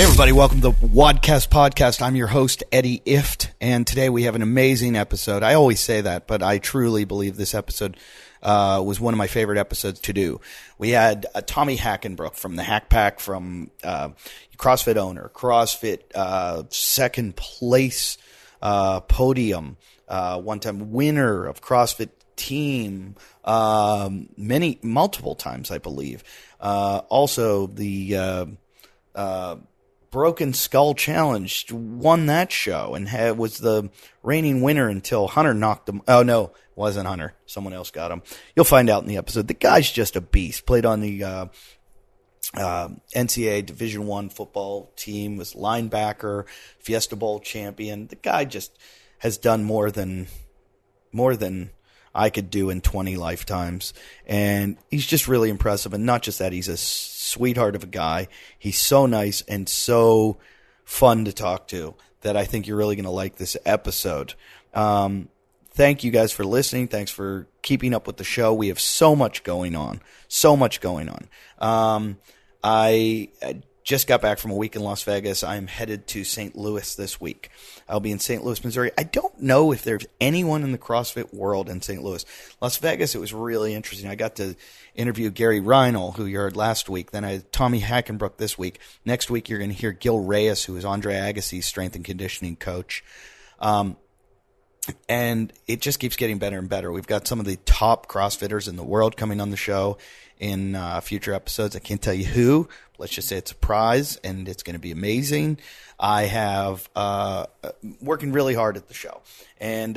Hey everybody, welcome to the Wadcast Podcast. I'm your host, Eddie Ift, and today we have an amazing episode. I always say that, but I truly believe this episode was one of my favorite episodes to do. We had Tommy Hackenbruck from the Hack Pack, from CrossFit owner, CrossFit second place podium, one-time winner of CrossFit team, multiple times, I believe. Also, the Broken Skull Challenge, won that show and was the reigning winner until Hunter knocked him. Oh, no, it wasn't Hunter. Someone else got him. You'll find out in the episode. The guy's just a beast. Played on the NCAA Division I football team, was linebacker, Fiesta Bowl champion. The guy just has done more than I could do in 20 lifetimes. And he's just really impressive. And not just that, he's a sweetheart of a guy. He's so nice and so fun to talk to that I think you're really going to like this episode. Thank you guys for listening. Thanks for keeping up with the show. We have so much going on. I just got back from a week in Las Vegas. I'm headed to St. Louis this week. I'll be in St. Louis, Missouri. I don't know if there's anyone in the CrossFit world in St. Louis. Las Vegas, it was really interesting. I got to interview Gary Reinl, who you heard last week. Then I had Tommy Hackenbruck this week. Next week, you're going to hear Gil Reyes, who is Andre Agassi's strength and conditioning coach. And it just keeps getting better and better. We've got some of the top CrossFitters in the world coming on the show in future episodes. I can't tell you who. Let's just say it's a surprise, and it's going to be amazing. I have working really hard at the show. And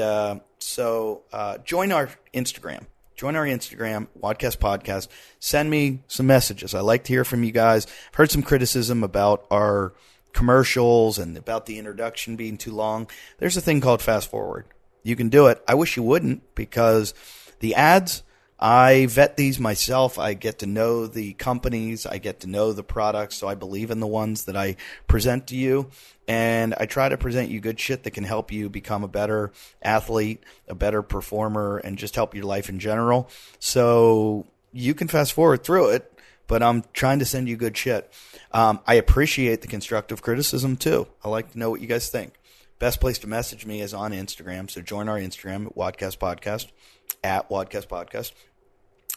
so join our Instagram. Join our Instagram, Wadcast Podcast. Send me some messages. I like to hear from you guys. I've heard some criticism about our commercials and about the introduction being too long. There's a thing called fast forward. You can do it. I wish you wouldn't, because the ads, I vet these myself. I get to know the companies. I get to know the products. So I believe in the ones that I present to you. And I try to present you good shit that can help you become a better athlete, a better performer, and just help your life in general. So you can fast forward through it, but I'm trying to send you good shit. I appreciate the constructive criticism too. I like to know what you guys think. Best place to message me is on Instagram. So join our Instagram at Wadcast Podcast, at Wadcast Podcast.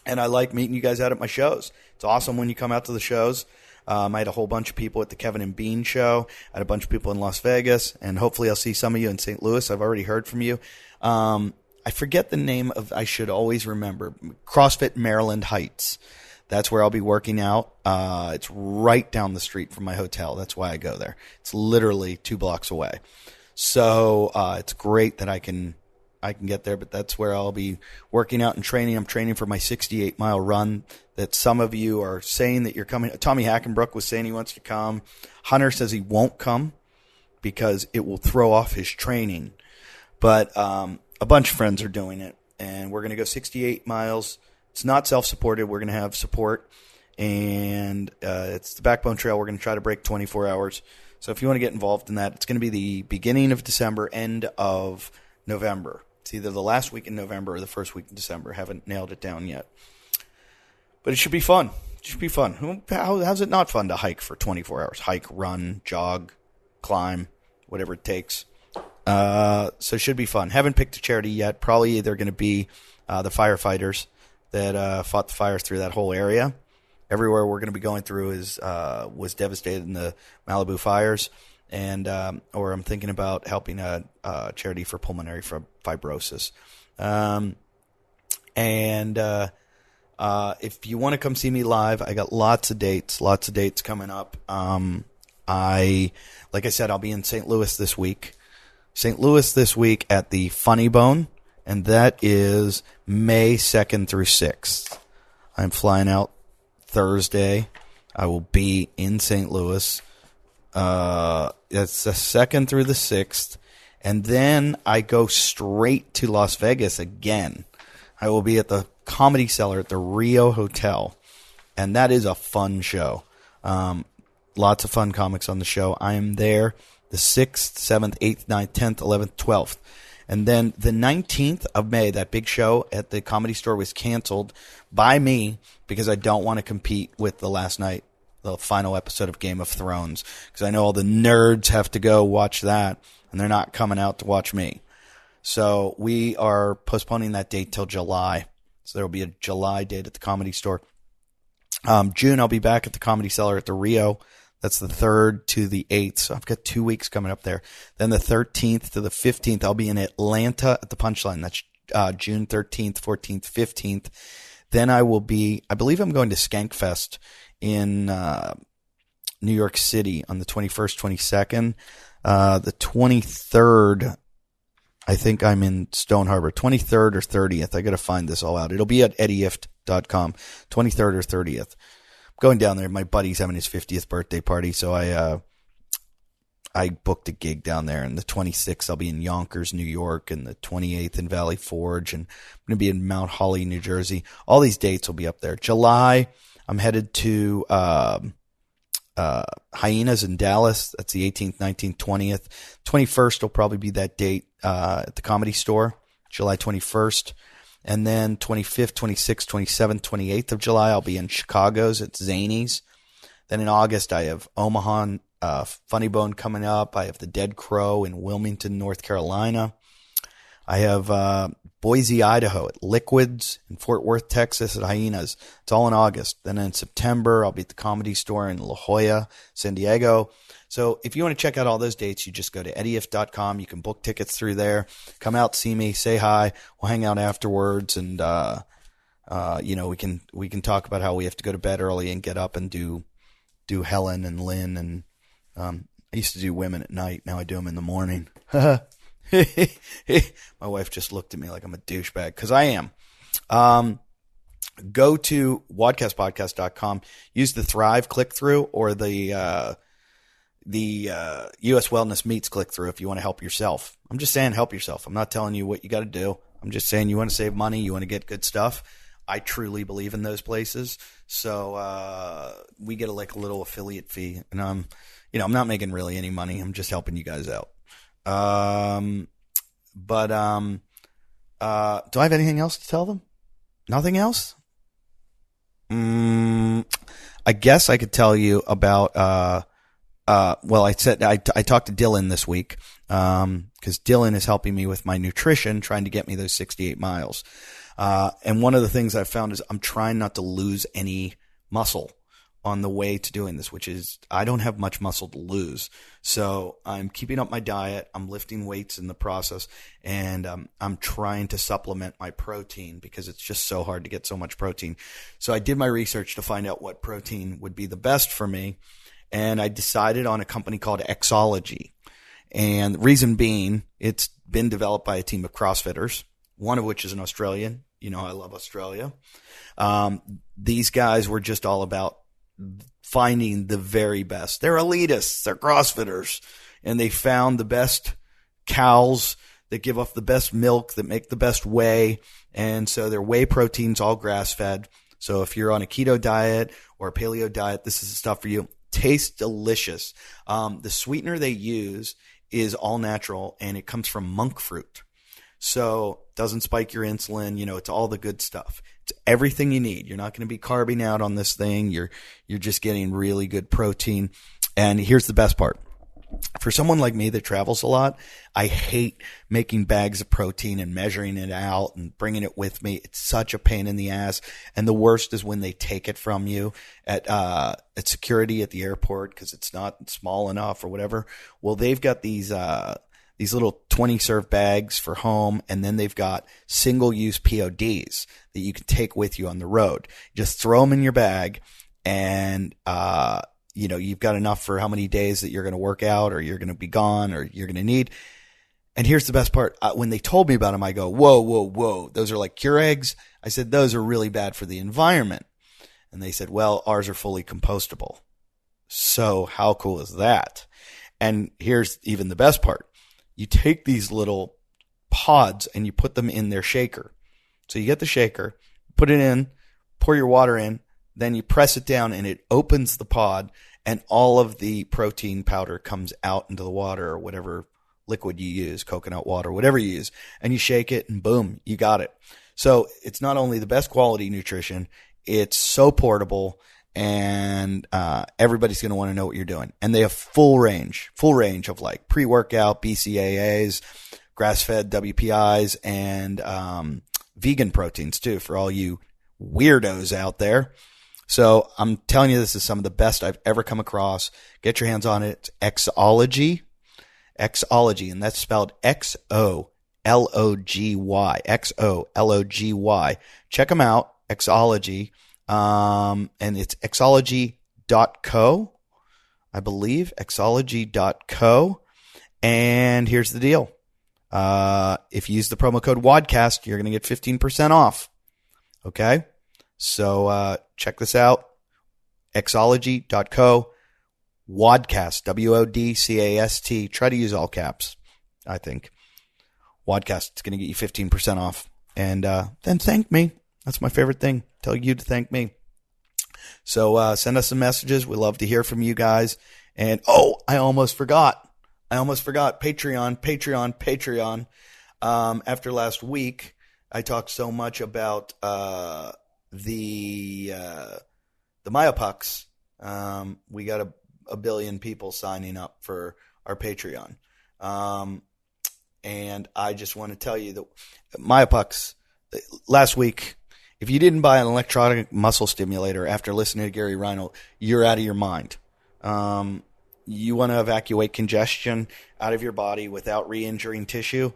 And I like meeting you guys out at my shows. It's awesome when you come out to the shows. I had a whole bunch of people at the Kevin and Bean show. I had a bunch of people in Las Vegas, and hopefully I'll see some of you in St. Louis. I've already heard from you. I forget the name of, I should always remember, CrossFit Maryland Heights. That's where I'll be working out. It's right down the street from my hotel. That's why I go there. It's literally 2 blocks away. So it's great that I can get there, but that's where I'll be working out and training. I'm training for my 68-mile run that some of you are saying that you're coming. Tommy Hackenbruck was saying he wants to come. Hunter says he won't come because it will throw off his training. But a bunch of friends are doing it, and we're going to go 68 miles. It's not self-supported. We're going to have support, and it's the Backbone Trail. We're going to try to break 24 hours. So if you want to get involved in that, it's going to be the beginning of December, end of November. It's either the last week in November or the first week in December. Haven't nailed it down yet. But it should be fun. It should be fun. How's it not fun to hike for 24 hours? Hike, run, jog, climb, whatever it takes. So it should be fun. Haven't picked a charity yet. Probably either going to be the firefighters that fought the fires through that whole area. Everywhere we're going to be going through was devastated in the Malibu fires. And or I'm thinking about helping a charity for pulmonary fibrosis. If you want to come see me live, I got lots of dates coming up. Like I said, I'll be in St. Louis this week. At the Funny Bone, and that is May 2nd through 6th. I'm flying out Thursday. I will be in St. Louis. It's the 2nd through the 6th. And then I go straight to Las Vegas again. I will be at the Comedy Cellar at the Rio Hotel. And that is a fun show. Lots of fun comics on the show. I am there the 6th, 7th, 8th, 9th, 10th, 11th, 12th. And then the 19th of May, that big show at the Comedy Store was canceled by me because I don't want to compete with the last night the final episode of Game of Thrones, because I know all the nerds have to go watch that, and they're not coming out to watch me. So we are postponing that date till July. So there will be a July date at the Comedy Store. June, I'll be back at the Comedy Cellar at the Rio. That's the 3rd to the 8th. So I've got 2 weeks coming up there. Then the 13th to the 15th, I'll be in Atlanta at the Punchline. That's June 13th, 14th, 15th. Then I believe I'm going to Skankfest in New York City on the 21st, 22nd. The 23rd, I think I'm in Stone Harbor. 23rd or 30th. I got to find this all out. It'll be at eddieift.com. 23rd or 30th. I'm going down there. My buddy's having his 50th birthday party, so I booked a gig down there. And the 26th, I'll be in Yonkers, New York, and the 28th in Valley Forge, and I'm going to be in Mount Holly, New Jersey. All these dates will be up there. July, I'm headed to Hyenas in Dallas. That's the 18th, 19th, 20th. 21st will probably be that date at the Comedy Store, July 21st. And then 25th, 26th, 27th, 28th of July, I'll be in Chicago's at Zany's. Then in August, I have Omaha, Funny Bone coming up. I have the Dead Crow in Wilmington, North Carolina. I have Boise, Idaho at Liquids, in Fort Worth, Texas at Hyenas. It's all in August. Then in September, I'll be at the Comedy Store in La Jolla, San Diego. So if you want to check out all those dates, you just go to eddieift.com. You can book tickets through there. Come out, see me, say hi. We'll hang out afterwards, and we can talk about how we have to go to bed early and get up and do Helen and Lynn, and I used to do women at night. Now I do them in the morning. My wife just looked at me like I'm a douchebag, because I am. Go to wadcastpodcast.com. Use the Thrive click-through or the U.S. Wellness Meats click-through if you want to help yourself. I'm just saying help yourself. I'm not telling you what you got to do. I'm just saying you want to save money, you want to get good stuff. I truly believe in those places. So we get a little affiliate fee. And I'm not making really any money. I'm just helping you guys out. Do I have anything else to tell them? Nothing else? I guess I could tell you about, I talked to Dylan this week, because Dylan is helping me with my nutrition, trying to get me those 68 miles. And one of the things I've found is I'm trying not to lose any muscle on the way to doing this, which is I don't have much muscle to lose. So I'm keeping up my diet. I'm lifting weights in the process, and I'm trying to supplement my protein because it's just so hard to get so much protein. So I did my research to find out what protein would be the best for me, and I decided on a company called Xology. And the reason being, it's been developed by a team of CrossFitters, one of which is an Australian. You know, I love Australia. These guys were just all about finding the very best. They're elitists. They're CrossFitters. And they found the best cows that give off the best milk, that make the best whey. And so their whey protein's all grass-fed. So if you're on a keto diet or a paleo diet, this is the stuff for you. Tastes delicious. The sweetener they use is all natural, and it comes from monk fruit. So it doesn't spike your insulin. You know, it's all the good stuff. It's everything you need. You're not going to be carbing out on this thing. You're just getting really good protein. And here's the best part. For someone like me that travels a lot, I hate making bags of protein and measuring it out and bringing it with me. It's such a pain in the ass. And the worst is when they take it from you at security at the airport because it's not small enough or whatever. Well, they've got these little 20-serve bags for home, and then they've got single-use PODs that you can take with you on the road. Just throw them in your bag, and you've got enough for how many days that you're going to work out or you're going to be gone or you're going to need. And here's the best part. When they told me about them, I go, whoa. Those are like Keurigs. I said, those are really bad for the environment. And they said, well, ours are fully compostable. So how cool is that? And here's even the best part. You take these little pods and you put them in their shaker. So you get the shaker, put it in, pour your water in, then you press it down and it opens the pod and all of the protein powder comes out into the water or whatever liquid you use, coconut water, whatever you use, and you shake it and boom, you got it. So it's not only the best quality nutrition, it's so portable and everybody's going to want to know what you're doing. And they have full range of like pre-workout, BCAAs, grass-fed WPIs, and vegan proteins too for all you weirdos out there. So I'm telling you, this is some of the best I've ever come across. Get your hands on it. It's Xology, and that's spelled Xology, Xology. Check them out, Xology. And it's xology.co, I believe, xology.co. And here's the deal. If you use the promo code WODCAST, you're going to get 15% off. Okay. So, check this out. xology.co, WODCAST, WODCAST. Try to use all caps, I think. WODCAST, it's going to get you 15% off. And, then thank me. That's my favorite thing. Tell you to thank me. So, send us some messages. We love to hear from you guys. And, I almost forgot. Patreon. After last week, I talked so much about, the Myopucks. We got a billion people signing up for our Patreon. And I just want to tell you that Myopucks, last week, if you didn't buy an electronic muscle stimulator after listening to Gary Reinhold, you're out of your mind. You want to evacuate congestion out of your body without re-injuring tissue,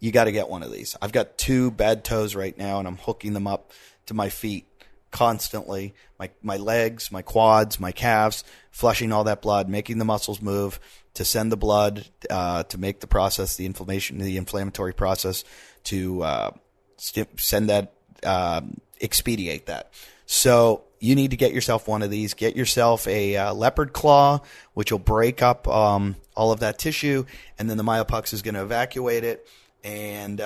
you got to get one of these. I've got 2 bad toes right now, and I'm hooking them up to my feet constantly. My legs, my quads, my calves, flushing all that blood, making the muscles move to send the blood to make the process, the inflammatory process to send that, expedite that. So you need to get yourself one of these. Get yourself a leopard claw, which will break up all of that tissue, and then the Myopucks is going to evacuate it. And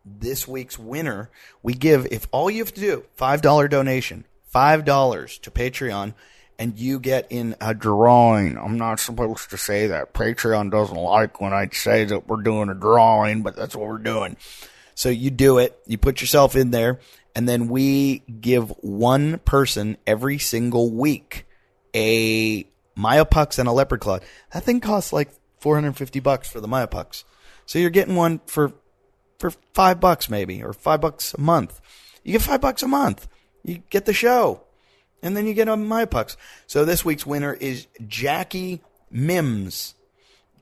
this week's winner, we give, if all you have to do, $5 donation, $5 to Patreon, and you get in a drawing. I'm not supposed to say that. Patreon doesn't like when I say that we're doing a drawing, but that's what we're doing. So you do it. You put yourself in there, and then we give one person every single week a Myopucks and a leopard claw. That thing costs like $450 for the Myopucks. So you're getting one for $5 maybe, or $5 a month. You get $5 a month. You get the show, and then you get a Myopucks. So this week's winner is Jackie Mims.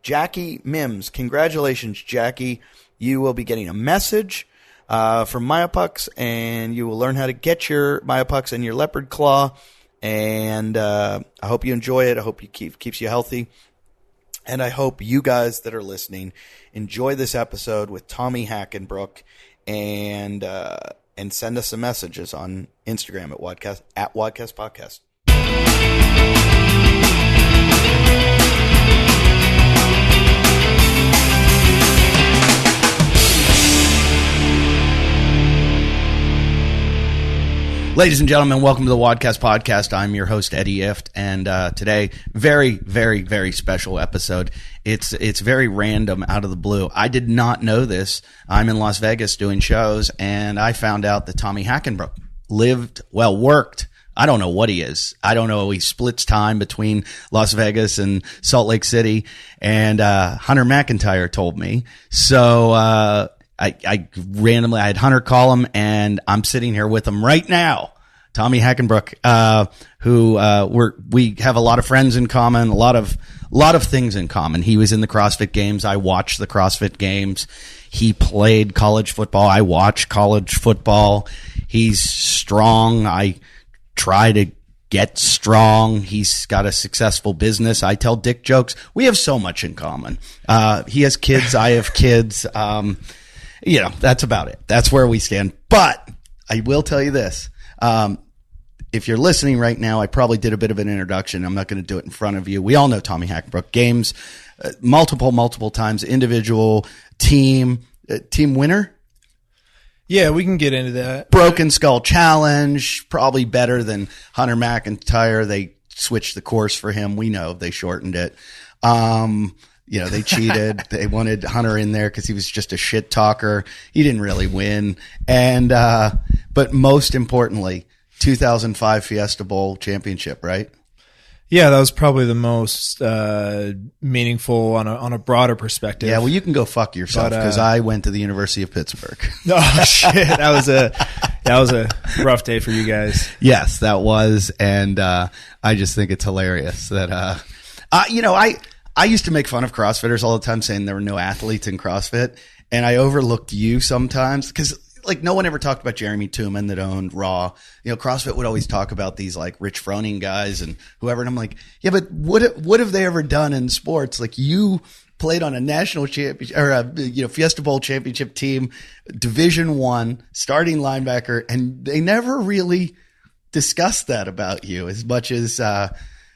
Jackie Mims. Congratulations, Jackie. You will be getting a message from Myopucks, and you will learn how to get your Myopucks and your leopard claw. And I hope you enjoy it. I hope it keeps you healthy. And I hope you guys that are listening enjoy this episode with Tommy Hackenbruck, and send us some messages on Instagram at Wadcast Podcast. Ladies and gentlemen, welcome to the Wadcast Podcast. I'm your host, Eddie Ift, and today, very, very, very special episode. It's very random, out of the blue. I did not know this. I'm in Las Vegas doing shows, and I found out that Tommy Hackenbruck worked. I don't know what he is. I don't know. He splits time between Las Vegas and Salt Lake City, and Hunter McIntyre told me. So I randomly, I had Hunter call him, and I'm sitting here with him right now. Tommy Hackenbruck, who we have a lot of friends in common, a lot of things in common. He was in the CrossFit Games. I watched the CrossFit Games. He played college football. I watched college football. He's strong. I try to get strong. He's got a successful business. I tell dick jokes. We have so much in common. He has kids. I have kids. That's about it. That's where we stand. But I will tell you this. If you're listening right now, I probably did a bit of an introduction. I'm not going to do it in front of you. We all know Tommy Hackenbruck. Games, multiple times, individual, team winner. Yeah, we can get into that. Broken Skull Challenge, probably better than Hunter McIntyre. They switched the course for him. We know they shortened it. They cheated. They wanted Hunter in there because he was just a shit talker. He didn't really win. And, but most importantly, 2005 Fiesta Bowl championship, right? Yeah, that was probably the most meaningful on a broader perspective. Yeah, well, you can go fuck yourself because I went to the University of Pittsburgh. Oh shit, that was a rough day for you guys. Yes, that was, and I just think it's hilarious that I used to make fun of CrossFitters all the time, saying there were no athletes in CrossFit, and I overlooked you sometimes because. Like no one ever talked about Jeremy Tooman that owned Raw. CrossFit would always talk about these like Rich Froning guys and whoever. And I'm like, yeah, but what have they ever done in sports? Like you played on a national championship or a Fiesta Bowl championship team, Division I, starting linebacker, and they never really discussed that about you as much as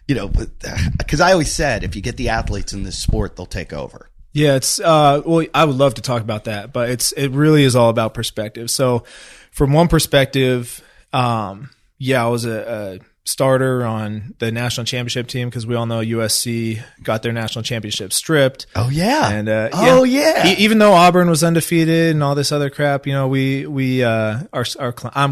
because I always said if you get the athletes in this sport, they'll take over. Yeah, it's well, I would love to talk about that, but it really is all about perspective. So, from one perspective, I was a starter on the national championship team because we all know USC got their national championship stripped. Oh yeah, and even though Auburn was undefeated and all this other crap, I'm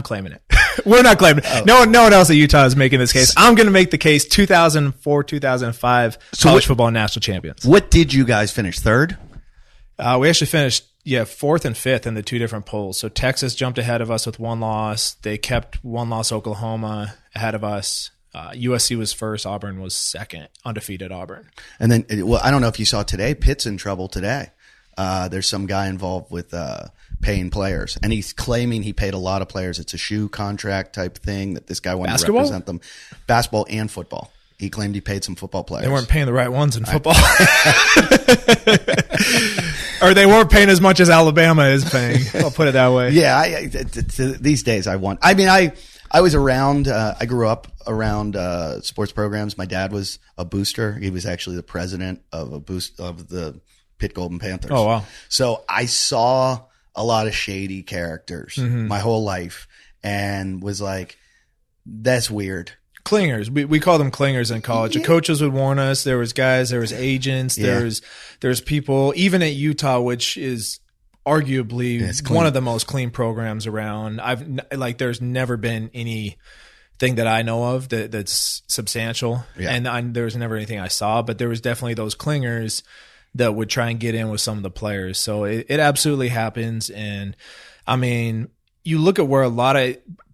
claiming it. We're not claiming it. Oh. No one else at Utah is making this case. I'm going to make the case. 2004, 2005 college football national champions. What did you guys finish? Third? We actually finished fourth and fifth in the two different polls. So Texas jumped ahead of us with one loss. They kept one loss Oklahoma ahead of us. USC was first. Auburn was second. Undefeated Auburn. And then, I don't know if you saw today, Pitt's in trouble today. There's some guy involved with paying players, and he's claiming he paid a lot of players. It's a shoe contract type thing that this guy wanted to represent them. Basketball and football. He claimed he paid some football players. They weren't paying the right ones in football. Or they weren't paying as much as Alabama is paying. I'll put it that way. Yeah, these days I was around, I grew up around sports programs. My dad was a booster. He was actually the president of the Pitt Golden Panthers. Oh, wow. So I saw a lot of shady characters my whole life and was like, that's weird. Clingers. We call them clingers in college. The coaches would warn us. There was guys, there was agents, there's people, even at Utah, which is arguably one of the most clean programs around. There's never been anything that I know of that's substantial. Yeah. And there was never anything I saw, but there was definitely those clingers that would try and get in with some of the players. So it absolutely happens. And I mean, you look at where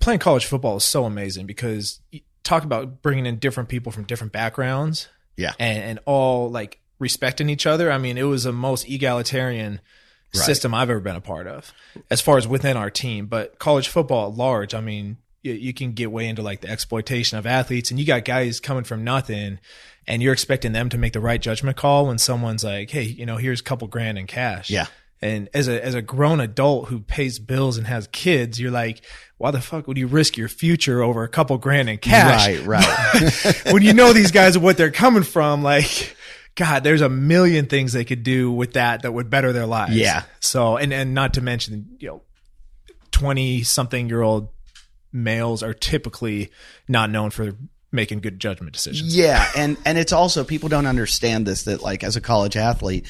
playing college football is so amazing because you talk about bringing in different people from different backgrounds. Yeah. And all like respecting each other. I mean, it was the most egalitarian system I've ever been a part of as far as within our team. But college football at large, I mean, you can get way into like the exploitation of athletes, and you got guys coming from nothing and you're expecting them to make the right judgment call when someone's like, hey, here's a couple grand in cash. Yeah. And as a grown adult who pays bills and has kids, you're like, why the fuck would you risk your future over a couple grand in cash? Right. When you know these guys and what they're coming from, like, God, there's a million things they could do with that would better their lives. Yeah. So, and not to mention, 20-something-year-old males are typically not known for making good judgment decisions. Yeah. And it's also, people don't understand this, that like as a college athlete,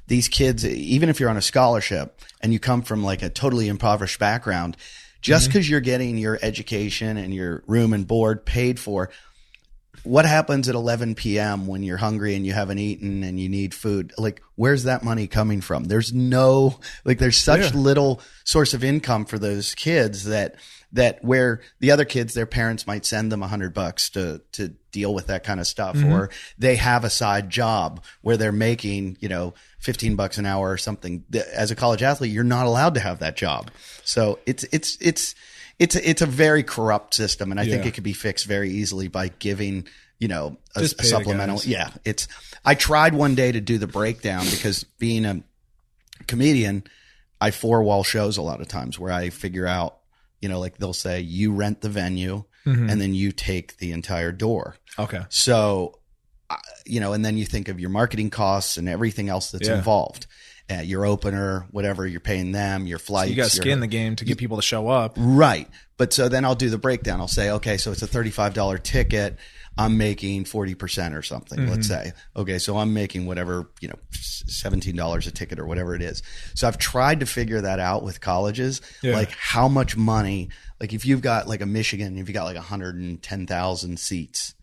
these kids, even if you're on a scholarship and you come from like a totally impoverished background, just because you're getting your education and your room and board paid for, what happens at 11 p.m. when you're hungry and you haven't eaten and you need food? Like, where's that money coming from? There's there's such little source of income for those kids that where the other kids, their parents might send them $100 to deal with that kind of stuff, or they have a side job where they're making, $15 an hour or something. As a college athlete, you're not allowed to have that job. So it's a very corrupt system, and I think it could be fixed very easily by giving, a supplemental. Yeah, I tried one day to do the breakdown because being a comedian, I 4-wall shows a lot of times where I figure out, like they'll say you rent the venue and then you take the entire door. Okay. So, and then you think of your marketing costs and everything else that's involved. Your opener, whatever you're paying them, your flights. So you got to skin the game to get people to show up. Right. But so then I'll do the breakdown. I'll say, okay, so it's a $35 ticket. I'm making 40% or something, let's say. Okay, so I'm making whatever, $17 a ticket or whatever it is. So I've tried to figure that out with colleges, like how much money, like if you've got like a Michigan, if you got like 110,000 seats,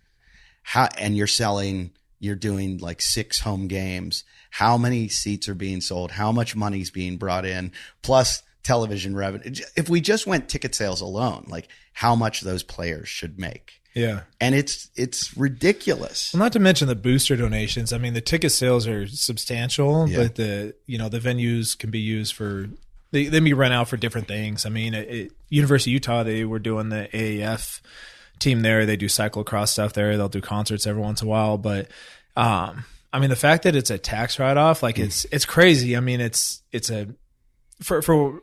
and you're doing like 6 home games, how many seats are being sold? How much money's being brought in? Plus television revenue. If we just went ticket sales alone, like how much those players should make. Yeah. And it's ridiculous. Well, not to mention the booster donations. I mean, the ticket sales are substantial, but the venues can be used for, they be rent out for different things. I mean, University of Utah, they were doing the AAF team there. They do cyclocross stuff there. They'll do concerts every once in a while. But, I mean, the fact that it's a tax write-off, like it's crazy. I mean, it's for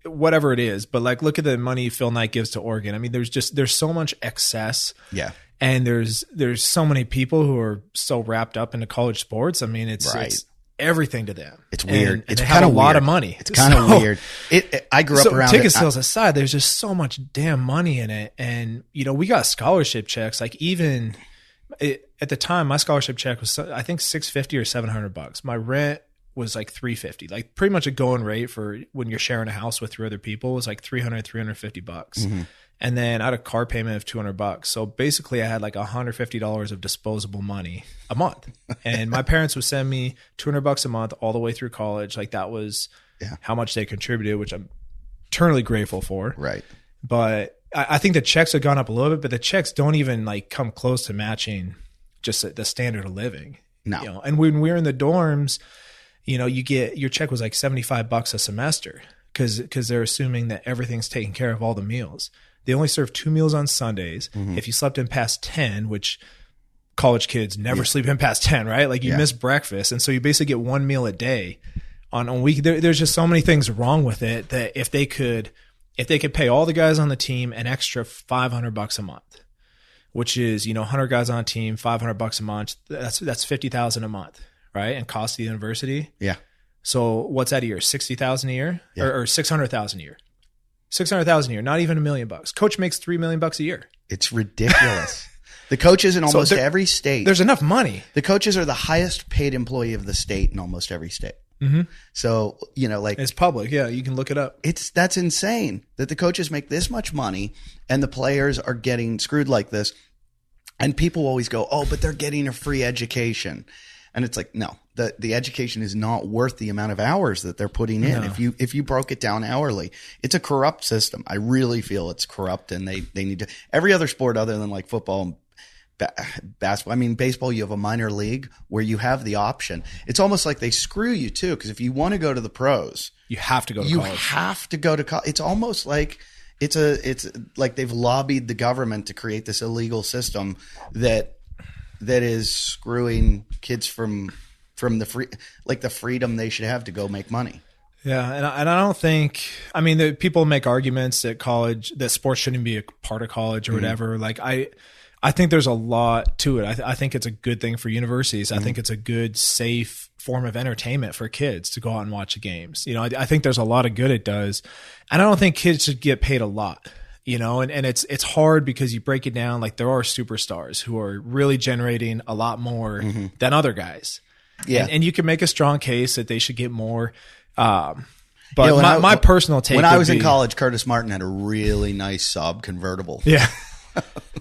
whatever it is, but like, look at the money Phil Knight gives to Oregon. I mean, there's so much excess. Yeah. And there's so many people who are so wrapped up into college sports. I mean, it's everything to them. It's weird. It's kind of a lot of money. It's kind of weird. I grew up around ticket sales aside, there's just so much damn money in it. And, we got scholarship checks. Like even at the time, my scholarship check was, I think $650 or $700. My rent was like $350, like pretty much a going rate for when you're sharing a house with 3 other people was like $350. And then I had a car payment of $200. So basically I had like $150 of disposable money a month. And my parents would send me $200 a month all the way through college. Like that was how much they contributed, which I'm eternally grateful for. Right. But I think the checks have gone up a little bit, but the checks don't even like come close to matching just the standard of living. No. And when we were in the dorms, you get, your check was like $75 a semester because they're assuming that everything's taken care of, all the meals. They only serve 2 meals on Sundays. If you slept in past 10, which college kids never sleep in past 10, right? Like you miss breakfast. And so you basically get 1 meal a day on a week. There's just so many things wrong with it that if they could pay all the guys on the team an extra $500 a month, which is, 100 guys on a team, $500 a month, that's $50,000 a month. Right. And cost of the university. Yeah. So what's that a year? 60,000 a year or 600,000 a year, 600,000 a year, not even $1 million. Coach makes $3 million a year. It's ridiculous. The coaches in almost every state. There's enough money. The coaches are the highest paid employee of the state in almost every state. So, like it's public. Yeah. You can look it up. That's insane that the coaches make this much money and the players are getting screwed like this. And people always go, oh, but they're getting a free education. And it's like, no, the education is not worth the amount of hours that they're putting in. No. If you broke it down hourly, it's a corrupt system. I really feel it's corrupt, and they need to. Every other sport other than like football and basketball. I mean, baseball, you have a minor league where you have the option. It's almost like they screw you too, because if you want to go to the pros, you have to go to college. You have to go to college. It's almost like it's like they've lobbied the government to create this illegal system that is screwing kids from the freedom they should have to go make money. Yeah, and I don't think. I mean, people make arguments that sports shouldn't be a part of college or whatever. Like I think there's a lot to it. I think it's a good thing for universities. I think it's a good, safe form of entertainment for kids to go out and watch the games. I think there's a lot of good it does, and I don't think kids should get paid a lot. And it's hard because you break it down. Like there are superstars who are really generating a lot more than other guys. Yeah. And you can make a strong case that they should get more. But my personal take, when I was in college, Curtis Martin had a really nice Saab convertible. Yeah.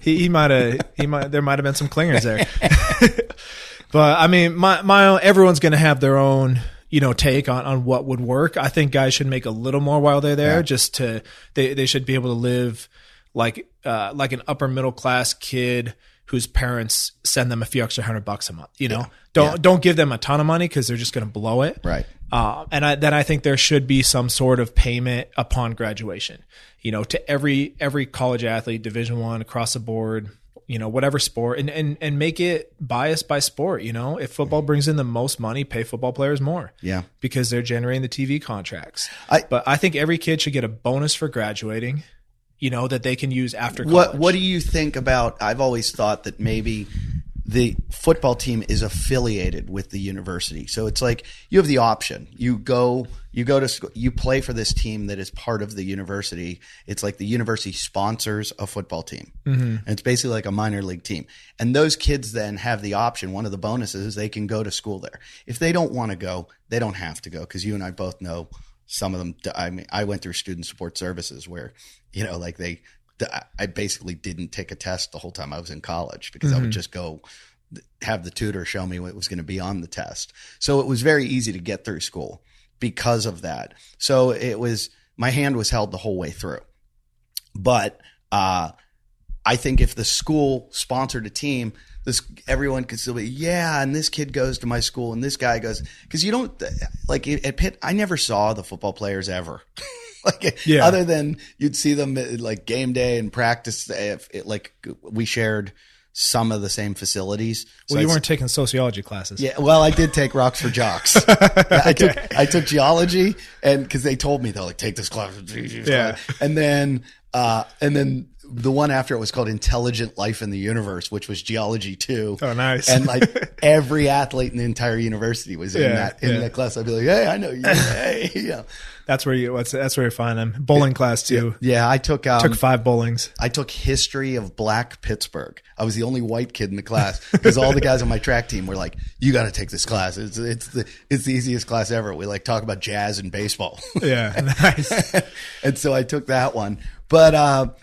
There might have been some clingers there. But I mean, everyone's going to have their own, take on what would work. I think guys should make a little more while they're there, they should be able to live like an upper middle class kid whose parents send them a few extra $100 a month. Don't give them a ton of money because they're just going to blow it. Right. And I think there should be some sort of payment upon graduation, to every college athlete, Division I, across the board, whatever sport, and make it biased by sport. If football brings in the most money, pay football players more. Yeah. Because they're generating the TV contracts. But I think every kid should get a bonus for graduating, that they can use after college. What do you think about, I've always thought that maybe the football team is affiliated with the university. So it's like you have the option. You go to school, you play for this team that is part of the university. It's like the university sponsors a football team. And it's basically like a minor league team. And those kids then have the option. One of the bonuses is they can go to school there. If they don't want to go, they don't have to go, because you and I both know some of them. I mean, I went through student support services where, like I basically didn't take a test the whole time I was in college, because I would just go have the tutor show me what was going to be on the test. So it was very easy to get through school because of that. So my hand was held the whole way through. But I think if the school sponsored a team, everyone could still be, and this kid goes to my school and this guy goes, because you don't, like at Pitt, I never saw the football players ever. Other than you'd see them like game day and practice. Like we shared some of the same facilities. Well, you weren't taking sociology classes. Yeah. Well, I did take Rocks for Jocks. I took geology, and because they told me, they're like, take this class. And then the one after it was called Intelligent Life in the Universe, which was geology too. Oh, nice. And like every athlete in the entire university was in that class. I'd be like, hey, I know you. Hey, That's where you find them. Bowling class too. Yeah, I took 5 bowlings. I took history of Black Pittsburgh. I was the only white kid in the class, because all the guys on my track team were like, "You got to take this class. It's the easiest class ever." We like talk about jazz and baseball. Yeah, nice. And so I took that one. But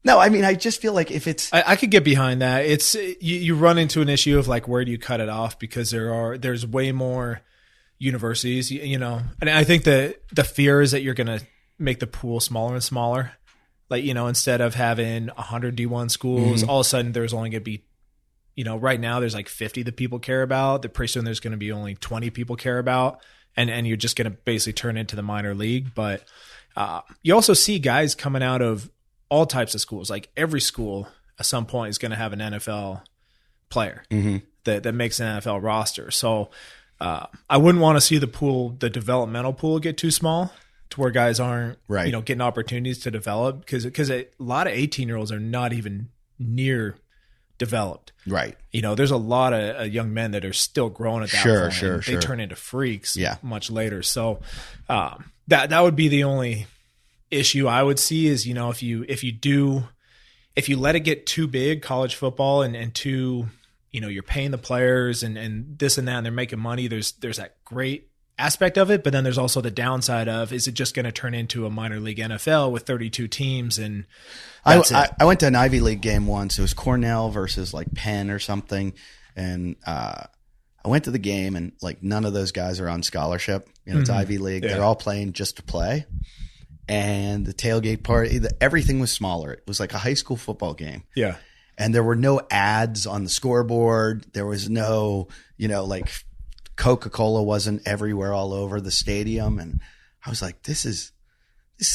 no, I mean, I just feel like if it's, I could get behind that. It's you run into an issue of like, where do you cut it off? Because there's way more universities, and I think the fear is that you're going to make the pool smaller and smaller. Like, instead of having 100 D1 schools, all of a sudden there's only going to be, right now there's like 50 that people care about. That pretty soon there's going to be only 20 people care about, and you're just going to basically turn into the minor league. But you also see guys coming out of all types of schools. Like every school at some point is going to have an NFL player that makes an NFL roster. So I wouldn't want to see the developmental pool get too small to where guys aren't, getting opportunities to develop, because a lot of 18-year-olds are not even near developed. Right. There's a lot of young men that are still growing at that point. Sure. They turn into freaks much later. So that would be the only issue I would see is, if you let it get too big, college football, and too, you're paying the players and this and that, and they're making money. There's that great aspect of it, but then there's also the downside of, is it just going to turn into a minor league NFL with 32 teams? And I went to an Ivy League game once. It was Cornell versus like Penn or something. And I went to the game, and like none of those guys are on scholarship. It's Ivy League. Yeah. They're all playing just to play. And the tailgate party, everything was smaller. It was like a high school football game. Yeah. And there were no ads on the scoreboard. There was no, like Coca-Cola wasn't everywhere all over the stadium. And I was like, this is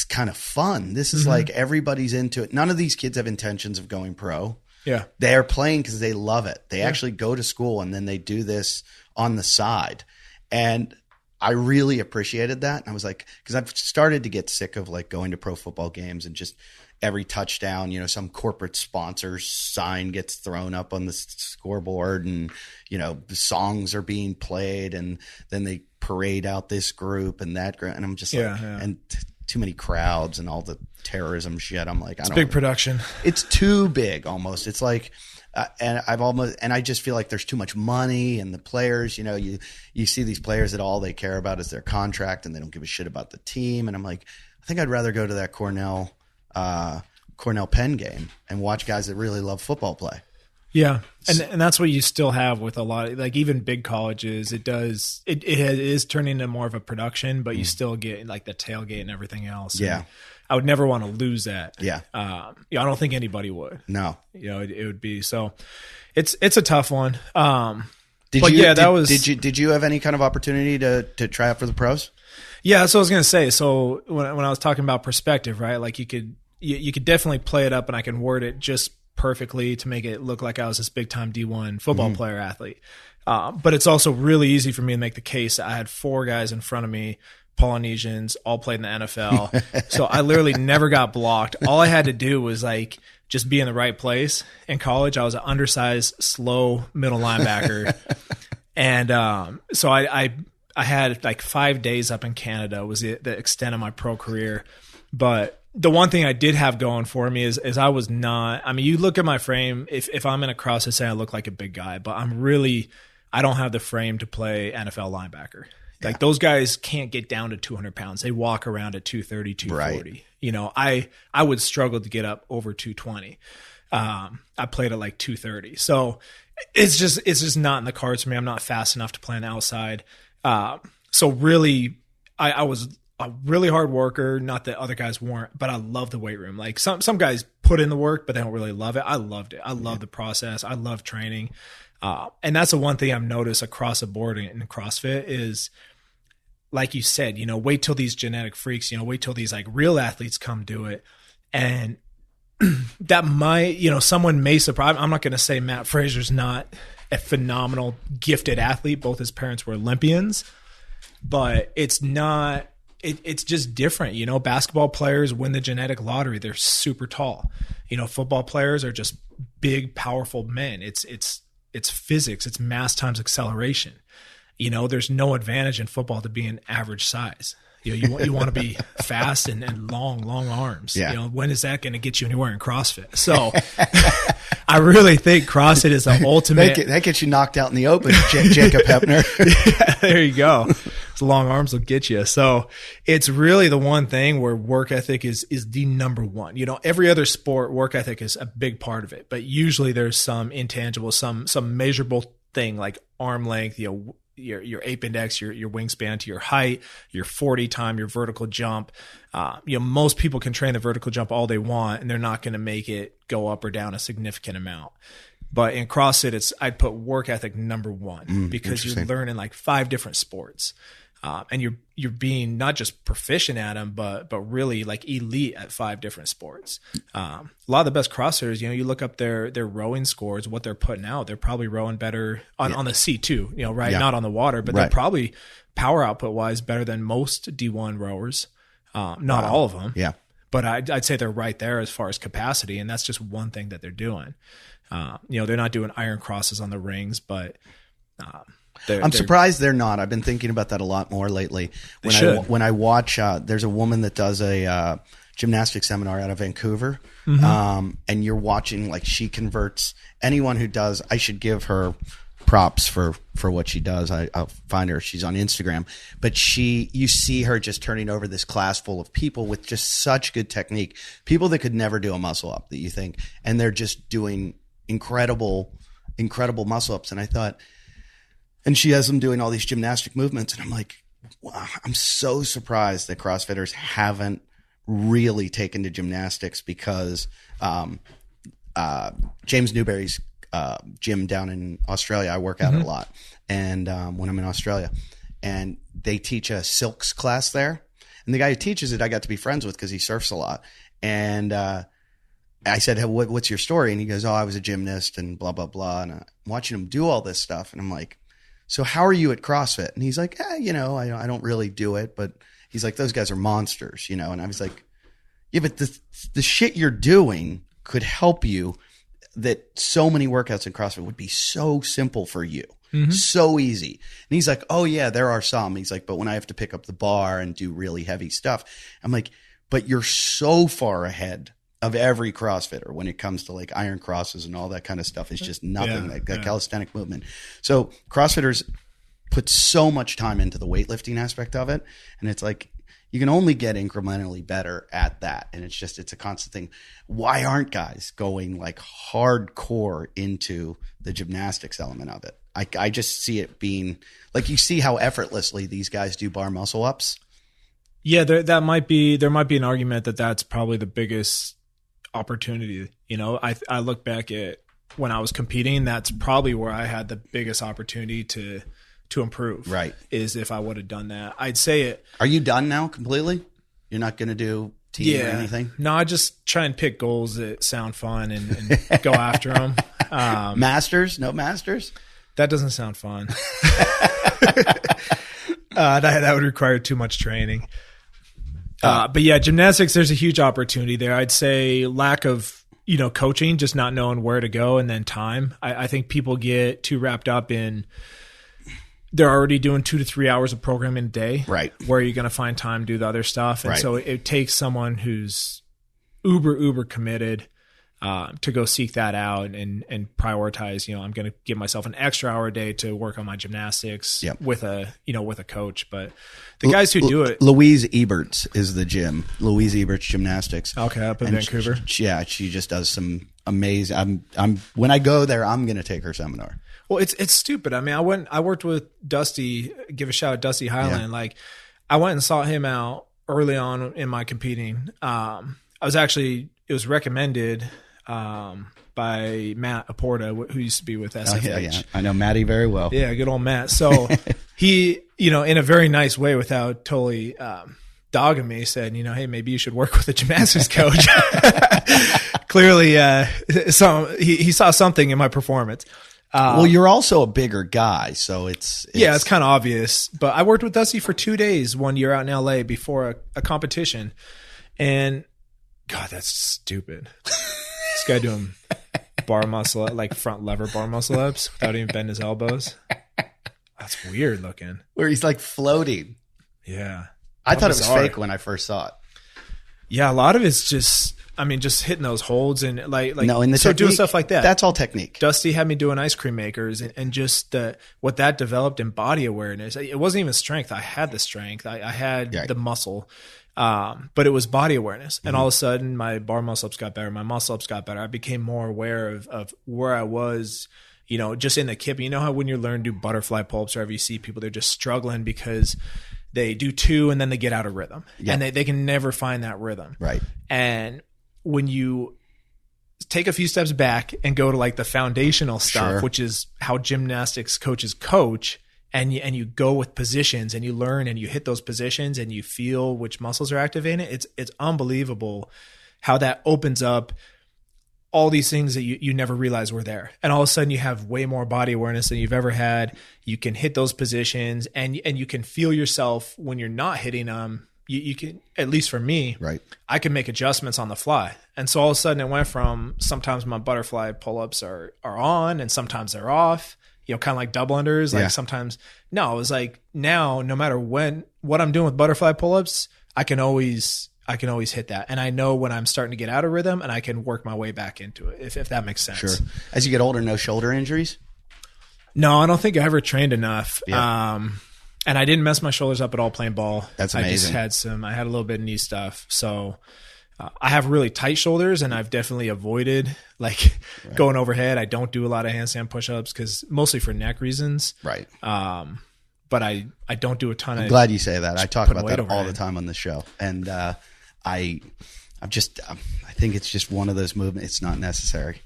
kind of fun. This is like everybody's into it. None of these kids have intentions of going pro. Yeah. They're playing because they love it. They actually go to school and then they do this on the side. And I really appreciated that. And I was like, because I've started to get sick of like going to pro football games and just every touchdown, some corporate sponsor's sign gets thrown up on the scoreboard, and, the songs are being played, and then they parade out this group and that group. And I'm just and too many crowds and all the terrorism shit. I'm like, it's big production. It's too big almost. It's like, and I just feel like there's too much money, and the players, you see these players that all they care about is their contract, and they don't give a shit about the team. And I'm like, I think I'd rather go to that Cornell Penn game and watch guys that really love football play. Yeah. And that's what you still have with a lot of, like, even big colleges. It is turning into more of a production, but you still get like the tailgate and everything else. Yeah. And I would never want to lose that. Yeah. I don't think anybody would. No. It would be, so it's a tough one. Did you have any kind of opportunity to try out for the pros? Yeah, that's what I was going to say. So when I was talking about perspective, right? Like you could definitely play it up, and I can word it just perfectly to make it look like I was this big time D1 football player athlete. But it's also really easy for me to make the case. I had 4 guys in front of me Polynesians, all played in the NFL. So I literally never got blocked. All I had to do was like just be in the right place. In college, I was an undersized, slow middle linebacker. And so I had like 5 days up in Canada was the extent of my pro career. But the one thing I did have going for me is I was not, I mean, you look at my frame, if I'm in a CrossFit, say I look like a big guy, but I don't have the frame to play NFL linebacker. Like those guys can't get down to 200 pounds. They walk around at 230, 240. Right. You know, I would struggle to get up over 220. I played at like 230. So it's just not in the cards for me. I'm not fast enough to play on the outside. So really, I was a really hard worker. Not that other guys weren't, but I love the weight room. Like some guys put in the work, but they don't really love it. I loved it. I love the process. I love training. And that's the one thing I've noticed across the board in CrossFit is, like you said, you know, wait till these genetic freaks, you know, wait till these like real athletes come do it. And that might, you know, someone may surprise. I'm not going to say Matt Fraser's not a phenomenal, gifted athlete. Both his parents were Olympians, but it's not, it's just different. You know, basketball players win the genetic lottery. They're super tall. You know, football players are just big, powerful men. It's physics. It's mass times acceleration. You know, there's no advantage in football to being average size. You know, you want to be fast and long arms. Yeah. You know, when is that going to get you anywhere in CrossFit? So I really think CrossFit is the ultimate. That gets you knocked out in the open, Jacob Hepner. Yeah, there you go. The long arms will get you. So it's really the one thing where work ethic is the number one. You know, every other sport, work ethic is a big part of it, but usually there's some intangible, some measurable thing like arm length, you know, your ape index, your wingspan to your height, your 40 time, your vertical jump. You know, most people can train the vertical jump all they want and they're not going to make it go up or down a significant amount. But in CrossFit, I'd put work ethic number one because you learn in like 5 different sports. And you're being not just proficient at them, but really like elite at 5 different sports. A lot of the best CrossFitters, you know, you look up their rowing scores, what they're putting out, they're probably rowing better on the C2, you know, right? Yeah. Not on the water, but they're probably power output wise better than most D1 rowers. Not all of them. Yeah. But I'd say they're right there as far as capacity. And that's just one thing that they're doing. You know, they're not doing iron crosses on the rings, but, I'm surprised they're not. I've been thinking about that a lot more lately. When I watch, there's a woman that does a gymnastics seminar out of Vancouver, and you're watching like she converts anyone who does. I should give her props for what she does. I'll find her. She's on Instagram, but you see her just turning over this class full of people with just such good technique, people that could never do a muscle up that you think, and they're just doing incredible muscle ups. And I thought. And she has them doing all these gymnastic movements. And I'm like, wow, I'm so surprised that CrossFitters haven't really taken to gymnastics because James Newberry's gym down in Australia, I work out a lot. And when I'm in Australia, and they teach a silks class there. And the guy who teaches it, I got to be friends with because he surfs a lot. And I said, hey, what's your story? And he goes, I was a gymnast and blah, blah, blah. And I'm watching him do all this stuff. And I'm like, so how are you at CrossFit? And he's like, you know, I don't really do it, but he's like, those guys are monsters, you know? And I was like, yeah, but the shit you're doing could help you, that so many workouts in CrossFit would be so simple for you. So easy. And he's like, oh yeah, there are some. He's like, but when I have to pick up the bar and do really heavy stuff, I'm like, but you're so far ahead of every CrossFitter when it comes to like iron crosses and all that kind of stuff. It's just nothing like that calisthenic movement. So CrossFitters put so much time into the weightlifting aspect of it. And it's like, you can only get incrementally better at that. And it's a constant thing. Why aren't guys going like hardcore into the gymnastics element of it? I just see it being like, you see how effortlessly these guys do bar muscle ups. Yeah. There might be an argument that that's probably the biggest opportunity. You know, I look back at when I was competing, that's probably where I had the biggest opportunity to improve. Right. Is if I would have done that. I'd say it. Are you done now completely? You're not going to do team or anything? No, I just try and pick goals that sound fun and go after them. Masters? No masters? That doesn't sound fun. That would require too much training. But yeah, gymnastics, there's a huge opportunity there. I'd say lack of, coaching, just not knowing where to go, and then time. I think people get too wrapped up in they're already doing 2 to 3 hours of programming a day. Right. Where are you going to find time to do the other stuff? And so it takes someone who's uber committed to go seek that out and prioritize, I'm going to give myself an extra hour a day to work on my gymnastics with a coach. But the guys who do it. Louise Eberts is the gym. Louise Eberts Gymnastics. Okay. Up in Vancouver. She just does some amazing, when I go there, I'm going to take her seminar. Well, it's stupid. I mean, I worked with Dusty, give a shout out Dusty Highland. Yeah. Like I went and sought him out early on in my competing. It was recommended by Matt Aporta, who used to be with SFH. Yeah. I know Matty very well. Yeah, good old Matt. So he, in a very nice way, without totally dogging me, said, hey, maybe you should work with a gymnastics coach. Clearly, he saw something in my performance. Well, you're also a bigger guy, so it's kind of obvious. But I worked with Dusty for 2 days one year out in LA before a competition, and God, that's stupid. This guy doing bar muscle, like front lever bar muscle ups without even bending his elbows. That's weird looking. Where he's like floating. Yeah, I thought it was fake when I first saw it. Yeah, a lot of it's just hitting those holds and like no, and doing stuff like that. That's all technique. Dusty had me doing ice cream makers and just what that developed in body awareness. It wasn't even strength. I had the strength. I had the muscle, but it was body awareness. And all of a sudden, my bar muscle ups got better. My muscle ups got better. I became more aware of where I was. Just in the kip. You know how when you learn to do butterfly pull-ups, or if you see people, they're just struggling because they do 2 and then they get out of rhythm, and they can never find that rhythm. Right. And when you take a few steps back and go to like the foundational stuff, which is how gymnastics coaches coach, and you go with positions and you learn and you hit those positions and you feel which muscles are activating, it's unbelievable how that opens up all these things that you never realized were there. And all of a sudden you have way more body awareness than you've ever had. You can hit those positions and you can feel yourself when you're not hitting them. You can, at least for me, I can make adjustments on the fly. And so all of a sudden it went from sometimes my butterfly pull-ups are on and sometimes they're off, kind of like double unders. Like sometimes, no, it was like now, no matter what I'm doing with butterfly pull-ups, I can always hit that. And I know when I'm starting to get out of rhythm and I can work my way back into it, if that makes sense. Sure. As you get older, no shoulder injuries? No, I don't think I ever trained enough. Yeah. And I didn't mess my shoulders up at all playing ball. That's amazing. I had a little bit of knee stuff. So I have really tight shoulders and I've definitely avoided going overhead. I don't do a lot of handstand push-ups because mostly for neck reasons. Right. But I don't do a ton of. I'm glad you say that. I talk about that all the time on the show. And I think it's just one of those movements. It's not necessary.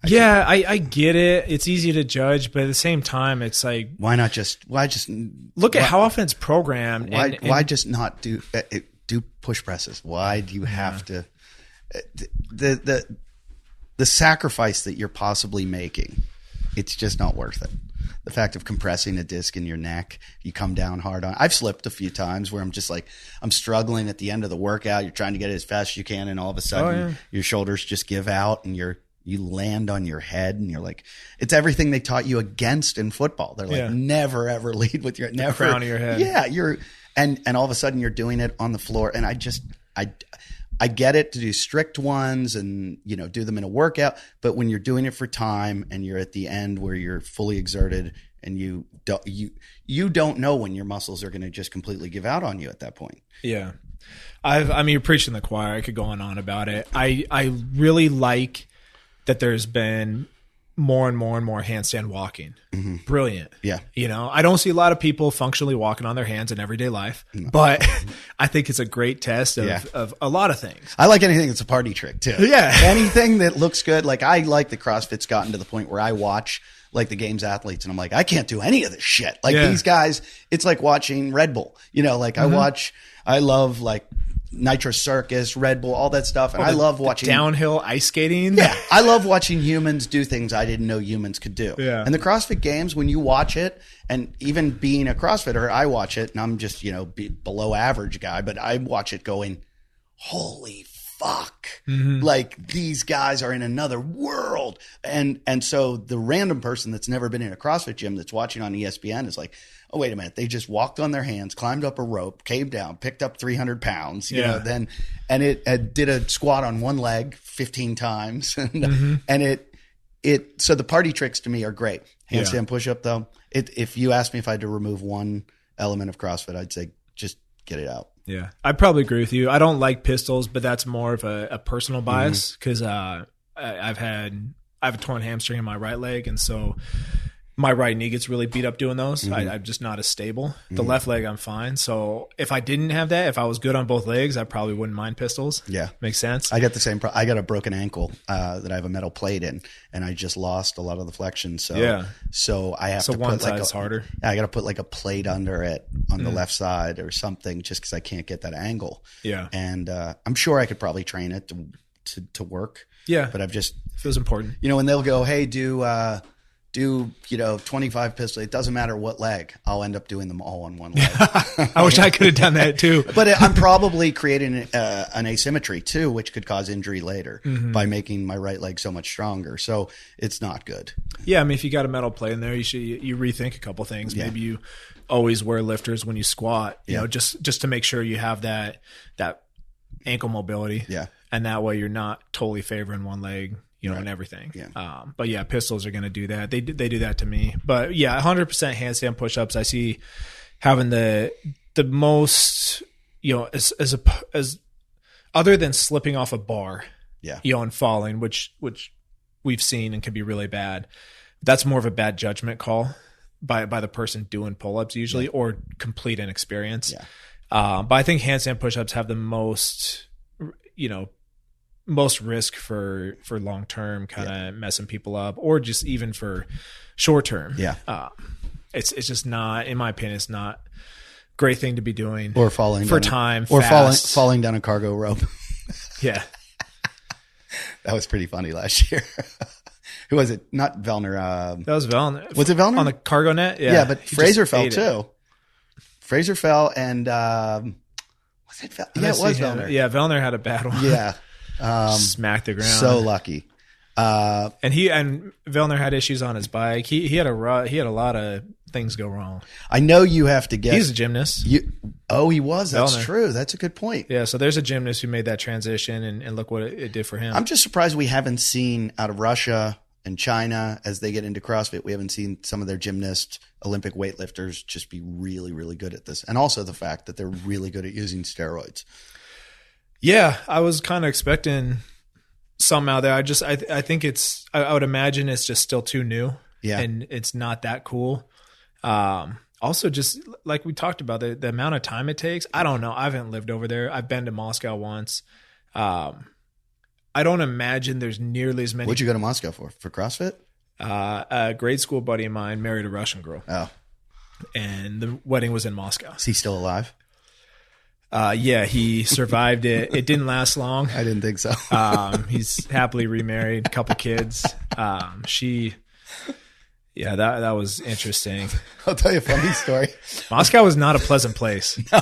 I get it. It's easy to judge, but at the same time, it's like why just look at how often it's programmed. Why just not do push presses? Why do you have to the sacrifice that you're possibly making? It's just not worth it. The fact of compressing a disc in your neck, you come down hard on. I've slipped a few times where I'm just like, I'm struggling at the end of the workout. You're trying to get it as fast as you can, and all of a sudden your shoulders just give out, and you land on your head, and you're like, it's everything they taught you against in football. They're like, never ever lead with your never crown of your head. Yeah, and all of a sudden you're doing it on the floor, and I get it to do strict ones and do them in a workout, but when you're doing it for time and you're at the end where you're fully exerted and you don't know when your muscles are going to just completely give out on you at that point. Yeah, you're preaching the choir. I could go on about it. I really like that there's been more and more and more handstand walking. Mm-hmm. Brilliant. Yeah. I don't see a lot of people functionally walking on their hands in everyday life, but I think it's a great test of a lot of things. I like anything that's a party trick too. Yeah. Anything that looks good. Like I like the CrossFit's gotten to the point where I watch like the games athletes and I'm like, I can't do any of this shit. Like these guys, it's like watching Red Bull, I love like Nitro Circus, Red Bull, all that stuff. And I love watching downhill ice skating. Yeah. I love watching humans do things I didn't know humans could do. Yeah. And the CrossFit Games, when you watch it, and even being a CrossFitter, I watch it and I'm just, below average guy, but I watch it going, holy fuck. Mm-hmm. Like these guys are in another world. And so the random person that's never been in a CrossFit gym that's watching on ESPN is like, oh, wait a minute. They just walked on their hands, climbed up a rope, came down, picked up 300 pounds, and it did a squat on one leg 15 times. And so the party tricks to me are great. Handstand push-up though. If you asked me if I had to remove one element of CrossFit, I'd say just get it out. Yeah, I'd probably agree with you. I don't like pistols, but that's more of a personal bias because I have a torn hamstring in my right leg, and so my right knee gets really beat up doing those. I'm just not as stable. The left leg, I'm fine. So if I didn't have that, if I was good on both legs, I probably wouldn't mind pistols. Yeah. Makes sense. I got the same I got a broken ankle that I have a metal plate in, and I just lost a lot of the flexion. So I have to one put side's harder. I got to put like a plate under it on the left side or something just because I can't get that angle. Yeah. And I'm sure I could probably train it to work. Yeah. But I've just... It feels important. When they'll go, hey, do 25 pistols. It doesn't matter what leg. I'll end up doing them all on one leg. I wish I could have done that too. But I'm probably creating an asymmetry too, which could cause injury later by making my right leg so much stronger. So it's not good. Yeah, I mean, if you got a metal plate in there, you rethink a couple things. Yeah. Maybe you always wear lifters when you squat. You know, just to make sure you have that ankle mobility. Yeah, and that way you're not totally favoring one leg. And everything. Yeah. But yeah, pistols are going to do that. They do that to me. But yeah, 100% handstand push-ups. I see having the most, as other than slipping off a bar, and falling, which we've seen and can be really bad. That's more of a bad judgment call by the person doing pull-ups usually, or complete inexperience. Yeah. But I think handstand push-ups have the most risk for long term kind of messing people up, or just even for short term. Yeah. It's just not, in my opinion, it's not a great thing to be doing, or falling for time, or fast. falling down a cargo rope. Yeah. That was pretty funny last year. Who was it? Not Vellner. That was Vellner. Was it Vellner? On the cargo net? Yeah. Yeah, but Fraser fell too. Fraser fell, and was it Vellner? Yeah, it was Vellner. Yeah, Vellner had a bad one. Yeah. Smacked the ground. So lucky. And Vellner had issues on his bike. He had a lot of things go wrong. I know you have to get. He's a gymnast. He was. That's Vellner. True. That's a good point. Yeah. So there's a gymnast who made that transition, and look what it did for him. I'm just surprised we haven't seen out of Russia and China as they get into CrossFit. We haven't seen some of their gymnasts, Olympic weightlifters, just be really, really good at this, and also the fact that they're really good at using steroids. Yeah, I was kind of expecting something out there. I think I would imagine it's just still too new. Yeah. And it's not that cool. Also, just like we talked about, the amount of time it takes. I don't know. I haven't lived over there. I've been to Moscow once. I don't imagine there's nearly as many. What'd you go to Moscow for? For CrossFit? A grade school buddy of mine married a Russian girl. Oh. And the wedding was in Moscow. Is he still alive? Yeah, he survived it. It didn't last long. I didn't think so. He's happily remarried, a couple kids. That was interesting. I'll tell you a funny story. Moscow was not a pleasant place. No,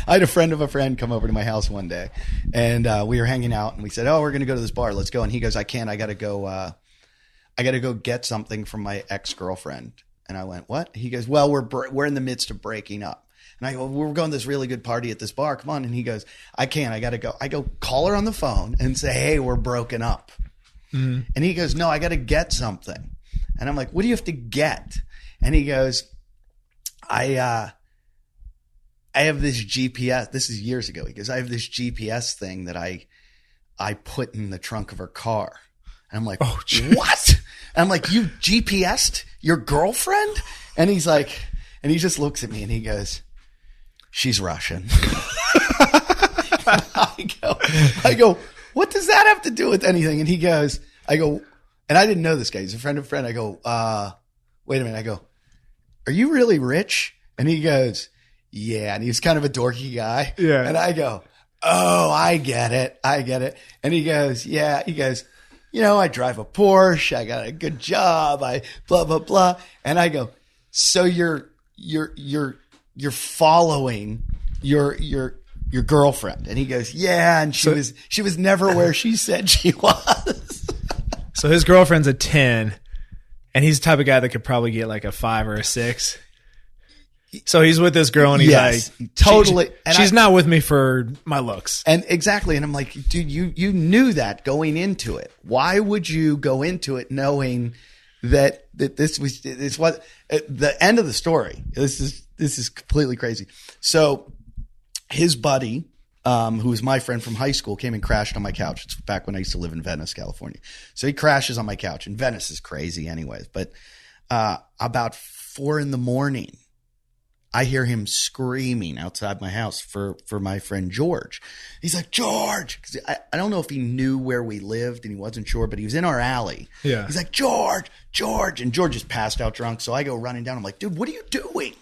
I had a friend of a friend come over to my house one day, and we were hanging out, and we said, "Oh, we're going to go to this bar. Let's go." And he goes, "I can't. I got to go. I got to go get something from my ex-girlfriend." And I went, "What?" He goes, "Well, we're in the midst of breaking up." And I go, we're going to this really good party at this bar. Come on. And he goes, I can't. I got to go. I go, call her on the phone and say, hey, we're broken up. Mm-hmm. And he goes, no, I got to get something. And I'm like, what do you have to get? And he goes, I have this GPS. This is years ago. He goes, I have this GPS thing that I put in the trunk of her car. And I'm like, oh, what? And I'm like, you GPS'd your girlfriend? And he's like, and he just looks at me and he goes, she's Russian. I go, what does that have to do with anything? And he goes, I go, and I didn't know this guy. He's a friend of a friend. I go, wait a minute. I go, are you really rich? And he goes, yeah. And he's kind of a dorky guy. Yeah. And I go, oh, I get it. And he goes, yeah. He goes, I drive a Porsche. I got a good job. I blah, blah, blah. And I go, so you're following your girlfriend. And he goes, yeah. And she was never where she said she was. So his girlfriend's a 10 and he's the type of guy that could probably get like a 5 or a 6. So he's with this girl and he's like, totally. She's not with me for my looks. And exactly. And I'm like, dude, you knew that going into it. Why would you go into it knowing that this was the end of the story? This is completely crazy. So his buddy, who was my friend from high school, came and crashed on my couch. It's back when I used to live in Venice, California. So he crashes on my couch, and Venice is crazy anyways. But about 4 a.m, I hear him screaming outside my house for my friend George. He's like, George. 'Cause I don't know if he knew where we lived and he wasn't sure, but he was in our alley. Yeah. He's like, George. And George is passed out drunk. So I go running down. I'm like, dude, what are you doing?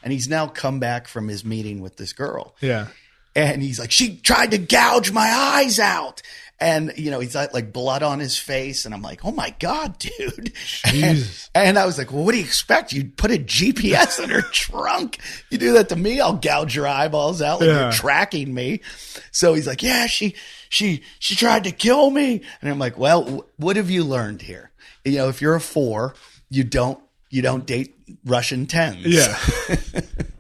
And he's now come back from his meeting with this girl. Yeah. And he's like, she tried to gouge my eyes out. And, he's got like blood on his face. And I'm like, oh my God, dude. And I was like, well, what do you expect? You put a GPS in her trunk. You do that to me, I'll gouge your eyeballs out like you're tracking me. So he's like, yeah, she tried to kill me. And I'm like, well, what have you learned here? If you're a 4, you don't date Russian 10s. Yeah.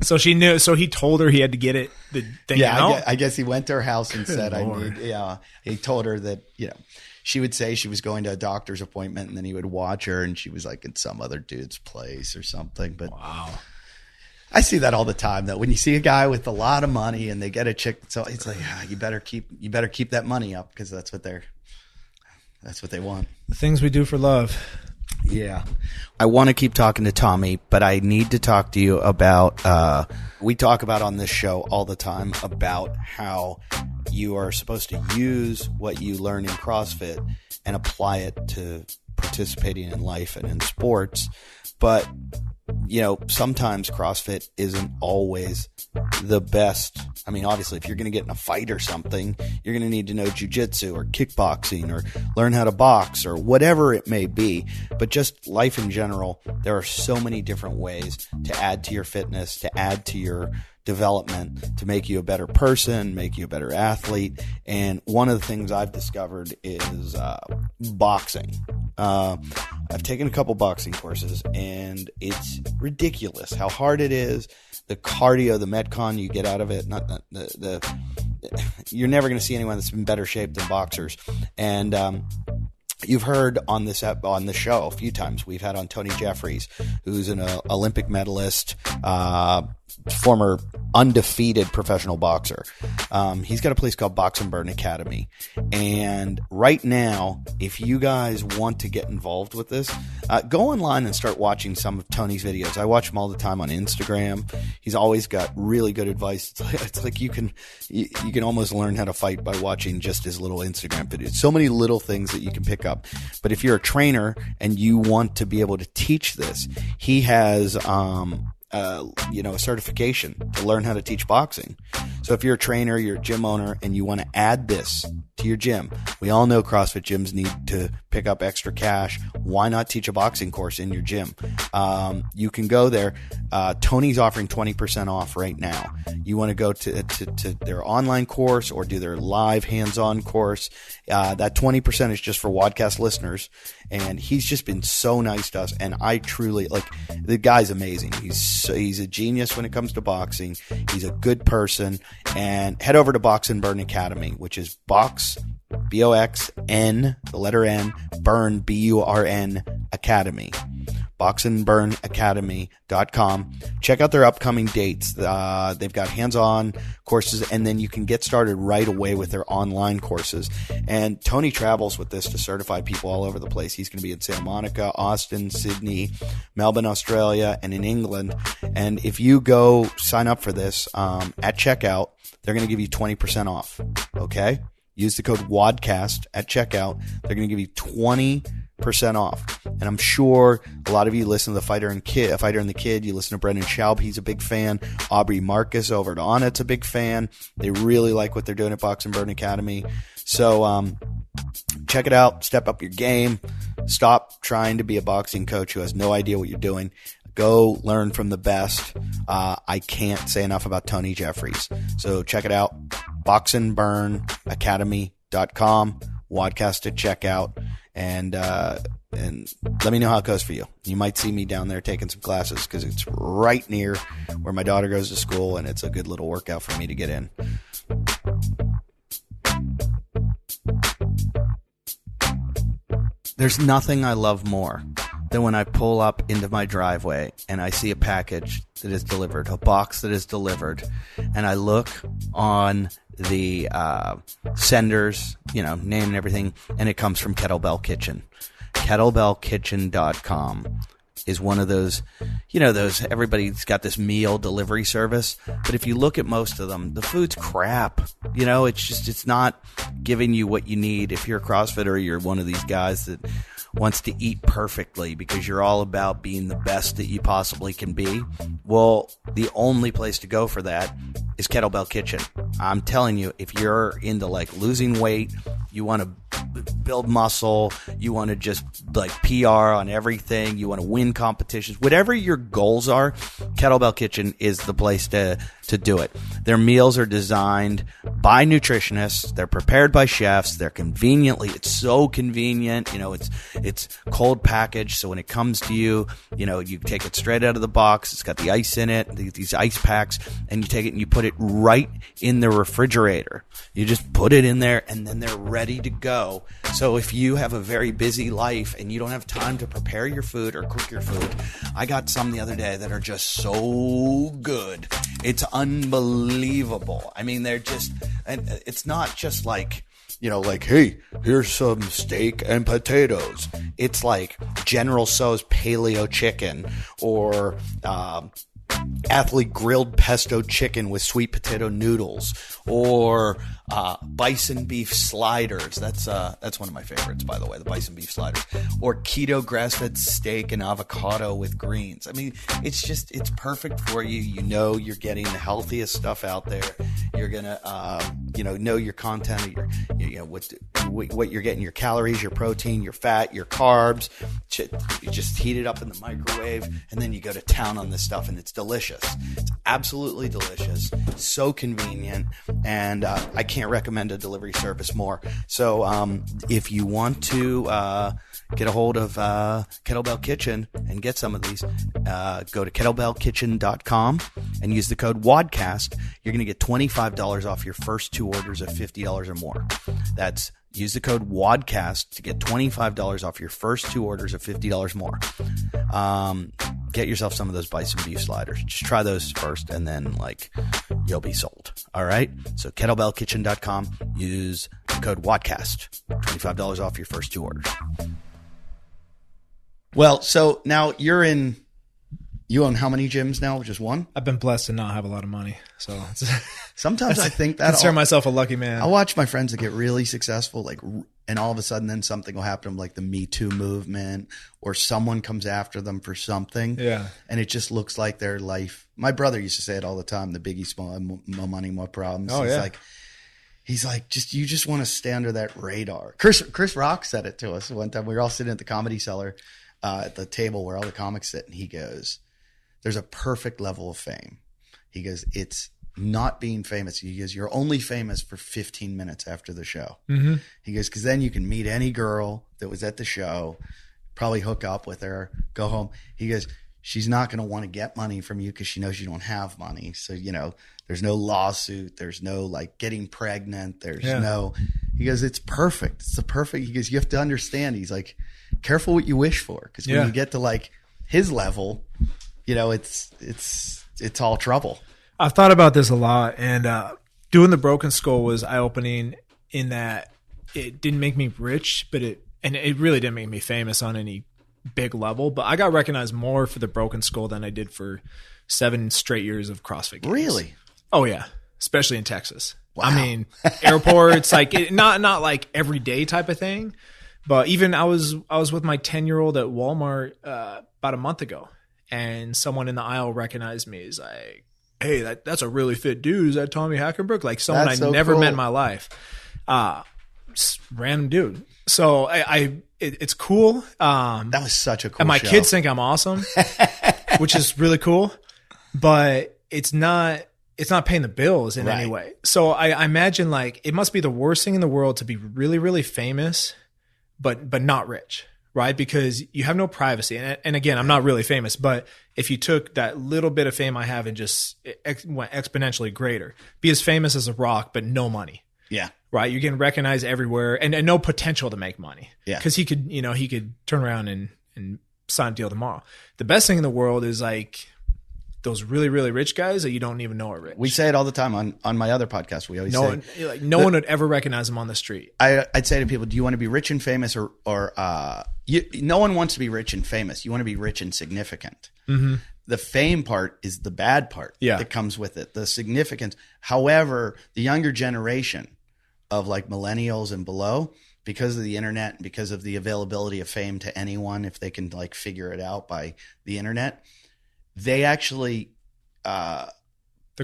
So she knew. So he told her he had to get the thing out. I guess he went to her house and said, Lord. He told her that, she would say she was going to a doctor's appointment and then he would watch her and she was like in some other dude's place or something. But wow. I see that all the time though. When you see a guy with a lot of money and they get a chick, so it's like, you better keep that money up because that's what they want. The things we do for love. Yeah. I want to keep talking to Tommy, but I need to talk to you about, we talk about on this show all the time about how you are supposed to use what you learn in CrossFit and apply it to participating in life and in sports. But, sometimes CrossFit isn't always the best. I mean, obviously, if you're going to get in a fight or something, you're going to need to know jiu-jitsu or kickboxing or learn how to box or whatever it may be. But just life in general, there are so many different ways to add to your fitness, to add to your development, to make you a better person, make you a better athlete. And one of the things I've discovered is boxing. I've taken a couple boxing courses and it's ridiculous how hard it is. The cardio, the Metcon you get out of it, you're never going to see anyone that's in better shape than boxers. And you've heard on the show a few times, we've had on Tony Jeffries, who's an Olympic medalist, former undefeated professional boxer. He's got a place called Box and Burn Academy. And right now, if you guys want to get involved with this, go online and start watching some of Tony's videos. I watch him all the time on Instagram. He's always got really good advice. It's like you can almost learn how to fight by watching just his little Instagram videos. So many little things that you can pick up. But if you're a trainer and you want to be able to teach this, he has a certification to learn how to teach boxing. So if you're a trainer, you're a gym owner, and you want to add this to your gym, we all know CrossFit gyms need to pick up extra cash. Why not teach a boxing course in your gym? You can go there. Tony's offering 20% off right now. You want to go to their online course or do their live hands-on course. That 20% is just for Wadcast listeners. And he's just been so nice to us. And I truly, the guy's amazing. He's a genius when it comes to boxing. He's a good person. And head over to Box and Burn Academy, which is Box, B-O-X-N, the letter N, Burn, B-U-R-N, Academy. boxandburnacademy.com. Check out their upcoming dates. They've got hands-on courses, and then you can get started right away with their online courses. And Tony travels with this to certify people all over the place. He's going to be in Santa Monica, Austin, Sydney, Melbourne, Australia, and in England. And if you go sign up for this at checkout, they're going to give you 20% off. Okay? Use the code WADCAST at checkout. They're going to give you 20% off. And I'm sure a lot of you listen to the Fighter and the Kid. You listen to Brendan Schaub. He's a big fan. Aubrey Marcus over at Onnit's a big fan. They really like what they're doing at Box and Burn Academy. So check it out. Step up your game. Stop trying to be a boxing coach who has no idea what you're doing. Go learn from the best. I can't say enough about Tony Jeffries. So check it out. boxandburnacademy.com. Wadcast to check out. And let me know how it goes for you. You might see me down there taking some classes because it's right near where my daughter goes to school, and it's a good little workout for me to get in. There's nothing I love more than when I pull up into my driveway and I see a package that is delivered, a box that is delivered, and I look on the sender's, name and everything, and it comes from Kettlebell Kitchen. Kettlebellkitchen.com is one of those, everybody's got this meal delivery service, but if you look at most of them, the food's crap. It's not giving you what you need. If you're a CrossFitter, you're one of these guys that wants to eat perfectly because you're all about being the best that you possibly can be. Well, the only place to go for that is Kettlebell Kitchen. I'm telling you, if you're into losing weight, you want to build muscle, you want to just PR on everything, you want to win competitions, whatever your goals are, Kettlebell Kitchen is the place to do it. Their meals are designed by nutritionists, they're prepared by chefs, they're it's so convenient, it's cold packaged, so when it comes to you, you take it straight out of the box, it's got the ice in it, these ice packs, and you take it and you put it right in the refrigerator. You just put it in there and then they're ready to go. So if you have a very busy life and you don't have time to prepare your food or cook your food, I got some the other day that are just so good. It's unbelievable. I mean, and it's not just hey, here's some steak and potatoes. It's like General Tso's paleo chicken or Athlete grilled pesto chicken with sweet potato noodles, or bison beef sliders. That's one of my favorites, by the way, the bison beef sliders. Or keto grass-fed steak and avocado with greens. I mean, it's perfect for you. You're getting the healthiest stuff out there. You're gonna know your content, what you're getting, your calories, your protein, your fat, your carbs. You just heat it up in the microwave, and then you go to town on this stuff, and it's delicious. It's absolutely delicious, so convenient, and I can't recommend a delivery service more. So if you want to get a hold of Kettlebell Kitchen and get some of these, go to kettlebellkitchen.com and use the code WADCAST. You're going to get $25 off your first 2 orders of $50 or more. Use the code WADCAST to get $25 off your first 2 orders of $50 more. Get yourself some of those bison beef sliders. Just try those first, and then you'll be sold. All right. So kettlebellkitchen.com. Use the code WADCAST. $25 off your first 2 orders. Well, so now you own how many gyms now? Just one? I've been blessed to not have a lot of money. So sometimes I think that I consider myself a lucky man. I watch my friends that get really successful, and all of a sudden then something will happen to them, like the Me Too movement, or someone comes after them for something. Yeah. And it just looks like their life. My brother used to say it all the time, the Biggie Small, more money, more problems. Oh, yeah. He's like, you just want to stay under that radar. Chris Rock said it to us one time. We were all sitting at the Comedy Cellar at the table where all the comics sit, and he goes, there's a perfect level of fame. He goes, it's not being famous. He goes, you're only famous for 15 minutes after the show. Mm-hmm. He goes, because then you can meet any girl that was at the show, probably hook up with her, go home. He goes, she's not going to want to get money from you because she knows you don't have money. So, there's no lawsuit. There's no getting pregnant. There's no, he goes, it's perfect. It's the perfect. He goes, you have to understand. He's like, careful what you wish for. Because when you get to his level, it's all trouble. I've thought about this a lot, and doing the Broken Skull was eye-opening in that it didn't make me rich, but it really didn't make me famous on any big level. But I got recognized more for the Broken Skull than I did for 7 straight years of CrossFit games. Really? Oh yeah, especially in Texas. Wow. I mean, airports, not like everyday type of thing, But even I was with my 10-year-old at Walmart about a month ago, and someone in the aisle recognized me. He's like, "Hey, that's a really fit dude. Is that Tommy Hackenbruck?" Like someone That's I so never cool. met in my life. Just random dude. So it's cool. That was such a cool and my show. kids think I'm awesome, which is really cool. But it's not paying the bills in any way. So I imagine like it must be the worst thing in the world to be really, really famous, but not rich, right? Because you have no privacy. And again, I'm not really famous, but if you took that little bit of fame I have and just went exponentially greater, be as famous as a rock, but no money. Yeah. Right. You're getting recognized everywhere and no potential to make money. Yeah. Because he could turn around and sign a deal tomorrow. The best thing in the world is like those really, really rich guys that you don't even know are rich. We say it all the time on my other podcast. We always say no one would ever recognize him on the street. I'd say to people, do you want to be rich and famous or no one wants to be rich and famous. You want to be rich and significant. Mm-hmm. The fame part is the bad part that comes with it. The significance. However, the younger generation of like millennials and below, because of the internet and because of the availability of fame to anyone, if they can like figure it out by the internet, they actually they're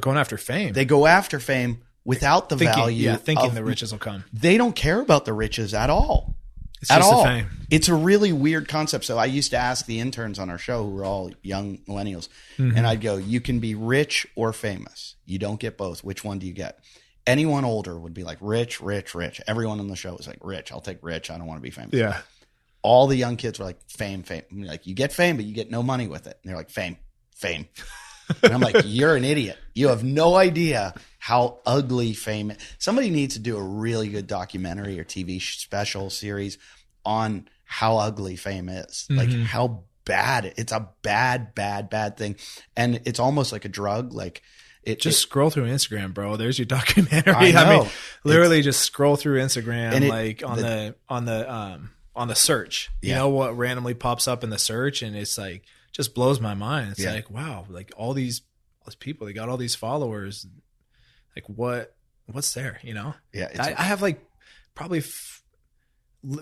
going after fame. They go after fame without the value. Yeah, thinking the riches will come. They don't care about the riches at all. It's just the fame. It's a really weird concept. So I used to ask the interns on our show, who were all young millennials, and I'd go, you can be rich or famous. You don't get both. Which one do you get? Anyone older would be like rich, rich, rich. Everyone on the show was like rich. I'll take rich. I don't want to be famous. Yeah. All the young kids were like fame, fame. I'm like, you get fame, but you get no money with it. And they're like, fame. And I'm like, you're an idiot. You have no idea how ugly fame is. Somebody needs to do a really good documentary or TV special series on how ugly fame is. Like how bad it's a bad, bad, bad thing. And it's almost like a drug. Like scroll through Instagram, bro. There's your documentary. I mean, literally just scroll through Instagram and on the search. You know what randomly pops up in the search, and it's like just blows my mind. It's like, wow, like all these people, they got all these followers. Like what's there, you know? Yeah. I have like probably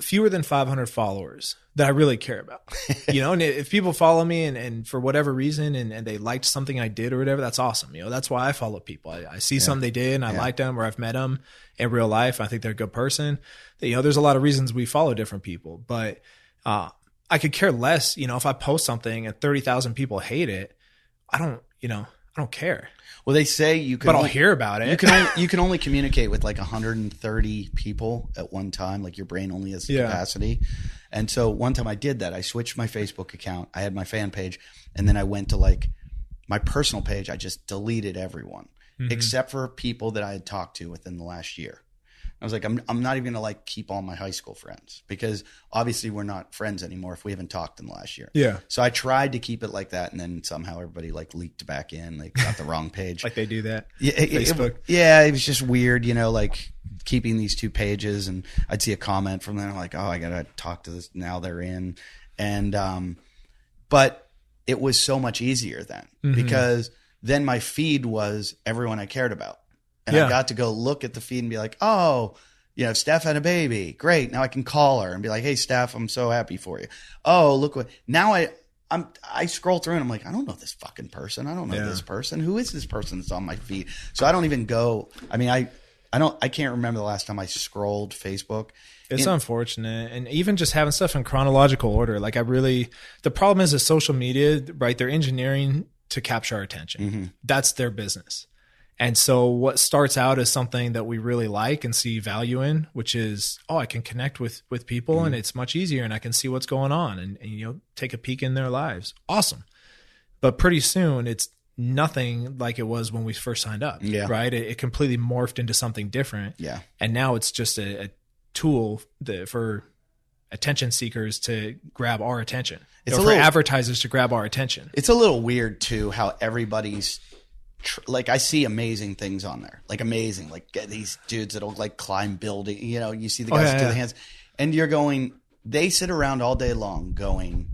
fewer than 500 followers that I really care about, you know? And if people follow me and for whatever reason, and they liked something I did or whatever, that's awesome. You know, that's why I follow people. I see something they did and I like them, or I've met them in real life. I think they're a good person. You know, there's a lot of reasons we follow different people, but, I could care less, you know, if I post something and 30,000 people hate it, I don't care. Well, they say you can, but I'll hear about it. You can only communicate with like 130 people at one time. Like your brain only has the capacity. And so one time I did that. I switched my Facebook account. I had my fan page, and then I went to like my personal page. I just deleted everyone except for people that I had talked to within the last year. I was like, I'm not even going to like keep all my high school friends, because obviously we're not friends anymore if we haven't talked in the last year. Yeah. So I tried to keep it like that, and then somehow everybody like leaked back in, like got the wrong page. Like they do that. Yeah, Facebook. It was just weird, you know, like keeping these two pages, and I'd see a comment from them. I'm like, oh, I got to talk to this. Now they're in. And, but it was so much easier then, because then my feed was everyone I cared about. And I got to go look at the feed and be like, oh, you know, Steph had a baby. Great. Now I can call her and be like, hey, Steph, I'm so happy for you. Oh, look what. Now I scroll through and I'm like, I don't know this fucking person. I don't know this person. Who is this person that's on my feed? So I don't even go. I mean, I can't remember the last time I scrolled Facebook. It's unfortunate. And even just having stuff in chronological order. Like the problem is that social media, right? They're engineering to capture our attention. That's their business. And so what starts out as something that we really like and see value in, which is, oh, I can connect with people and it's much easier and I can see what's going on and you know, take a peek in their lives. Awesome. But pretty soon it's nothing like it was when we first signed up, right? It completely morphed into something different. Yeah. And now it's just a tool for attention seekers to grab our attention. It's for advertisers to grab our attention. It's a little weird too, how everybody's like, I see amazing things on there, like amazing, like these dudes that'll like climb building, you know, you see the guys do the hands, and you're going, they sit around all day long going,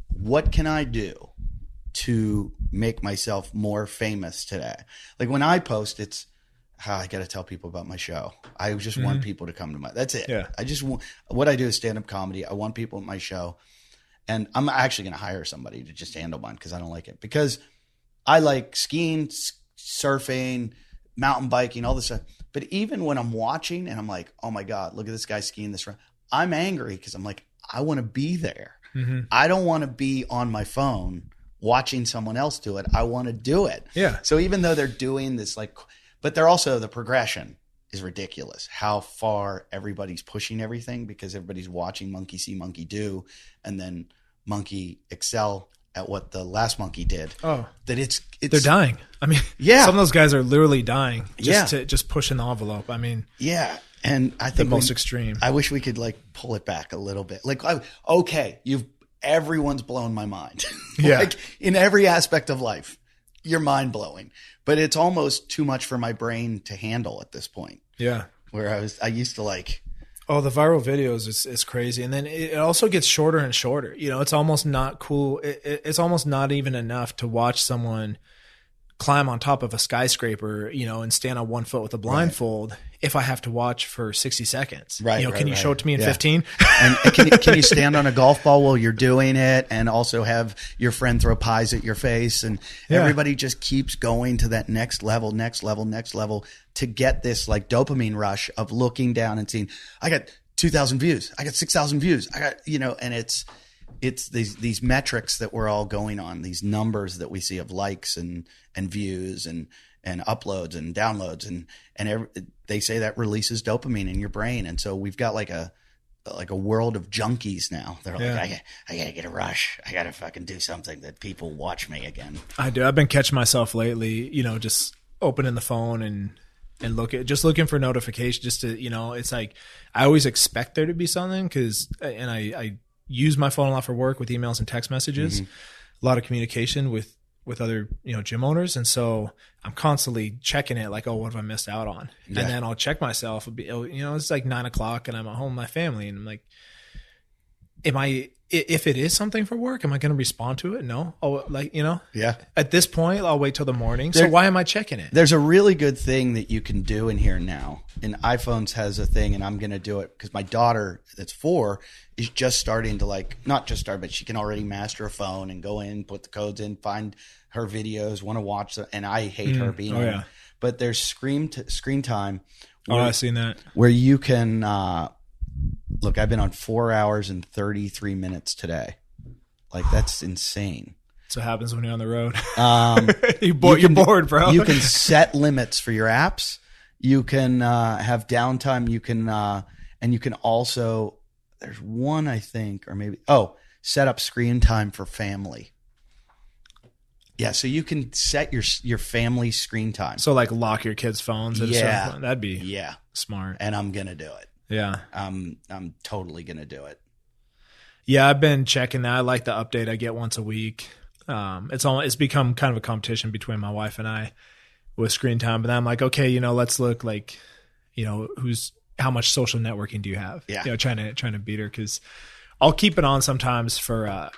what can I do to make myself more famous today? Like when I post, it's I got to tell people about my show. I just want people to come to that's it. Yeah. I just want, what I do is stand-up comedy. I want people at my show. And I'm actually going to hire somebody to just handle mine because I don't like it. Because I like skiing, surfing, mountain biking, all this stuff. But even when I'm watching and I'm like, oh my God, look at this guy skiing this round, I'm angry because I'm like, I want to be there. I don't want to be on my phone watching someone else do it. I want to do it. Yeah. So even though they're doing this, like, but they're also, the progression is ridiculous. How far everybody's pushing everything because everybody's watching monkey see, monkey do, and then monkey excel at what the last monkey did. Oh, that it's they're dying. I mean, yeah, some of those guys are literally dying just pushing the envelope. I mean, yeah. And I think the most extreme. I wish we could like pull it back a little bit. Like, okay, everyone's blown my mind. Yeah. Like in every aspect of life, you're mind blowing, but it's almost too much for my brain to handle at this point. Yeah. Where I used to like, oh, the viral videos is crazy. And then it also gets shorter and shorter. You know, it's almost not cool. It's almost not even enough to watch someone climb on top of a skyscraper, you know, and stand on one foot with a blindfold if I have to watch for 60 seconds. Right. You know, can you show it to me in 15? And can you stand on a golf ball while you're doing it and also have your friend throw pies at your face? And everybody just keeps going to that next level to get this like dopamine rush of looking down and seeing, I got 2,000 views. I got 6,000 views. I got, you know, and it's these metrics that we're all going on, these numbers that we see of likes and views and uploads and downloads and they say that releases dopamine in your brain. And so we've got like a world of junkies now. They're like, I gotta get a rush. I gotta fucking do something that people watch me again. I do. I've been catching myself lately, you know, just opening the phone and looking for notifications just to, you know, it's like, I always expect there to be something and I use my phone a lot for work with emails and text messages, a lot of communication with other, you know, gym owners. And so I'm constantly checking it like, oh, what have I missed out on? Yeah. And then I'll check myself. You know, it's like 9:00 and I'm at home with my family and I'm like, if it is something for work, am I going to respond to it? No. Oh, like, you know, at this point, I'll wait till the morning. So why am I checking it? There's a really good thing that you can do in here now. And iPhones has a thing, and I'm going to do it because my daughter that's 4 is just starting to not just start, but she can already master a phone and go in, put the codes in, find her videos, want to watch them. And I hate her being on. Yeah. But there's screen time. I've seen that. Where you can, look, I've been on 4 hours and 33 minutes today. Like, that's insane. That's what happens when you're on the road. You're bored, bro. You can set limits for your apps. You can have downtime. You can, and you can also, there's one, I think, or maybe, set up screen time for family. Yeah, so you can set your family screen time. So like lock your kids' phones at a certain point. That'd be smart. And I'm going to do it. Yeah. I'm totally going to do it. Yeah, I've been checking that. I like the update I get once a week. It's become kind of a competition between my wife and I with screen time. But then I'm like, okay, you know, let's look like, you know, how much social networking do you have? Yeah. You know, trying to beat her because I'll keep it on sometimes for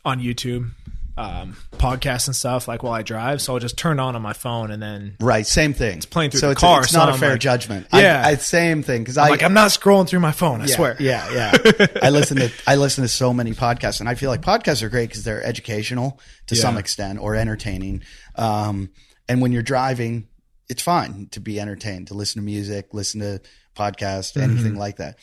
on YouTube. Podcasts and stuff like while I drive, so I'll just turn on my phone and then same thing. It's playing through the car. It's not a fair judgment. Yeah, same thing because I'm not scrolling through my phone. I swear. Yeah. I listen to so many podcasts, and I feel like podcasts are great because they're educational to some extent or entertaining. And when you're driving, it's fine to be entertained, to listen to music, listen to podcasts, anything like that.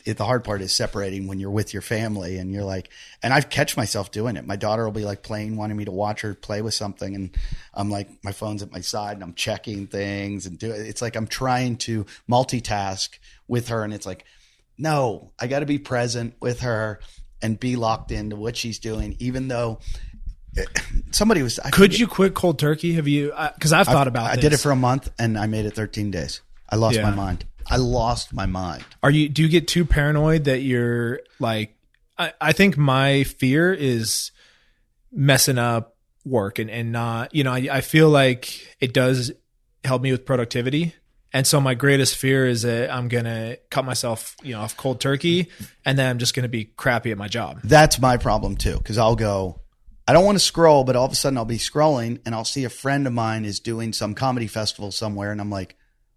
The hard part is separating when you're with your family and you're like, and I've catch myself doing it. My daughter will be like wanting me to watch her play with something. And I'm like, my phone's at my side and I'm checking things and it's like, I'm trying to multitask with her. And it's like, no, I got to be present with her and be locked into what she's doing, even though somebody was, could you quit cold turkey? Have you, cause I've thought about this. I did it for a month and I made it 13 days. I lost my mind. I lost my mind. Do you get too paranoid that you're like, I think my fear is messing up work and not, you know, I feel like it does help me with productivity. And so my greatest fear is that I'm going to cut myself, you know, off cold turkey and then I'm just going to be crappy at my job. That's my problem too. Cause I'll go, I don't want to scroll, but all of a sudden I'll be scrolling and I'll see a friend of mine is doing some comedy festival somewhere. And I'm like,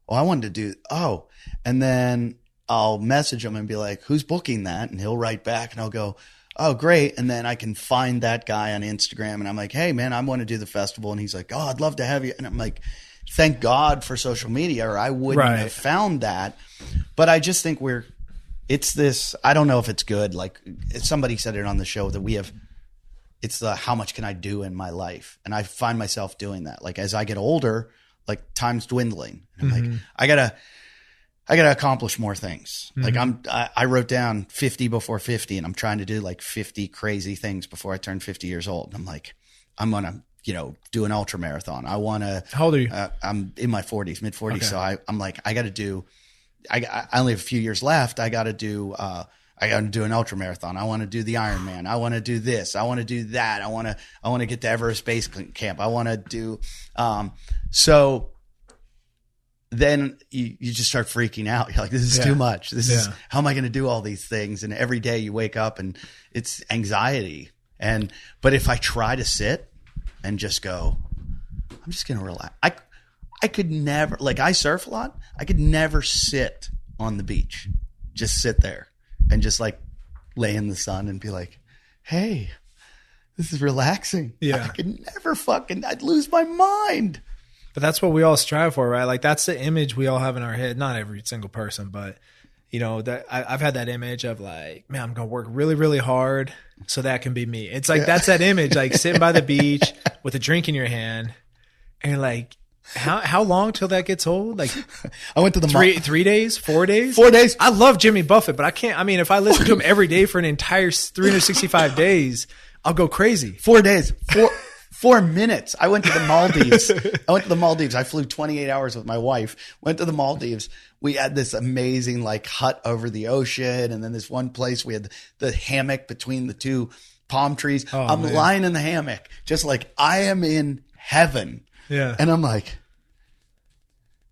oh, I wanted to do, oh. And then I'll message him and be like, who's booking that? And he'll write back and I'll go, oh, great. And then I can find that guy on Instagram and I'm like, hey man, I want to do the festival. And he's like, oh, I'd love to have you. And I'm like, thank God for social media, or I wouldn't have found that. But I just think it's this, I don't know if it's good. Like somebody said it on the show that it's the, how much can I do in my life? And I find myself doing that. Like as I get older, like time's dwindling. And I'm like, I gotta accomplish more things. Like I wrote down 50 before 50 and I'm trying to do like 50 crazy things before I turn 50 years old. And I'm like, I'm going to, do an ultra marathon. I want to, how old are you? I'm in my 40s, mid 40s. Okay. So I'm like, I only have a few years left. I got to do an ultra marathon. I want to do the Ironman. I want to do this. I want to do that. I want to get to Everest Base Camp. I want to do, so then you just start freaking out. You're like, this is too much. This is, how am I going to do all these things? And every day you wake up and it's anxiety. But if I try to sit and just go, I'm just going to relax. I could never, like I surf a lot. I could never sit on the beach, just sit there and just like lay in the sun and be like, hey, this is relaxing. Yeah. I could never I'd lose my mind. But that's what we all strive for, right? Like that's the image we all have in our head. Not every single person, but that I've had that image of like, man, I'm going to work really, really hard so that can be me. It's like, that's that image, like sitting by the beach with a drink in your hand and like, how long till that gets old? Like I went to the 3 days, 4 days, 4 days. I love Jimmy Buffett, but I can't, if I listen to him every day for an entire 365 days, I'll go crazy. 4 days, 4 minutes. I went to the Maldives. I flew 28 hours with my wife, went to the Maldives. We had this amazing like hut over the ocean. And then this one place we had the hammock between the two palm trees. Oh, I'm lying in the hammock, just like I am in heaven. Yeah. And I'm like,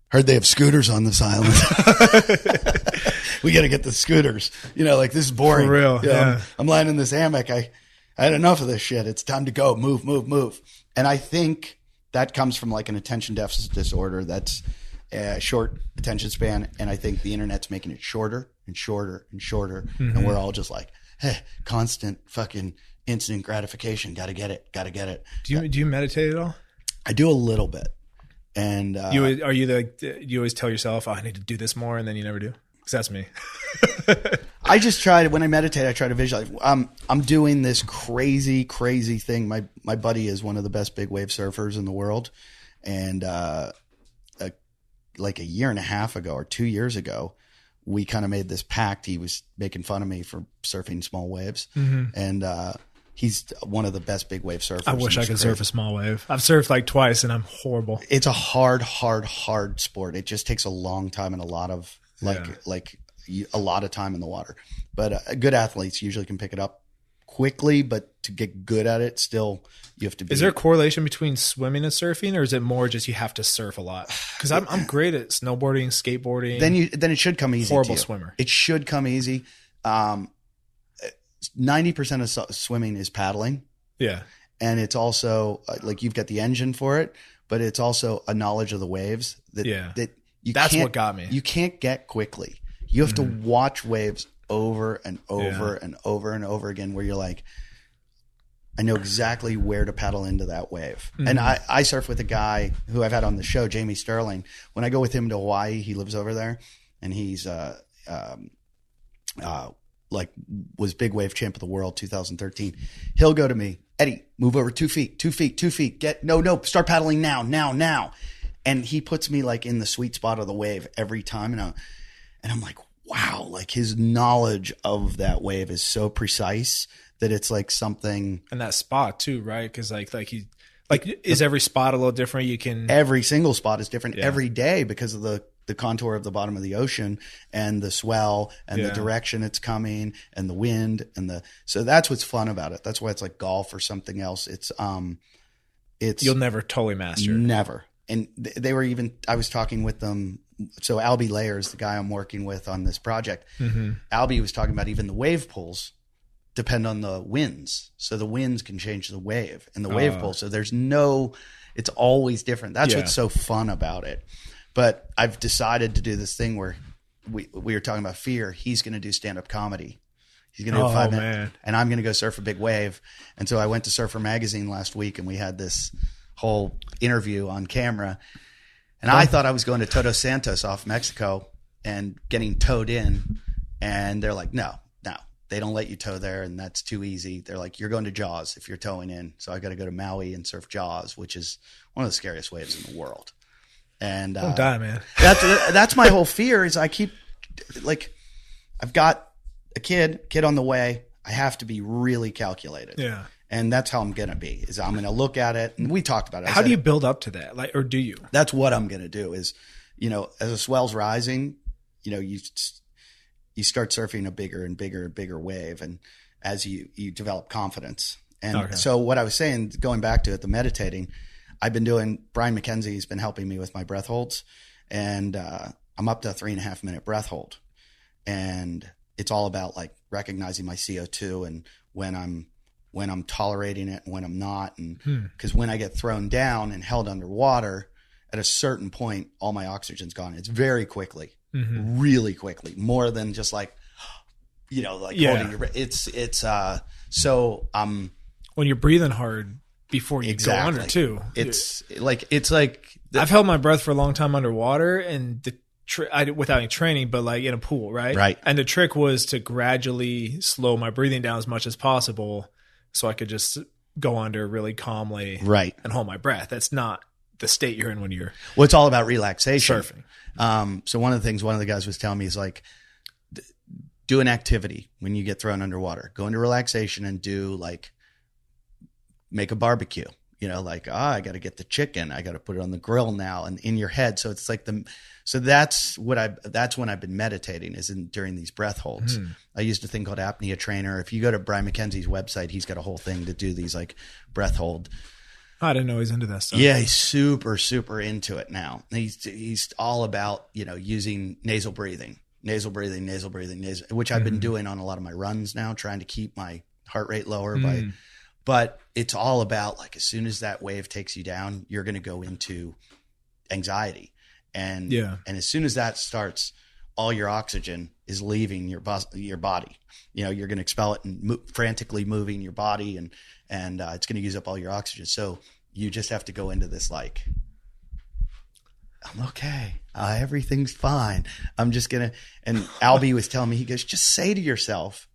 heard they have scooters on this island. We got to get the scooters. Like this is boring. For real. Yeah. I'm lying in this hammock. I had enough of this shit. It's time to go. Move, move, move. And I think that comes from like an attention deficit disorder. That's a short attention span. And I think the internet's making it shorter and shorter and shorter. Mm-hmm. And we're all just like, hey, constant fucking instant gratification. Got to get it. Got to get it. Do you meditate at all? I do a little bit. And you always tell yourself, oh, I need to do this more. And then you never do. Because that's me. I just try to, when I meditate, I try to visualize. I'm doing this crazy, crazy thing. My buddy is one of the best big wave surfers in the world. And like a year and a half ago or 2 years ago, we kind of made this pact. He was making fun of me for surfing small waves. Mm-hmm. And he's one of the best big wave surfers. I wish I could surf a small wave. I've surfed like twice and I'm horrible. It's a hard sport. It just takes a long time and a lot of a lot of time in the water. But good athletes usually can pick it up quickly, but to get good at it, still you have to be. Is there a correlation between swimming and surfing, or is it more just you have to surf a lot? Because I'm great at snowboarding, skateboarding. Then it should come easy. Horrible swimmer. It should come easy. 90% of swimming is paddling. Yeah. And it's also like you've got the engine for it, but it's also a knowledge of the waves that's what got me. You can't get quickly. You have to watch waves over and over and over and over again where you're like, I know exactly where to paddle into that wave. Mm-hmm. And I surf with a guy who I've had on the show, Jamie Sterling. When I go with him to Hawaii, he lives over there and he's was big wave champ of the world 2013. He'll go to me, Eddie, move over 2 feet, 2 feet, 2 feet. Start paddling now. And he puts me like in the sweet spot of the wave every time. And I'm like, wow, like his knowledge of that wave is so precise that it's like something. And that spot too, right? Because is every spot a little different? Every single spot is different every day because of the contour of the bottom of the ocean and the swell and the direction it's coming and the wind so that's what's fun about it. That's why it's like golf or something else. It's you'll never totally master it. Never. And they were I was talking with them. So Albie Layers, the guy I'm working with on this project, Albie was talking about even the wave pools depend on the winds. So the winds can change the wave and the wave pool. So it's always different. That's what's so fun about it. But I've decided to do this thing where we were talking about fear. He's going to do stand-up comedy. He's going to do 5 minutes, and I'm going to go surf a big wave. And so I went to Surfer Magazine last week, and we had this whole interview on camera. And I thought I was going to Todos Santos off Mexico and getting towed in. And they're like, no, they don't let you tow there, and that's too easy. They're like, you're going to Jaws if you're towing in. So I got to go to Maui and surf Jaws, which is one of the scariest waves in the world. And don't die, man. That's my whole fear is I keep like, I've got a kid on the way. I have to be really calculated. Yeah. And that's how I'm going to be, is I'm going to look at it. And we talked about it. How do you build up to that? Like, or do you? That's what I'm going to do is, as the swell's rising, you start surfing a bigger and bigger and bigger wave. And as you develop confidence. And so what I was saying, going back to it, the meditating, I've been doing, Brian McKenzie's been helping me with my breath holds. And I'm up to a 3.5 minute breath hold. And it's all about like recognizing my CO2 and when I'm tolerating it and when I'm not. And because when I get thrown down and held underwater, at a certain point, all my oxygen's gone. It's very quickly, really quickly, more than just like, holding your breath. So when you're breathing hard before you go under too. It's like I've held my breath for a long time underwater, and without any training, but like in a pool, right? Right. And the trick was to gradually slow my breathing down as much as possible, so I could just go under really calmly, and hold my breath. That's not the state you're in when you're. Well, it's all about relaxation. Surfing. So one of the things one of the guys was telling me is like, do an activity when you get thrown underwater. Go into relaxation and make a barbecue. I got to get the chicken. I got to put it on the grill now, and in your head. So it's like that's when I've been meditating during these breath holds. I used a thing called Apnea Trainer. If you go to Brian McKenzie's website, he's got a whole thing to do these like breath hold. I didn't know he's into that stuff. Yeah, he's super, super into it now. He's all about, using nasal breathing, which I've been doing on a lot of my runs now, trying to keep my heart rate lower but it's all about like, as soon as that wave takes you down, you're going to go into anxiety. And as soon as that starts, all your oxygen is leaving your body. You're going to expel it and frantically moving your body, and it's going to use up all your oxygen. So you just have to go into this like, I'm okay. Everything's fine. I'm just going to, and Albie was telling me, he goes, just say to yourself,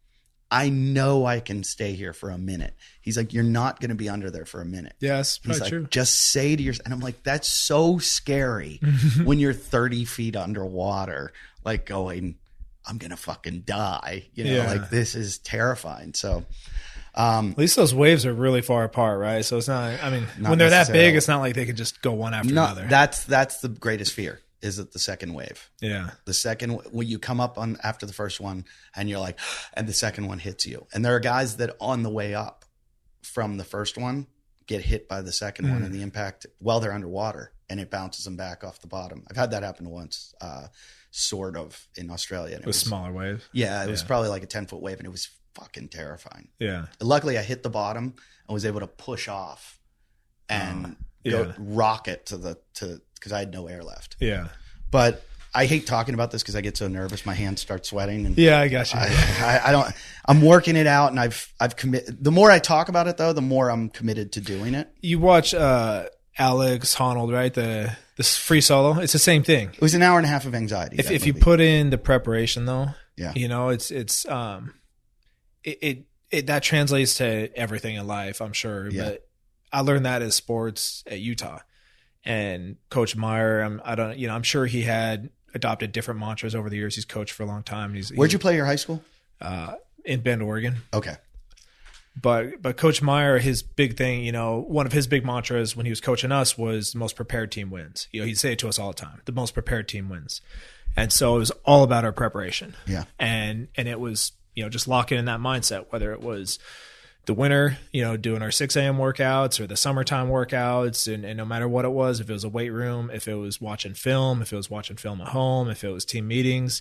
I know I can stay here for a minute. He's like, you're not going to be under there for a minute. Yes, he's like, true. Just say to yourself, and I'm like, that's so scary when you're 30 feet underwater, like going, I'm going to fucking die. Like this is terrifying. So, at least those waves are really far apart, right? So it's not, when they're that big, it's not like they could just go one after another. That's the greatest fear. Is it the second wave? Yeah. The second, when you come up on after the first one and you're like, and the second one hits you. And there are guys that on the way up from the first one get hit by the second one and the impact while they're underwater, and it bounces them back off the bottom. I've had that happen once, sort of, in Australia. And it was smaller wave. Yeah. It was probably like a 10-foot wave, and it was fucking terrifying. Yeah. Luckily I hit the bottom and was able to push off and go rocket because I had no air left. Yeah. But I hate talking about this because I get so nervous. My hands start sweating. And I got you. I don't, I'm working it out, and I've committed. The more I talk about it though, the more I'm committed to doing it. You watch Alex Honnold, right? This free solo. It's the same thing. It was an hour and a half of anxiety. If you put in the preparation though, it's that translates to everything in life, I'm sure. Yeah. But I learned that as sports at Utah. And Coach Meyer, I'm sure he had adopted different mantras over the years. He's coached for a long time. Where'd you play your high school? In Bend, Oregon. Okay. But Coach Meyer, his big thing, one of his big mantras when he was coaching us was the most prepared team wins. He'd say it to us all the time. The most prepared team wins. And so it was all about our preparation. Yeah. And it was, just locking in that mindset, whether it was the winter, doing our 6 a.m. workouts or the summertime workouts, and no matter what it was, if it was a weight room, if it was watching film, if it was watching film at home, if it was team meetings,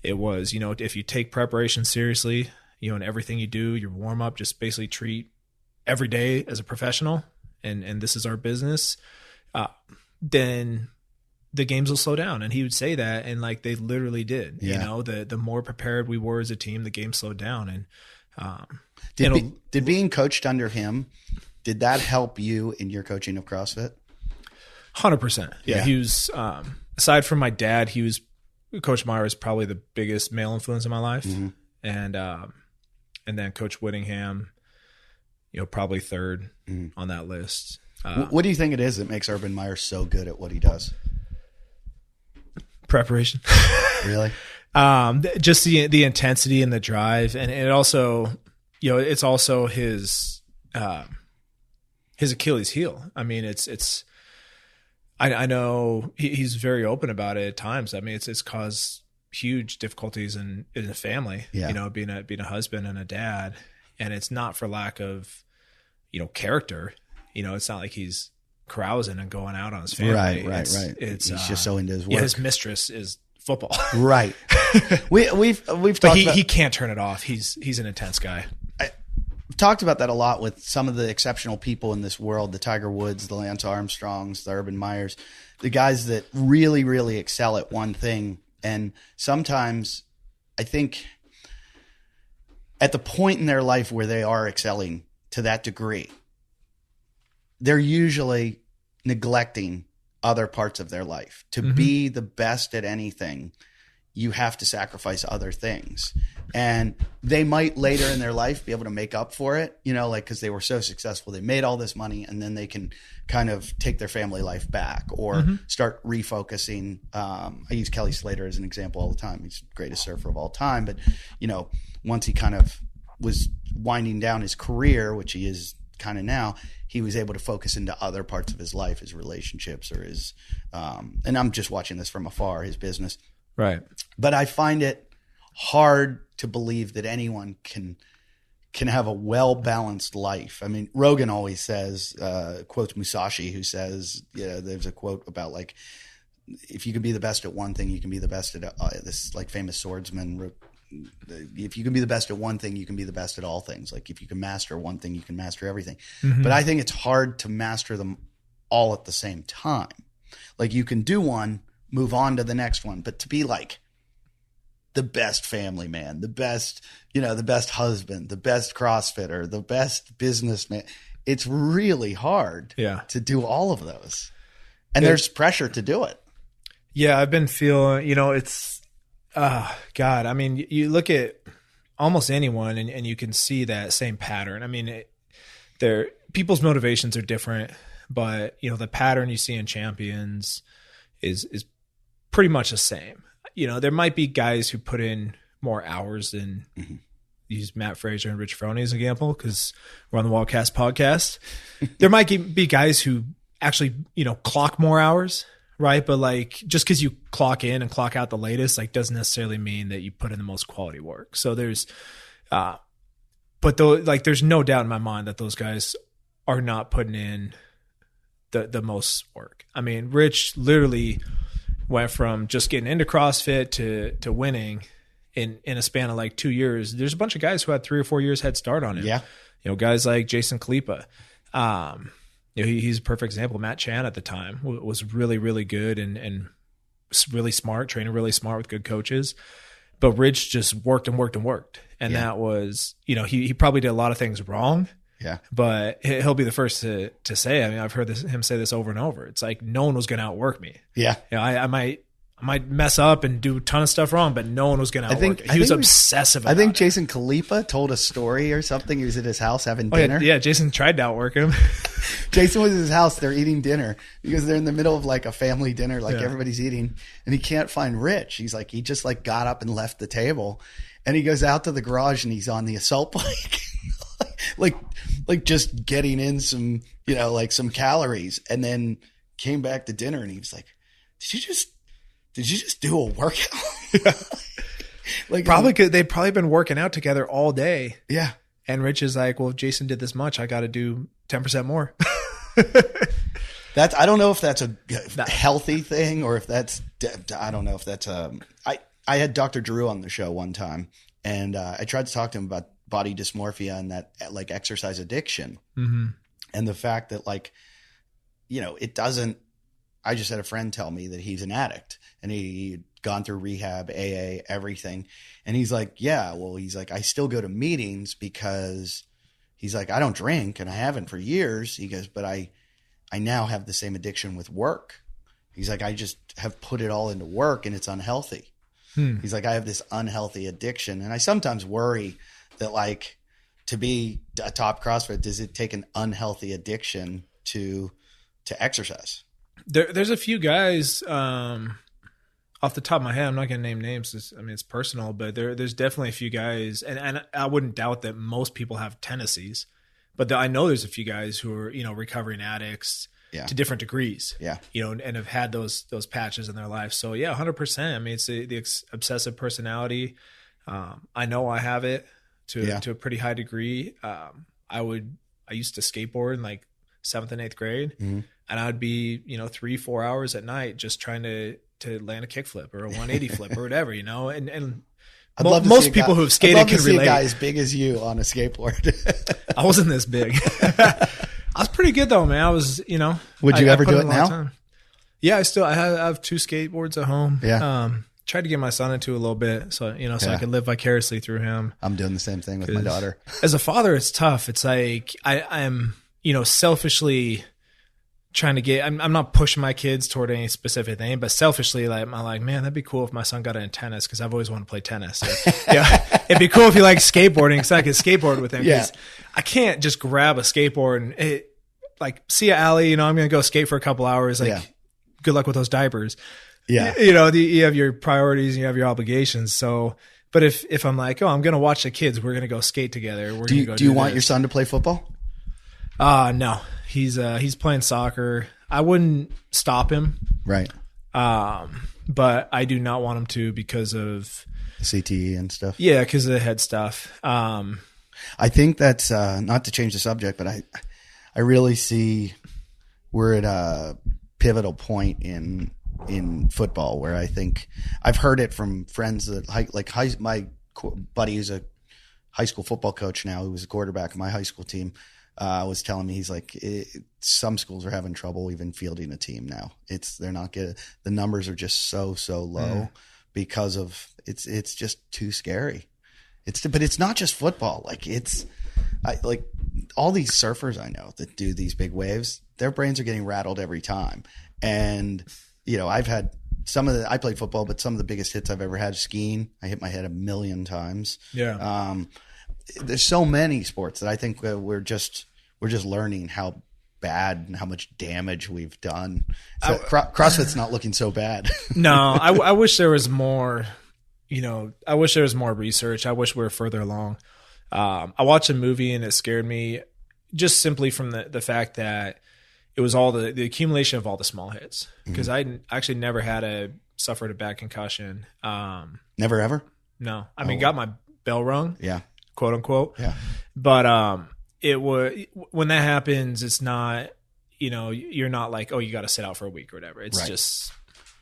it was, if you take preparation seriously, in everything you do, your warm up, just basically treat every day as a professional, and this is our business, then the games will slow down. And he would say that, and like they literally did. Yeah. The more prepared we were as a team, the game slowed down. And did being coached under him, did that help you in your coaching of CrossFit? 100%. Yeah. He was, aside from my dad, Coach Meyer is probably the biggest male influence in my life. Mm-hmm. And then Coach Whittingham, probably third on that list. What do you think it is that makes Urban Meyer so good at what he does? Preparation. Really? Just the intensity and the drive. And it also, it's also his Achilles heel. I mean, I know he's very open about it at times. I mean, it's caused huge difficulties in the family, being a husband and a dad. And it's not for lack of, character. It's not like he's carousing and going out on his family. Right. It's he's just so into his work. Yeah, his mistress is football. Right. We've talked but about, he can't turn it off. He's an intense guy. I've talked about that a lot with some of the exceptional people in this world, the Tiger Woods, the Lance Armstrongs, the Urban Meyers, the guys that really, really excel at one thing. And sometimes I think at the point in their life where they are excelling to that degree, they're usually neglecting other parts of their life. To be the best at anything, you have to sacrifice other things. And they might later in their life be able to make up for it, because they were so successful. They made all this money, and then they can kind of take their family life back or start refocusing. I use Kelly Slater as an example all the time. He's the greatest surfer of all time. But, once he kind of was winding down his career, which he is kind of now, he was able to focus into other parts of his life, his relationships or his, and I'm just watching this from afar, his business. Right. But I find it hard to believe that anyone can have a well-balanced life. I mean, Rogan always says, quotes Musashi, who says, there's a quote about like, if you can be the best at one thing, you can be the best at this like famous swordsman. If you can be the best at one thing, you can be the best at all things. Like if you can master one thing, you can master everything. But I think it's hard to master them all at the same time. Like you can do one, move on to the next one, but to be like the best family man, the best, the best husband, the best CrossFitter, the best businessman, it's really hard to do all of those. And there's pressure to do it. Yeah, I've been feeling, it's, God, I mean, you look at almost anyone and you can see that same pattern. I mean, people's motivations are different, but the pattern you see in champions is pretty much the same. There might be guys who put in more hours than use Matt Fraser and Rich Froning as an example, because we're on the Wildcast podcast. There might be guys who actually, clock more hours. Right. But like, just because you clock in and clock out the latest, like doesn't necessarily mean that you put in the most quality work. So there's, there's no doubt in my mind that those guys are not putting in the most work. I mean, Rich literally went from just getting into CrossFit to winning in a span of like 2 years. There's a bunch of guys who had 3 or 4 years head start on him. Yeah. Guys like Jason Kalipa. He's a perfect example. Matt Chan at the time was really, really good and really smart, training really smart with good coaches. But Rich just worked and worked and worked. And that was, he probably did a lot of things wrong. Yeah. But he'll be the first to say, I mean, I've heard him say this over and over. It's like, no one was going to outwork me. Yeah. I might mess up and do a ton of stuff wrong, but no one was going to outwork me. He was obsessive about it. I think Jason Kalipa told a story or something. He was at his house having dinner. Yeah, Jason tried to outwork him. Jason was at his house. They're eating dinner because they're in the middle of like a family dinner, like everybody's eating, and he can't find Rich. He's like, he just like got up and left the table, and he goes out to the garage and he's on the assault bike, like just getting in some, like some calories, and then came back to dinner and he was like, did you just do a workout? Like they've probably been working out together all day. Yeah. And Rich is like, well, if Jason did this much, I got to do 10% more. I don't know if that's a healthy thing or if that's, I don't know if that's I had Dr. Drew on the show one time, and I tried to talk to him about body dysmorphia and that like exercise addiction. Mm-hmm. And the fact that like, you know, it doesn't, I just had a friend tell me that he's an addict and he'd gone through rehab, AA, everything. And he's like, yeah, well, he's like, I still go to meetings because he's like, I don't drink and I haven't for years. He goes, but I now have the same addiction with work. He's like, I just have put it all into work and it's unhealthy. He's like, I have this unhealthy addiction. And I sometimes worry that like to be a top CrossFit, does it take an unhealthy addiction to exercise? There's a few guys off the top of my head. I'm not going to name names. I mean, it's personal, but there's definitely a few guys, and I wouldn't doubt that most people have tendencies, but I know there's a few guys who are, you know, recovering addicts to different degrees, you know, and have had those patches in their life. So yeah, 100%. I mean, it's the obsessive personality. I know I have it to a pretty high degree. I used to skateboard in like 7th and 8th grade, and I would be, you know, 3-4 hours at night just trying to land a kickflip or a 180 flip or whatever, you know, and most people who have skated can relate. A guy as big as you on a skateboard. I wasn't this big. I was pretty good though, man. I was, you know. Would you ever do it now? Yeah, I have 2 skateboards at home. Yeah. Tried to get my son into a little bit, so you know, so I could live vicariously through him. I'm doing the same thing with my daughter. As a father, it's tough. It's like I'm, you know, selfishly trying to get. I'm not pushing my kids toward any specific thing, but selfishly, like I'm like, man, that'd be cool if my son got into tennis because I've always wanted to play tennis. Yeah, it'd be cool if he likes skateboarding because I could skateboard with him. Yeah. I can't just grab a skateboard and like, see ya, Allie, you know, I'm going to go skate for a couple hours. Like, good luck with those diapers. Yeah. You know, you have your priorities and you have your obligations. So, but if I'm like, oh, I'm going to watch the kids, we're going to go skate together. Do you want your son to play football? No, he's playing soccer. I wouldn't stop him. Right. But I do not want him to because of CTE and stuff. Yeah. Because of the head stuff. I think that's not to change the subject, but I really see we're at a pivotal point in football where I think I've heard it from friends that my buddy who's a high school football coach now, who was a quarterback of my high school team, was telling me, he's like, some schools are having trouble even fielding a team now. They're not good. The numbers are just so low because of it's just too scary. But it's not just football. Like like all these surfers I know that do these big waves, their brains are getting rattled every time. And, you know, I've had I played football, but some of the biggest hits I've ever had skiing. I hit my head 1,000,000 times. Yeah. There's so many sports that I think we're just learning how bad and how much damage we've done. So CrossFit's not looking so bad. No, I wish there was more. You know, I wish there was more research. I wish we were further along. I watched a movie and it scared me just simply from the fact that it was all the accumulation of all the small hits. Because I actually never suffered a bad concussion. Never ever? No. I mean, got my bell rung. Yeah. Quote unquote. Yeah. But it was, when that happens, it's not, you know, you're not like, oh, you got to sit out for a week or whatever. It's just,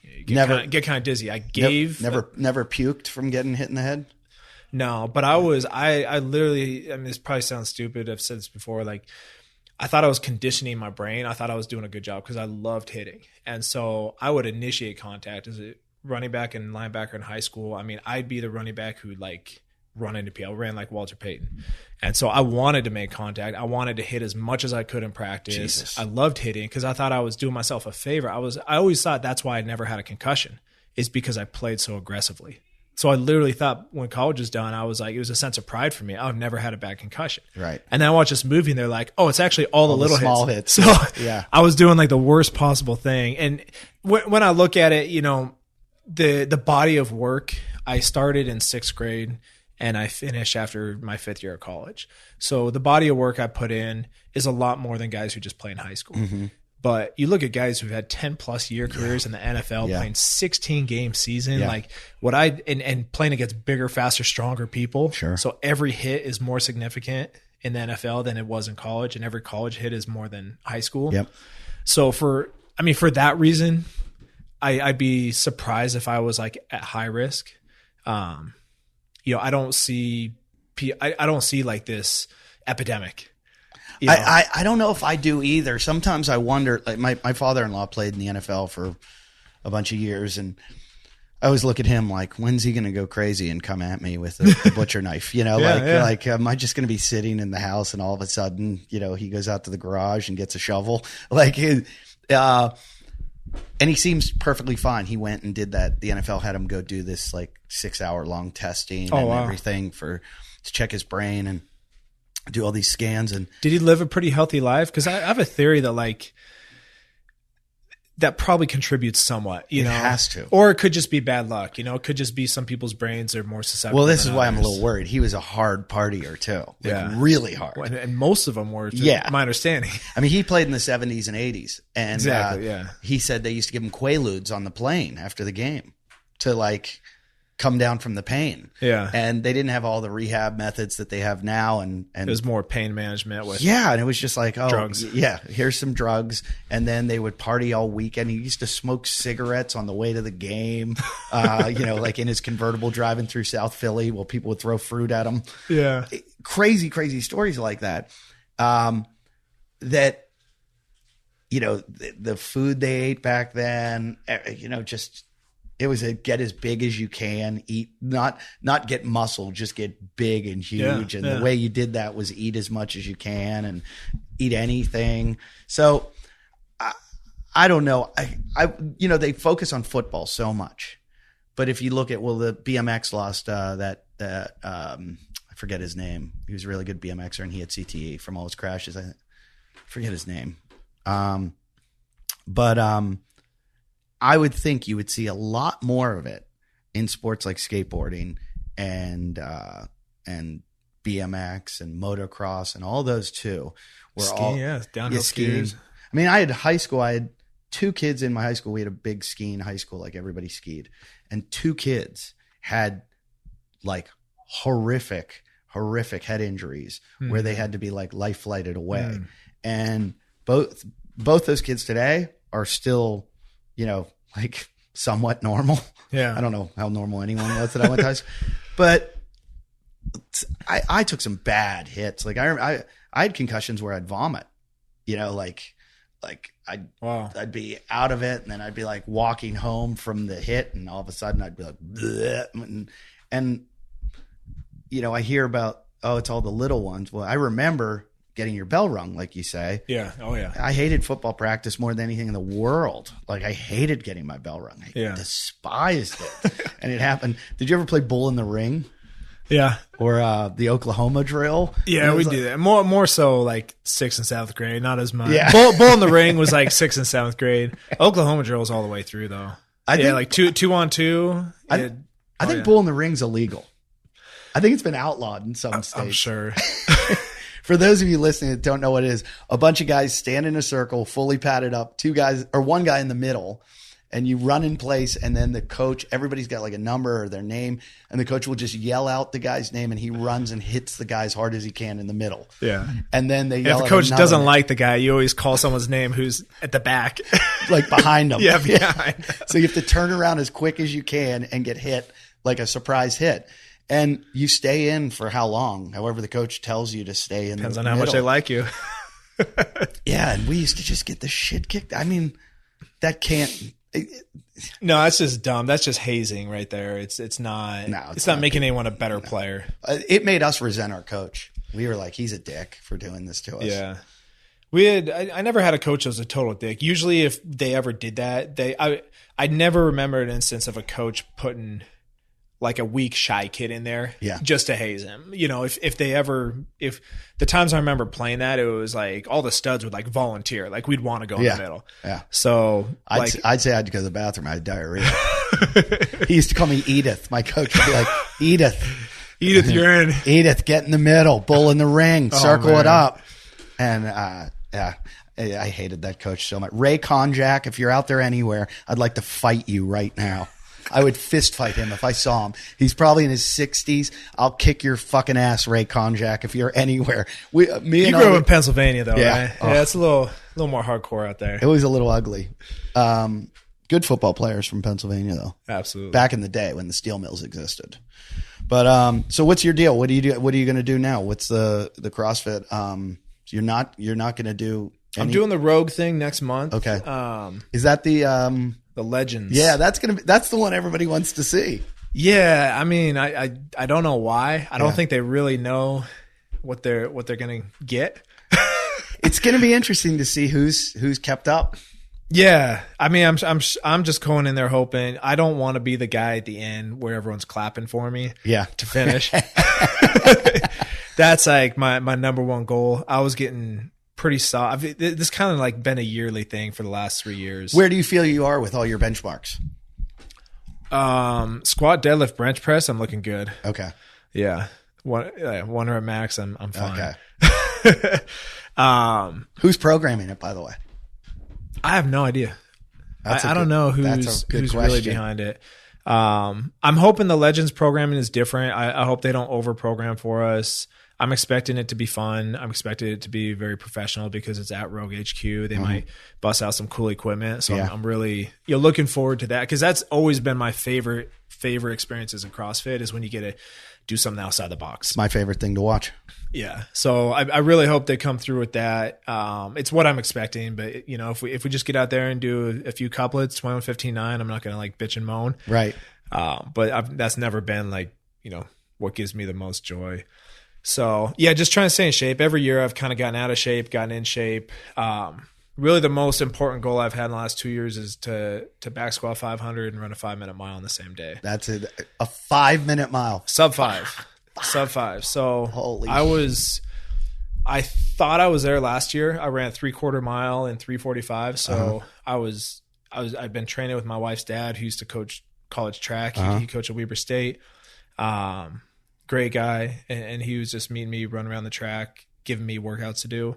you get kind of dizzy. I never puked from getting hit in the head. No, but I literally, I mean, this probably sounds stupid. I've said this before. Like, I thought I was conditioning my brain. I thought I was doing a good job because I loved hitting. And so I would initiate contact as a running back and linebacker in high school. I mean, I'd be the running back who'd like run into people. I ran like Walter Payton. And so I wanted to make contact. I wanted to hit as much as I could in practice. Jesus. I loved hitting because I thought I was doing myself a favor. I always thought that's why I never had a concussion, is because I played so aggressively. So I literally thought when college was done, I was like, it was a sense of pride for me. I've never had a bad concussion. Right. And then I watched this movie and they're like, oh, it's actually all the little small hits. So yeah. I was doing like the worst possible thing. And when I look at it, you know, the body of work, I started in 6th grade and I finished after my 5th year of college. So the body of work I put in is a lot more than guys who just play in high school. Mm-hmm. But you look at guys who've had 10 plus year careers in the NFL, playing 16 game season, like and playing against bigger, faster, stronger people. Sure. So every hit is more significant in the NFL than it was in college, and every college hit is more than high school. Yep. So for that reason, I'd be surprised if I was like at high risk. You know, I don't see I don't see like this epidemic. I don't know if I do either. Sometimes I wonder, like my father-in-law played in the NFL for a bunch of years, and I always look at him like, when's he going to go crazy and come at me with a butcher knife? Like, am I just going to be sitting in the house and all of a sudden, he goes out to the garage and gets a shovel? And he seems perfectly fine. He went and did that. The NFL had him go do this like 6-hour long testing everything to check his brain and do all these scans. And did he live a pretty healthy life? Because I have a theory that like that probably contributes somewhat. It has to, or it could just be bad luck. It could just be some people's brains are more susceptible. Well, this is why I'm a little worried. He was a hard partier too, really hard, and most of them were. My understanding. I mean, he played in the 70s and 80s, and exactly. He said they used to give him Quaaludes on the plane after the game to like come down from the pain. Yeah. And they didn't have all the rehab methods that they have now. And it was more pain management with and it was just like, drugs. Yeah, here's some drugs. And then they would party all weekend. He used to smoke cigarettes on the way to the game, like in his convertible driving through South Philly while people would throw fruit at him. Yeah. Crazy, crazy stories like that. The food they ate back then, just... It was a get as big as you can, eat, not get muscle, just get big and huge. The way you did that was eat as much as you can and eat anything. So I don't know. They focus on football so much, but if you look at, the BMX lost I forget his name. He was a really good BMXer and he had CTE from all his crashes. I forget his name. I would think you would see a lot more of it in sports like skateboarding and BMX and motocross and all those too. Downhill skiers. I mean, I had 2 kids in my high school. We had a big skiing high school, like everybody skied, and 2 kids had like horrific head injuries where they had to be like life flighted away. And both those kids today are still, like somewhat normal. Yeah. I don't know how normal anyone was that I went to high school, but I took some bad hits. Like I had concussions where I'd vomit, I'd be out of it and then I'd be like walking home from the hit and all of a sudden I'd be like, bleh, and I hear about, it's all the little ones. Well, I remember getting your bell rung, like you say. Yeah. Oh, yeah. I hated football practice more than anything in the world. Like, I hated getting my bell rung. I despised it. And it happened. Did you ever play Bull in the Ring? Yeah. Or the Oklahoma drill? Yeah, we do that. More so like 6th and 7th grade, not as much. Yeah. Bull in the Ring was like 6th and 7th grade. Oklahoma drill was all the way through, though. I think, like 2-on-2. I think Bull in the Ring's illegal. I think it's been outlawed in some states. I'm sure. For those of you listening that don't know what it is, a bunch of guys stand in a circle, fully padded up, 2 guys or 1 guy in the middle, and you run in place, and then the coach, everybody's got like a number or their name, and the coach will just yell out the guy's name, and he runs and hits the guy as hard as he can in the middle. Yeah. And then they yell if the coach doesn't like the guy, you always call someone's name who's at the back. Like behind them. Yeah, behind. So you have to turn around as quick as you can and get hit like a surprise hit. And you stay in for how long? However the coach tells you to stay in. Depends on how much they like you. Yeah, and we used to just get the shit kicked. I mean, that can't. No, that's just dumb. That's just hazing right there. It's not. No, it's not making anyone a better player. It made us resent our coach. We were like, he's a dick for doing this to us. Yeah. I never had a coach that was a total dick. Usually, if they ever did that, I never remember an instance of a coach putting like a weak, shy kid in there just to haze him. If the times I remember playing that, it was like all the studs would like volunteer. Like we'd want to go in the middle. Yeah. So I'd say I had to go to the bathroom. I had diarrhea. He used to call me Edith. My coach would be like, Edith, you're in. Edith, get in the middle. Bull in the ring. Circle it up. And I hated that coach so much. Ray Konjak, if you're out there anywhere, I'd like to fight you right now. I would fist fight him if I saw him. He's probably in his 60s. I'll kick your fucking ass, Ray Konjak, if you're anywhere. You grew up in Pennsylvania, though, yeah. Right? Yeah, it's a little more hardcore out there. It was a little ugly. Good football players from Pennsylvania, though. Absolutely. Back in the day when the steel mills existed. But so what's your deal? What do you do? What are you going to do now? What's the CrossFit? You're not going to do. I'm doing the Rogue thing next month. Okay. Is that the Legends? Yeah, that's the one everybody wants to see. Yeah, I mean, I don't know why. I don't think they really know what they're going to get. It's going to be interesting to see who's kept up. Yeah, I mean, I'm just going in there hoping. I don't want to be the guy at the end where everyone's clapping for me. Yeah. To finish. That's like my number one goal. I was getting pretty soft. This kind of like been a yearly thing for the last 3 years. Where do you feel you are with all your benchmarks? Squat, deadlift, bench press. I'm looking good. Okay. Yeah. One rep max. I'm fine. Okay. Who's programming it, by the way? I have no idea. I don't know who's really behind it. I'm hoping the Legends programming is different. I hope they don't over program for us. I'm expecting it to be fun. I'm expecting it to be very professional because it's at Rogue HQ. They might bust out some cool equipment. So I'm really looking forward to that because that's always been my favorite experiences in CrossFit is when you get to do something outside the box. It's my favorite thing to watch. Yeah. So I really hope they come through with that. It's what I'm expecting, but if we just get out there and do a few couplets, 21-15-9, I'm not going to like bitch and moan. Right. But that's never been like, what gives me the most joy. So yeah, just trying to stay in shape. Every year I've kind of gotten out of shape, gotten in shape. Really the most important goal I've had in the last 2 years is to back squat 500 and run a 5-minute mile on the same day. That's a 5-minute mile. Sub 5. So Holy I thought I was there last year. I ran a 3/4 mile in 3:45. So I've been training with my wife's dad who used to coach college track. He coached at Weber State. Great guy. And he was just meeting me, run around the track, giving me workouts to do.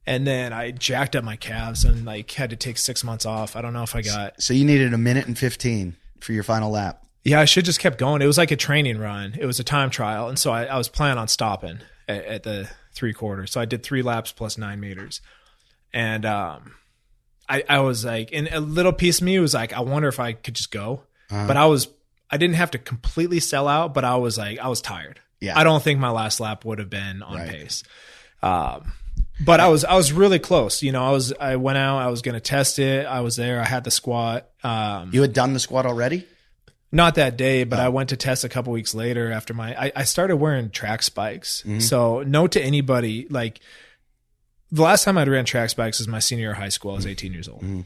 And then I jacked up my calves and had to take 6 months off. I don't know if I got. So you needed 1:15 for your final lap. Yeah, I should just kept going. It was like a training run. It was a time trial. And so I was planning on stopping at the 3/4. So I did 3 laps plus 9 meters. And I was like, and a little piece of me was like, I wonder if I could just go. But I didn't have to completely sell out, but I was tired. Yeah. I don't think my last lap would have been on pace. But I was really close. I went out, I was going to test it. I was there. I had the squat. You had done the squat already? Not that day, but I went to test a couple weeks later after I started wearing track spikes. Mm-hmm. So note to anybody, like the last time I ran track spikes was my senior year of high school. I was 18 years old. Mm-hmm.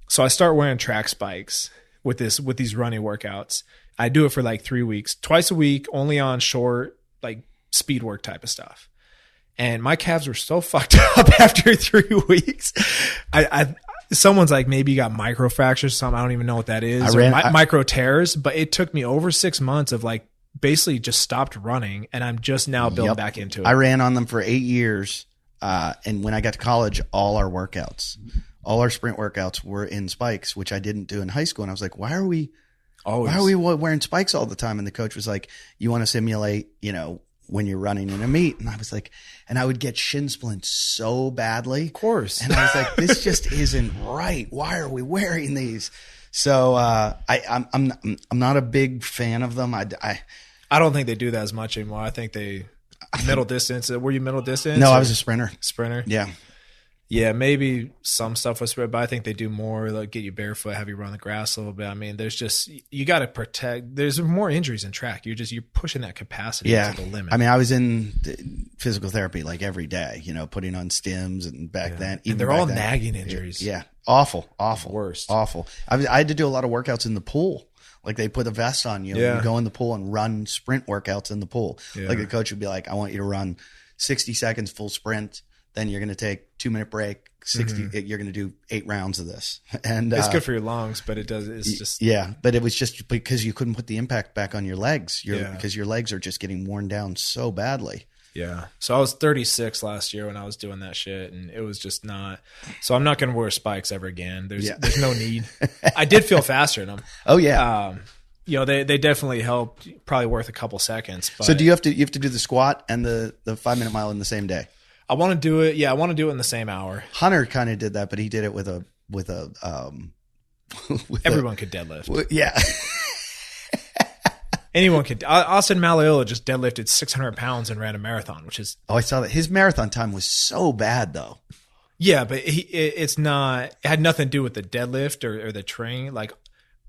So I start wearing track spikes with these running workouts. I do it for like 3 weeks, twice a week, only on short, like speed work type of stuff. And my calves were so fucked up after 3 weeks. Someone's like, maybe you got micro fractures or something. I don't even know what that is. Micro tears, but it took me over 6 months of like basically just stopped running. And I'm just now building back into it. I ran on them for 8 years. And when I got to college, all our sprint workouts were in spikes, which I didn't do in high school. And I was like, why are we wearing spikes all the time? And the coach was like, you want to simulate, when you're running in a meet. And I was like, and I would get shin splints so badly. Of course. And I was like, this just isn't right. Why are we wearing these? So, I'm not a big fan of them. I don't think they do that as much anymore. I think middle distance. Were you middle distance? No, I was a sprinter. Sprinter? Yeah. Yeah, maybe some stuff was spread, but I think they do more, like get you barefoot, have you run the grass a little bit. I mean, there's just, you got to protect. There's more injuries in track. You're pushing that capacity to the limit. I mean, I was in physical therapy like every day, putting on stims and then. And they're all nagging injuries. Yeah. Awful. Worst. Awful. I had to do a lot of workouts in the pool. Like they put a vest on you and you go in the pool and run sprint workouts in the pool. Yeah. Like the coach would be like, I want you to run 60 seconds full sprint. Then you're going to take 2-minute break, 60, you're going to do 8 rounds of this. And it's good for your lungs, but it's just. Yeah. But it was just because you couldn't put the impact back on your legs because your legs are just getting worn down so badly. Yeah. So I was 36 last year when I was doing that shit and it was just not, so I'm not going to wear spikes ever again. There's no need. I did feel faster in them. Oh yeah. They definitely helped, probably worth a couple seconds. But so do you have to do the squat and the 5-minute mile in the same day? I want to do it. Yeah, I want to do it in the same hour. Hunter kind of did that, but he did it with everyone could deadlift. Yeah. Anyone could. Austin Malleola just deadlifted 600 pounds and ran a marathon, which is. Oh, I saw that. His marathon time was so bad, though. Yeah, but it had nothing to do with the deadlift or the training. Like,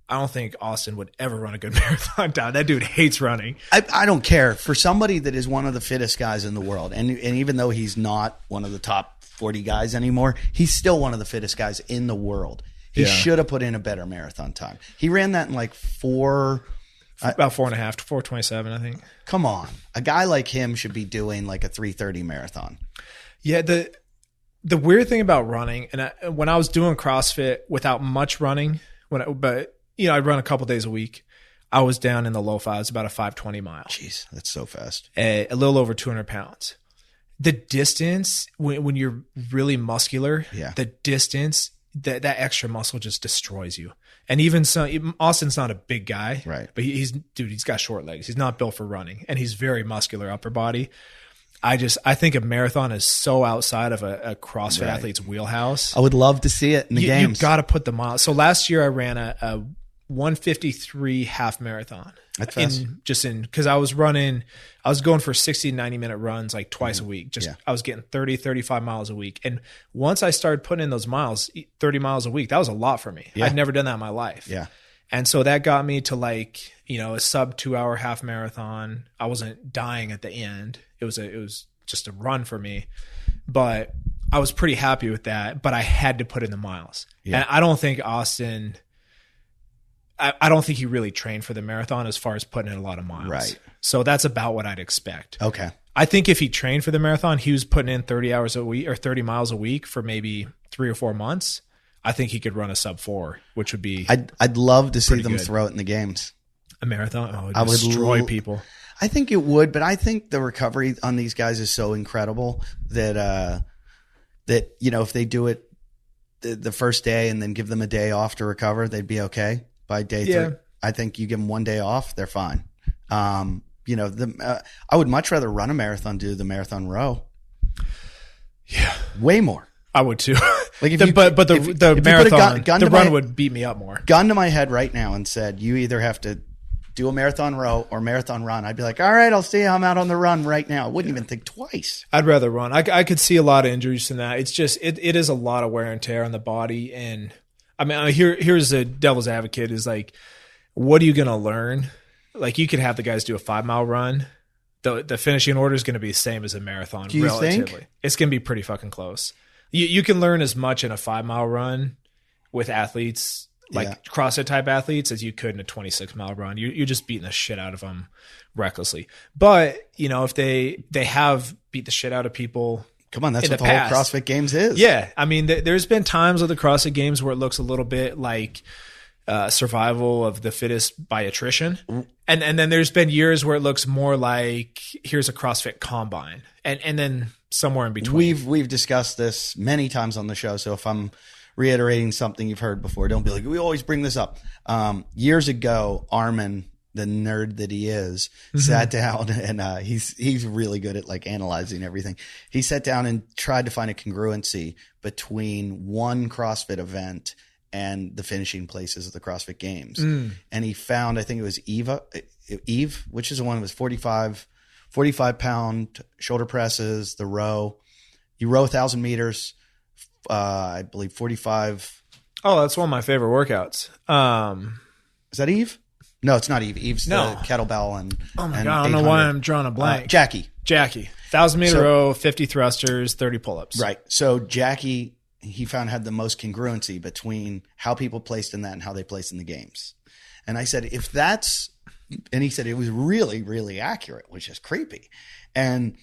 I don't think Austin would ever run a good marathon time. That dude hates running. I don't care. For somebody that is one of the fittest guys in the world, and even though he's not one of the top 40 guys anymore, he's still one of the fittest guys in the world. He should have put in a better marathon time. He ran that in like about 4.5 to 4:27, I think. Come on. A guy like him should be doing like a 3:30 marathon. Yeah, the weird thing about running, and when I was doing CrossFit without much running, I'd run a couple days a week. I was down in the low fives, about a 5:20 mile. Jeez, that's so fast. A little over 200 pounds. The distance, when you're really muscular, the distance, that extra muscle just destroys you. And even Austin's not a big guy, right? But he's got short legs. He's not built for running, and he's very muscular upper body. I think a marathon is so outside of a CrossFit athlete's wheelhouse. I would love to see it in the games. You've got to put the miles. So last year I ran a 153 half marathon. That's fast. Because I was going for 60, 90-minute runs like twice a week. I was getting 30, 35 miles a week. And once I started putting in those miles, 30 miles a week, that was a lot for me. I'd never done that in my life. Yeah. And so that got me to like, a sub 2-hour half marathon. I wasn't dying at the end. It was just a run for me, but I was pretty happy with that, but I had to put in the miles. Yeah. And I don't think Austin, I don't think he really trained for the marathon as far as putting in a lot of miles. Right. So that's about what I'd expect. Okay. I think if he trained for the marathon, he was putting in 30 hours a week or 30 miles a week for maybe 3 or 4 months. I think he could run a sub 4, which would be. I'd love to see them good. Throw it in the games. A marathon? Oh, it would destroy people. I think it would, but I think the recovery on these guys is so incredible that if they do it the first day and then give them a day off to recover, they'd be okay by day 3. I think you give them 1 day off, they're fine. I would much rather run a marathon, do the marathon row. Yeah, way more. I would too. Like the marathon, the run would beat me up more. Gun to my head right now and said, you either have to do a marathon row or marathon run. I'd be like, all right, I'll see how I'm out on the run right now. I wouldn't even think twice. I'd rather run. I could see a lot of injuries in that. It's just, it is a lot of wear and tear on the body. And I mean, here's the devil's advocate is like, what are you going to learn? Like you could have the guys do a 5-mile run. The finishing order is going to be the same as a marathon. Do you think? It's going to be pretty fucking close. You can learn as much in a 5-mile run with athletes like CrossFit type athletes as you could in a 26-mile run. You're just beating the shit out of them recklessly. But if they have beat the shit out of people, come on, that's what the whole CrossFit Games is. Yeah, I mean, there's been times with the CrossFit Games where it looks a little bit like survival of the fittest by attrition, and then there's been years where it looks more like here's a CrossFit Combine, and then somewhere in between. We've discussed this many times on the show, so if I'm reiterating something you've heard before, don't be like, we always bring this up. Years ago, Armin, the nerd that he is, sat down and he's really good at like analyzing everything. He sat down and tried to find a congruency between one CrossFit event and the finishing places of the CrossFit Games. And he found, I think it was Eve, which is the one that was 45 pound shoulder presses, the row. You row 1,000 meters. I believe 45. Oh, that's one of my favorite workouts. Is that Eve? No, it's not Eve. Eve's the kettlebell and. Oh my God, I don't know why I'm drawing a blank. Jackie. 1,000-meter row, 50 thrusters, 30 pull-ups. Right. So Jackie, he found had the most congruency between how people placed in that and how they placed in the games. And I said, and he said it was really, really accurate, which is creepy. And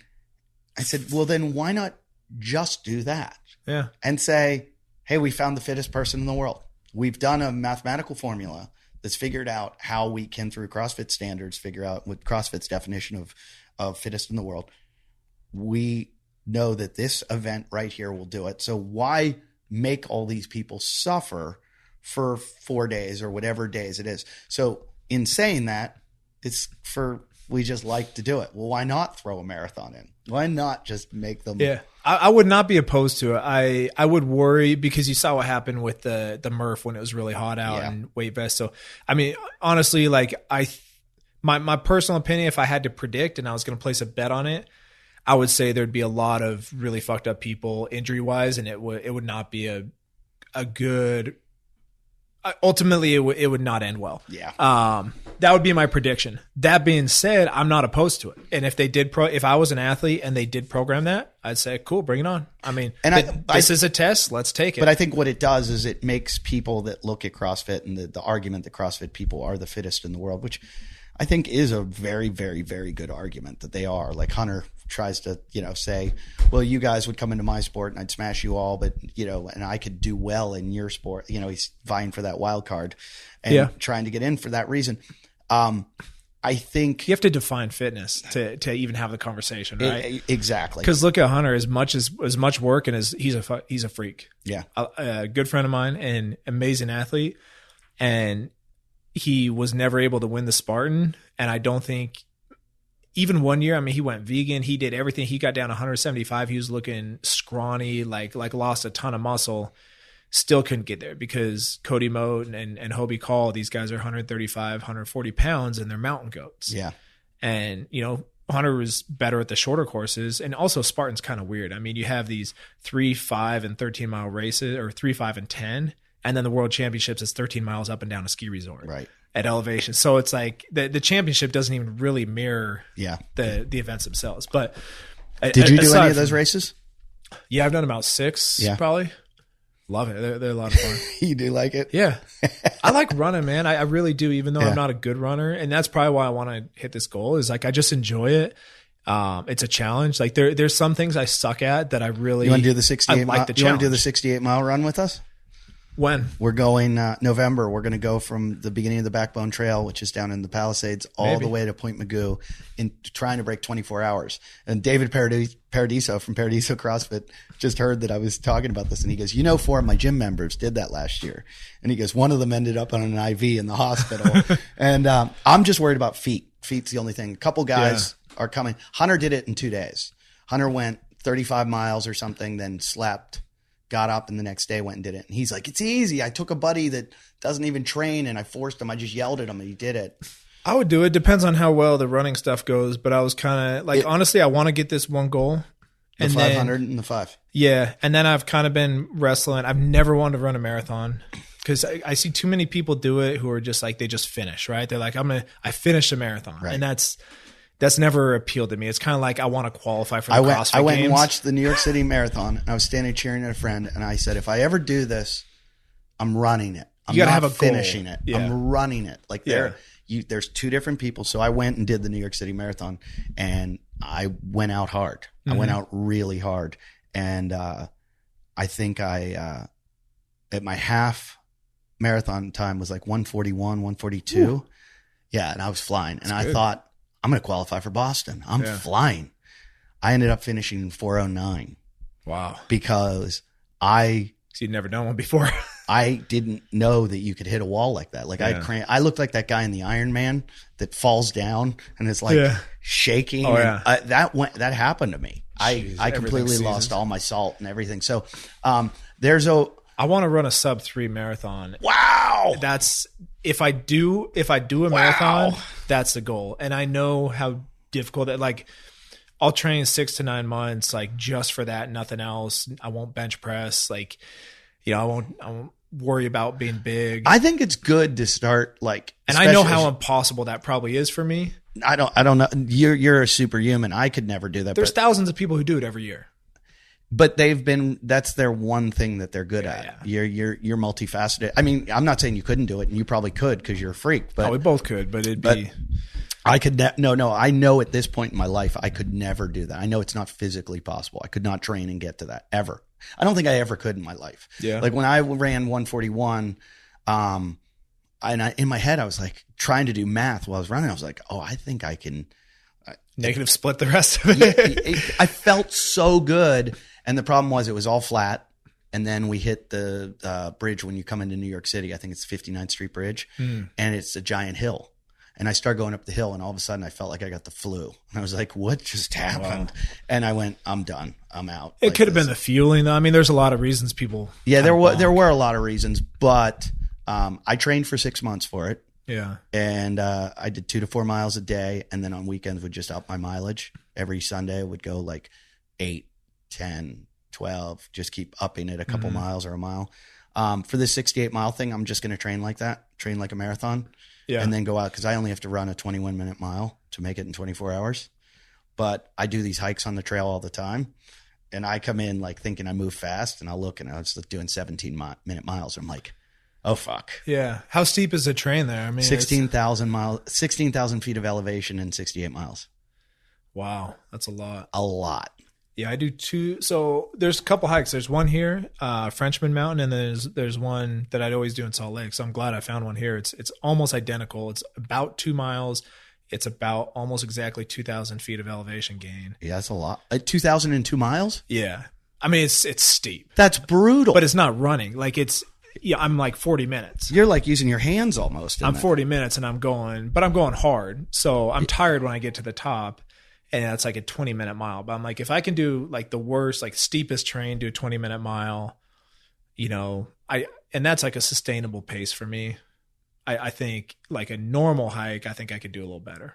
I said, well, then why not just do that? Yeah. And say, hey, we found the fittest person in the world. We've done a mathematical formula that's figured out how we can, through CrossFit standards, figure out what CrossFit's definition of fittest in the world. We know that this event right here will do it. So why make all these people suffer for 4 days or whatever days it is? So in saying that, we just like to do it. Well, why not throw a marathon in? Why not just make them? Yeah, I would not be opposed to it. I would worry because you saw what happened with the Murph when it was really hot out and weight vest. So, I mean, honestly, like My personal opinion, if I had to predict and I was going to place a bet on it, I would say there'd be a lot of really fucked up people injury wise, and it would not be a good. Ultimately, it would not end well. Yeah. That would be my prediction. That being said, I'm not opposed to it. And if they did if I was an athlete and they did program that, I'd say, cool, bring it on. I mean, this is a test. Let's take it. But I think what it does is it makes people that look at CrossFit and the argument that CrossFit people are the fittest in the world, which I think is a very, very, very good argument that they are. Like Hunter tries to, say, well, you guys would come into my sport and I'd smash you all, but, and I could do well in your sport. He's vying for that wild card and trying to get in for that reason. I think you have to define fitness to even have the conversation, right? Exactly. Because look at Hunter, as much work and he's a freak. Yeah. A good friend of mine and amazing athlete. And he was never able to win the Spartan. And I don't think even one year, I mean, he went vegan. He did everything. He got down 175. He was looking scrawny, like lost a ton of muscle. Still couldn't get there because Cody Moat and Hobie Call, these guys are 135, 140 pounds and they're mountain goats. Yeah. And, Hunter was better at the shorter courses. And also Spartan's kind of weird. I mean, you have these 3, 5, and 13 mile races, or 3, 5, and 10. And then the World Championships is 13 miles up and down a ski resort, right, at elevation. So it's like the championship doesn't even really mirror the events themselves. But did you do any of those races? Yeah, I've done about 6, probably. Love it. They're a lot of fun. You do like it? Yeah. I like running, man. I really do, even though I'm not a good runner. And that's probably why I want to hit this goal is like, I just enjoy it. It's a challenge. Like there's some things I suck at that I really, you want to do the 68 I like the you want to do the challenge. 68 mile run with us? When? We're going November. We're going to go from the beginning of the Backbone Trail, which is down in the Palisades, all the way to Point Magoo, in trying to break 24 hours. And David Paradiso from Paradiso CrossFit just heard that I was talking about this, and he goes, 4 of my gym members did that last year. And he goes, one of them ended up on an IV in the hospital. And I'm just worried about feet. Feet's the only thing. A couple guys are coming. Hunter did it in 2 days. Hunter went 35 miles or something, then slept. Got up and the next day went and did it. And he's like, it's easy. I took a buddy that doesn't even train and I forced him. I just yelled at him and he did it. I would do it. Depends on how well the running stuff goes. But I was kind of like, honestly, I want to get this one goal. The 500 and the 5. Yeah. And then I've kind of been wrestling. I've never wanted to run a marathon because I see too many people do it who are just like, they just finish, right? They're like, I finished a marathon. Right. And that's never appealed to me. It's kind of like I want to qualify for the CrossFit Games. I went and watched the New York City Marathon, and I was standing cheering at a friend, and I said, if I ever do this, I'm running it. I'm not finishing it. Yeah. I'm running it. Like there's 2 different people. So I went and did the New York City Marathon, and I went out hard. I went out really hard. And I think at my half marathon time was like 141, 142. Ooh. Yeah, and I was flying. And I thought, I'm going to qualify for Boston. I'm flying. I ended up finishing in 409. Wow. Because so you'd never done one before. I didn't know that you could hit a wall like that. Like I looked like that guy in the Iron Man that falls down and is like shaking. Oh, yeah. That happened to me. Jeez, I completely lost all my salt and everything. So I want to run a sub 3 marathon. Wow. That's if I do a marathon, that's the goal. And I know how difficult that, like, I'll train 6 to 9 months, like, just for that, nothing else. I won't bench press. Like, I won't worry about being big. I think it's good to start and I know how impossible that probably is for me. I don't know. You're a superhuman. I could never do that. There's thousands of people who do it every year. But that's their one thing that they're good at. Yeah. You're multifaceted. I mean, I'm not saying you couldn't do it, and you probably could because you're a freak. But we both could. But I could no. I know at this point in my life, I could never do that. I know it's not physically possible. I could not train and get to that ever. I don't think I ever could in my life. Yeah. Like when I ran 141, and in my head I was like trying to do math while I was running. I was like, I think I can negative split the rest of it. I felt so good. And the problem was it was all flat. And then we hit the bridge when you come into New York City. I think it's 59th Street Bridge. And it's a giant hill. And I started going up the hill, and all of a sudden I felt like I got the flu. And I was like, what just happened? Wow. And I went, I'm done. I'm out. It could have been the fueling, though. I mean, there's a lot of reasons people. Yeah, there were a lot of reasons. But I trained for 6 months for it. Yeah. And I did 2 to 4 miles a day. And then on weekends would just up my mileage. Every Sunday I would go like 8, 10, 12, just keep upping it a couple miles or a mile. For the 68 mile thing, I'm just going to train like that, train like a marathon, and then go out because I only have to run a 21-minute mile to make it in 24 hours. But I do these hikes on the trail all the time. And I come in like thinking I move fast, and I'll look and I was doing 17-minute miles. I'm like, oh, fuck. Yeah. How steep is the train there? I mean, 16,000 feet of elevation and 68 miles. Wow. That's a lot. A lot. Yeah, I do 2. So there's a couple hikes. There's one here, Frenchman Mountain, and then there's one that I'd always do in Salt Lake. So I'm glad I found one here. It's almost identical. It's about 2 miles. It's about almost exactly 2,000 feet of elevation gain. Yeah, that's a lot. 2,002 miles? Yeah. I mean, it's steep. That's brutal. But it's not running. Like I'm like 40 minutes. You're like using your hands almost. I'm 40 minutes and I'm going hard. So I'm tired when I get to the top. And that's like a 20-minute mile. But I'm like, if I can do like the worst, like steepest terrain, do a 20-minute mile, and that's like a sustainable pace for me. I think like a normal hike, I think I could do a little better.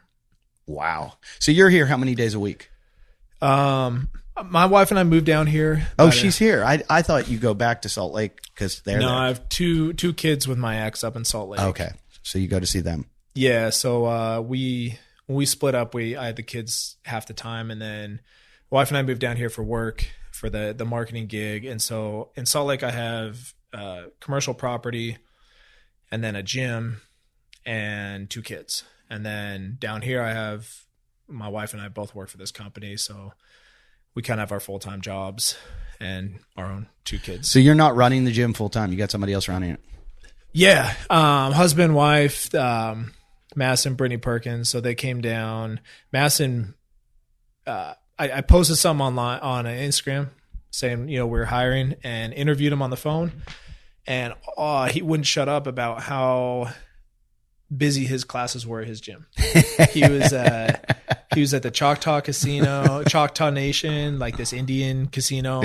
Wow. So you're here how many days a week? My wife and I moved down here. Oh, she's here. I thought you go back to Salt Lake because they're there. I have two kids with my ex up in Salt Lake. Okay. So you go to see them. Yeah. So when we split up, I had the kids half the time, and then my wife and I moved down here for work for the marketing gig. And so in Salt Lake, I have commercial property, and then a gym, and 2 kids. And then down here, I have my wife and I both work for this company, so we kind of have our full-time jobs and our own 2 kids. So you're not running the gym full-time. You got somebody else running it. Yeah. Husband, wife, Madison, Brittany Perkins. So they came down. Madison, I posted something online on Instagram saying, we're hiring, and interviewed him on the phone. And he wouldn't shut up about how busy his classes were at his gym. He was at the Choctaw Casino, Choctaw Nation, like this Indian casino,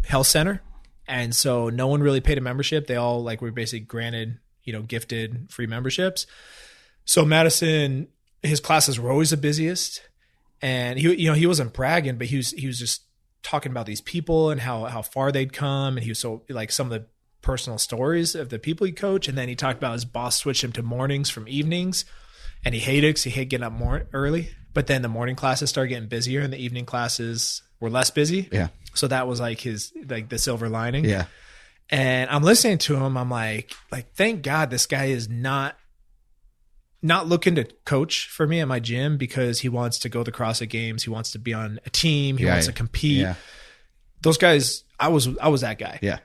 health center. And so no one really paid a membership. They all were basically granted, gifted free memberships. So Madison, his classes were always the busiest, and he wasn't bragging, but he was just talking about these people and how far they'd come. And he was so some of the personal stories of the people he coached. And then he talked about his boss switched him to mornings from evenings, and he hated it because he hated getting up more early. But then the morning classes started getting busier and the evening classes were less busy. Yeah. So that was his the silver lining. Yeah. And I'm listening to him. I'm like, thank God this guy is not looking to coach for me at my gym because he wants to go to the CrossFit Games. He wants to be on a team. He wants to compete. Yeah. Those guys, I was that guy. Yeah.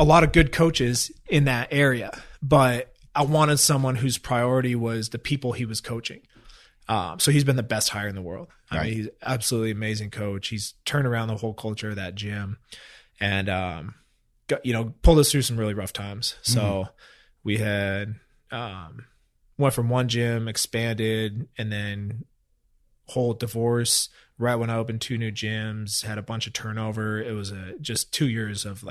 A lot of good coaches in that area, but I wanted someone whose priority was the people he was coaching. So he's been the best hire in the world. I mean, he's absolutely amazing coach. He's turned around the whole culture of that gym, and pulled us through some really rough times. So we had went from one gym, expanded, and then whole divorce right when I opened 2 new gyms, had a bunch of turnover. It was just 2 years of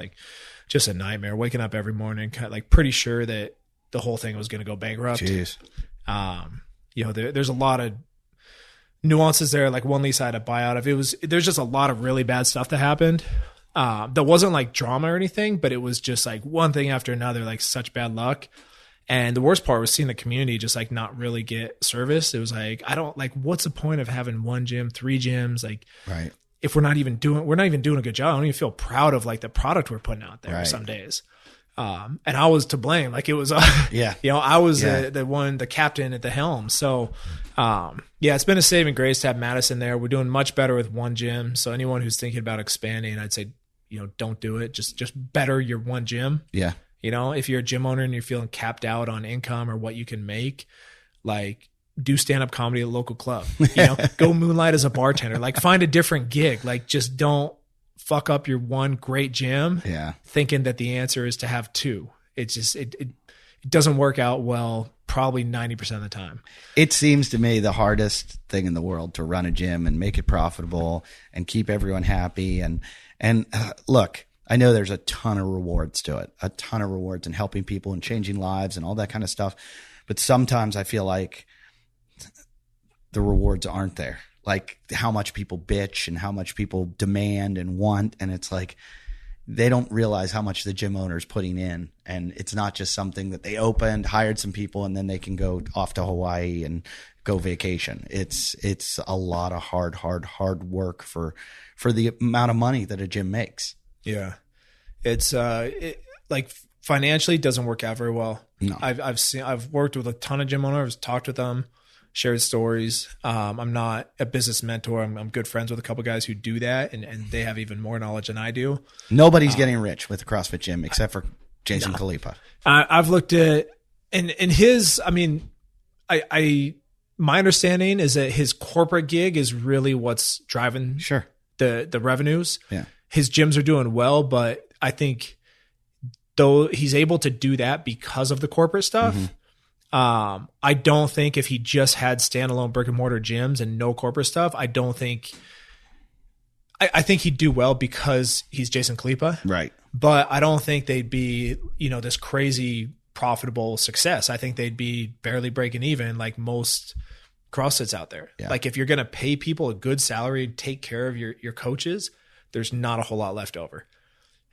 just a nightmare, waking up every morning, pretty sure that the whole thing was going to go bankrupt. Jeez. There's a lot of nuances there. One lease I had a buyout. There's just a lot of really bad stuff that happened. That wasn't drama or anything, but it was just one thing after another, such bad luck. And the worst part was seeing the community just not really get service. It was I don't what's the point of having 1 gym, 3 gyms? Right. If we're not even doing a good job. I don't even feel proud of the product we're putting out there some days. And I was to blame. It was, I was the captain at the helm. So, it's been a saving grace to have Madison there. We're doing much better with 1 gym. So anyone who's thinking about expanding, I'd say, don't do it. Just better your 1 gym. Yeah. If you're a gym owner and you're feeling capped out on income or what you can make, do stand-up comedy at a local club, go moonlight as a bartender, find a different gig. Just don't fuck up your 1 great gym thinking that the answer is to have 2. It's just, it doesn't work out well, probably 90% of the time. It seems to me the hardest thing in the world to run a gym and make it profitable and keep everyone happy. And look, I know there's a ton of rewards to it, a ton of rewards in helping people and changing lives and all that kind of stuff. But sometimes I feel like the rewards aren't there. Like how much people bitch and how much people demand and want. And it's like, they don't realize how much the gym owner is putting in. And it's not just something that they opened, hired some people, and then they can go off to Hawaii and go vacation. It's a lot of hard work for the amount of money that a gym makes. Yeah. It's like financially it doesn't work out very well. No. I've worked with a ton of gym owners, talked with them, shared stories. I'm not a business mentor. I'm good friends with a couple guys who do that, and they have even more knowledge than I do. Nobody's getting rich with a CrossFit gym except for Jason Khalipa. I've looked at and his. I mean, my understanding is that his corporate gig is really what's driving the revenues. Yeah, his gyms are doing well, but I think though he's able to do that because of the corporate stuff. Mm-hmm. I don't think if he just had standalone brick and mortar gyms and no corporate stuff, I think he'd do well because he's Jason Khalipa. Right. But I don't think they'd be, this crazy profitable success. I think they'd be barely breaking even like most CrossFits out there. Yeah. Like if you're going to pay people a good salary, take care of your coaches, there's not a whole lot left over.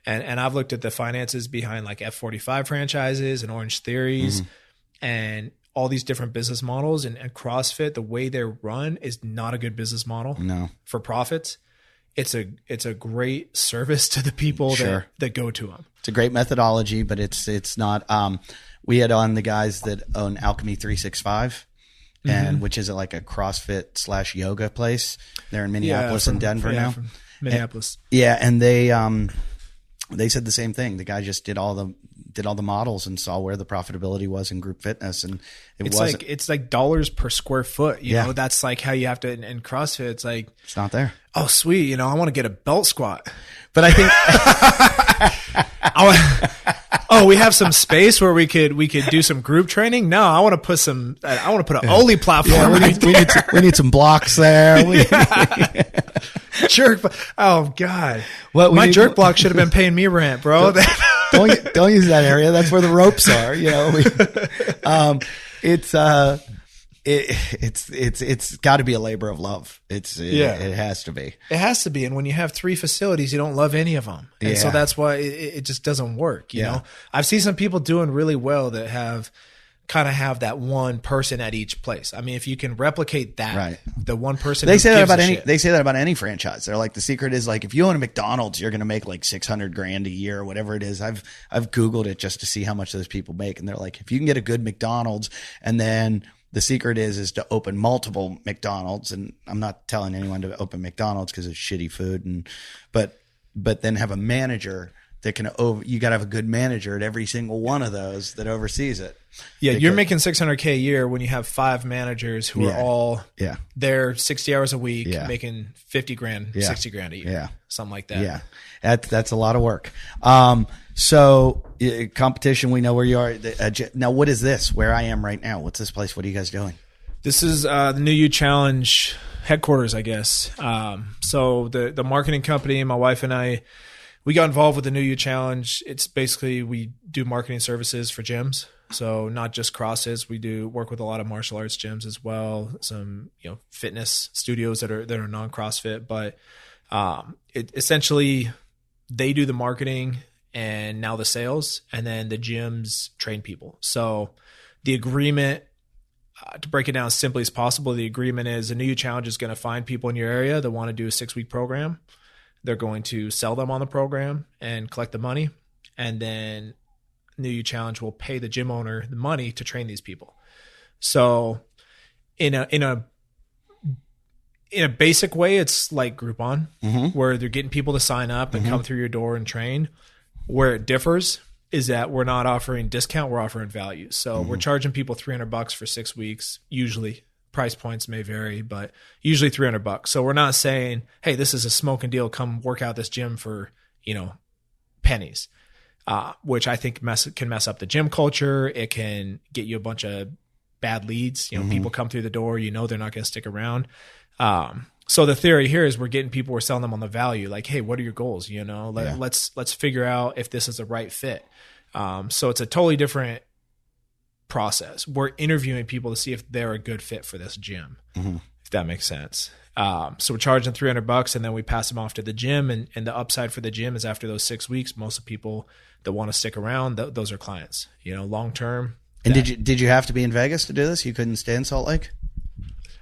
And I've looked at the finances behind like F45 franchises and Orange Theories and all these different business models, and CrossFit, the way they're run is not a good business model for profits. It's a great service to the people that go to them. It's a great methodology, but it's not. We had on the guys that own Alchemy 365, and which is like a CrossFit / yoga place. They're in Minneapolis and Denver now. From Minneapolis. And they said the same thing. The guy just did all the models and saw where the profitability was in group fitness, and it's like dollars per square foot. You know, that's like how you have to in CrossFit. It's like it's not there. Oh, sweet. I want to get a belt squat, but I think we have some space where we could do some group training. No, I want to put an Oli platform. We need some blocks there. Jerk. Oh God. My jerk block should have been paying me rent, bro. Don't use that area. That's where the ropes are. It's got to be a labor of love. It has to be. It has to be. And when you have 3 facilities, you don't love any of them. And so that's why it just doesn't work. You know, I've seen some people doing really well that have that one person at each place. I mean, if you can replicate that, the one person, they say that about any franchise. They're like, the secret is like, if you own a McDonald's, you're going to make like $600,000 a year or whatever it is. I've Googled it just to see how much those people make. And they're like, if you can get a good McDonald's, and then the secret is to open multiple McDonald's. And I'm not telling anyone to open McDonald's because it's shitty food, but then have a manager that can you got to have a good manager at every single one of those that oversees it. Yeah, you're making $600K a year when you have 5 managers who are all there 60 hours a week, making $50,000, $60,000 a year, something like that. Yeah, that's a lot of work. So competition, we know where you are. Now, what is this? Where I am right now? What's this place? What are you guys doing? This is the New You Challenge headquarters, I guess. So the marketing company, my wife and I, we got involved with the New You Challenge. It's basically we do marketing services for gyms. So not just CrossFit, we do work with a lot of martial arts gyms as well. Some fitness studios that are non-CrossFit, but essentially they do the marketing and now the sales, and then the gyms train people. So the agreement, to break it down as simply as possible, the agreement is the New You Challenge is going to find people in your area that want to do a 6-week program. They're going to sell them on the program and collect the money, and then New You Challenge will pay the gym owner the money to train these people. So in a basic way, it's like Groupon, where they're getting people to sign up and come through your door and train. Where it differs is that we're not offering discount, we're offering value. So we're charging people $300 for 6 weeks. Usually price points may vary, but usually $300. So we're not saying, hey, this is a smoking deal, come work out this gym for, pennies. Which I think can mess up the gym culture. It can get you a bunch of bad leads. People come through the door, they're not going to stick around. So the theory here is we're selling them on the value. Like, hey, what are your goals? Let's figure out if this is the right fit. So it's a totally different process. We're interviewing people to see if they're a good fit for this gym, if that makes sense. So we're charging $300 and then we pass them off to the gym. And the upside for the gym is after those 6 weeks, most of the people that want to stick around, those are clients, long term. And did you have to be in Vegas to do this? You couldn't stay in Salt Lake?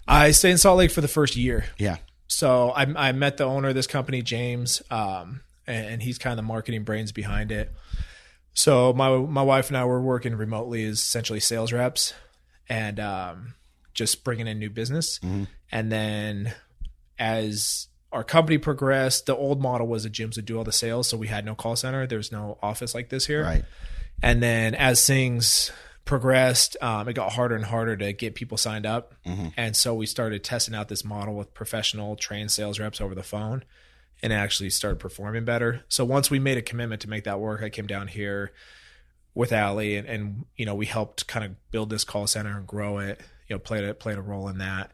I stayed in Salt Lake for the first year. Yeah. So I met the owner of this company, James, and he's kind of the marketing brains behind it. So my wife and I were working remotely as essentially sales reps and just bringing in new business. And then as our company progressed, the old model was the gyms would do all the sales. So we had no call center. There's no office like this here. Right. And then as things progressed, it got harder and harder to get people signed up. And so we started testing out this model with professional trained sales reps over the phone, and it actually started performing better. So once we made a commitment to make that work, I came down here with Allie and we helped kind of build this call center and grow it, played a role in that.